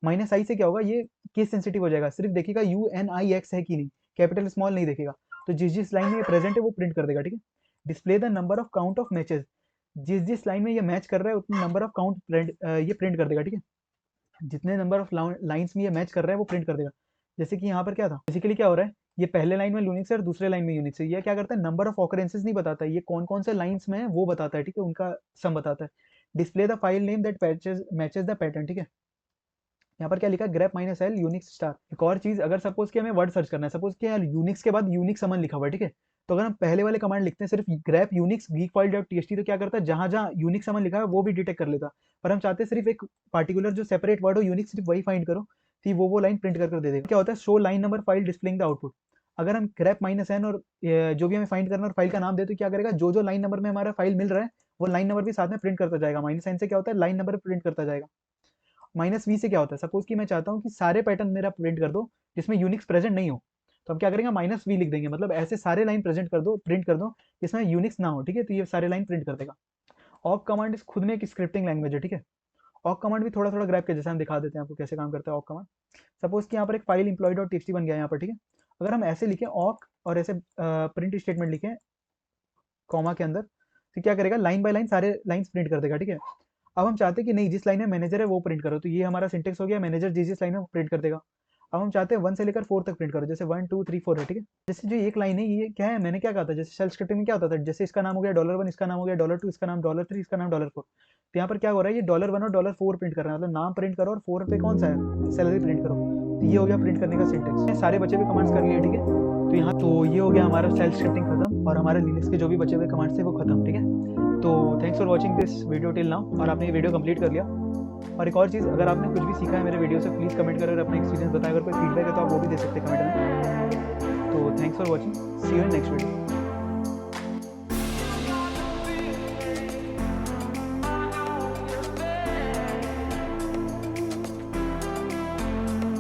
minus I से क्या होगा, ये केस सेंसिटिव हो जाएगा, सिर्फ देखिएगा UNIX है कि नहीं, कैपिटल स्मॉल नहीं देखेगा। तो जिस लाइन में ये प्रेजेंट है वो प्रिंट कर देगा, ठीक है। Display the number of count of matches, जिस लाइन में ये मैच कर रहा है उतने नंबर ऑफ काउंट ये प्रिंट कर देगा, ठीक है। जितने नंबर ऑफ लाइंस में ये मैच कर रहा है वो प्रिंट कर देगा। जैसे कि यहाँ पर क्या था, बेसिकली क्या हो रहा है, ये पहले लाइन में यूनिक्स है और दूसरे लाइन में यूनिक्स है। ये क्या करता है, नंबर ऑफ ऑकरेंसेस नहीं बताता है, ये कौन कौन से लाइंस में है वो बताता है, ठीक है, उनका सम बताता है। Display the file name that matches the pattern, ठीक है। यहाँ पर क्या लिखा है, grep -l यूनिक्स स्टार। एक और चीज, अगर सपोज कि हमें वर्ड सर्च करना है, सपोज कि यार यूनिक्स के बाद यूनिक्स समन लिखा हुआ है, ठीक है, तो अगर हम पहले वाले कमांड लिखते हैं सिर्फ grep unix geek file dot T तो क्या करता है, जहां जहां यूनिक्स समन लिखा है वो भी डिटेक्ट कर लेता। पर हम चाहते हैं सिर्फ एक पार्टिकुलर जो सेपरेट वर्ड हो यूनिक्स, सिर्फ वही फाइंड करो, तो वो लाइन प्रिंट कर दे देगा। क्या होता है, show line number file displaying the output. अगर हम grep -n और जो भी हमें फाइंड करना है और फाइल का नाम दे, तो क्या करेगा, जो लाइन नंबर में हमारा फाइल मिल रहा है वो लाइन नंबर भी साथ में प्रिंट करता जाएगा। -n से क्या होता है, लाइन नंबर प्रिंट करता जाएगा। -v से क्या होता है, सपोज कि मैं चाहता हूँ कि सारे पैटर्न मेरा प्रिंट कर दो जिसमें यूनिक्स प्रेजेंट नहीं हो, तो हम क्या करेंगे, -v लिख देंगे, मतलब ऐसे सारे लाइन प्रेजेंट कर दो, प्रिंट कर दो जिसमें यूनिक्स ना हो, ठीक है, तो ये सारे लाइन प्रिंट कर देगा। ऑक कमांड इस खुद में एक स्क्रिप्टिंग लैंग्वेज है, ठीक है। ऑक कमांड भी थोड़ा थोड़ा ग्रैप के जैसे हम दिखा देते हैं आपको कैसे काम करता है ऑक कमांड। सपोज कि यहाँ पर एक फाइल employee डॉट टी बन गया यहाँ पर, ठीक है। अगर हम ऐसे लिखें ऑक और ऐसे प्रिंट स्टेटमेंट लिखें कॉमा के अंदर, तो क्या करेगा, लाइन बाय लाइन सारे लाइंस प्रिंट कर देगा, ठीक है। अब हम चाहते हैं कि नहीं, जिस लाइन में मैनेजर है वो प्रिंट करो, तो ये हमारा सिंटेक्स हो गया, मैनेजर जिस लाइन में वो प्रिंट कर देगा। अब हम चाहते हैं 1 से लेकर 4 तक प्रिंट करो, जैसे 1 2 3 4 है, ठीक है। जैसे जो एक लाइन है ये क्या है, मैंने क्या कहा था, जैसे शेल स्क्रिप्टिंग में क्या होता था, जैसे इसका नाम हो गया $1, इसका नाम हो गया $2, इसका नाम $3, इसका नाम $4। तो यहाँ पर क्या हो रहा है, ये $1 और $4 प्रिंट कर रहा है, मतलब नाम प्रिंट करो और 4 पे कौन सा है, सैलरी प्रिंट करो। तो ये हो गया प्रिंट करने का सिंटेक्स। सारे बचे हुए कमांड्स कर लिए, ठीक है। तो यहाँ तो ये हो गया हमारा शेल स्क्रिप्टिंग खत्म और हमारे लिनक्स के जो भी बचे हुए कमांड्स थे वो खत्म, ठीक है। तो thanks for watching this video till now, और आपने ये वीडियो कंप्लीट कर लिया। और एक और चीज़, अगर आपने कुछ भी सीखा है मेरे वीडियो से, प्लीज़ कमेंट करें और अपना एक्सपीरियंस बताएं। अगर कोई फीडबैक है तो आप वो भी दे सकते हैं कमेंट में। तो thanks for watching, see you in next video.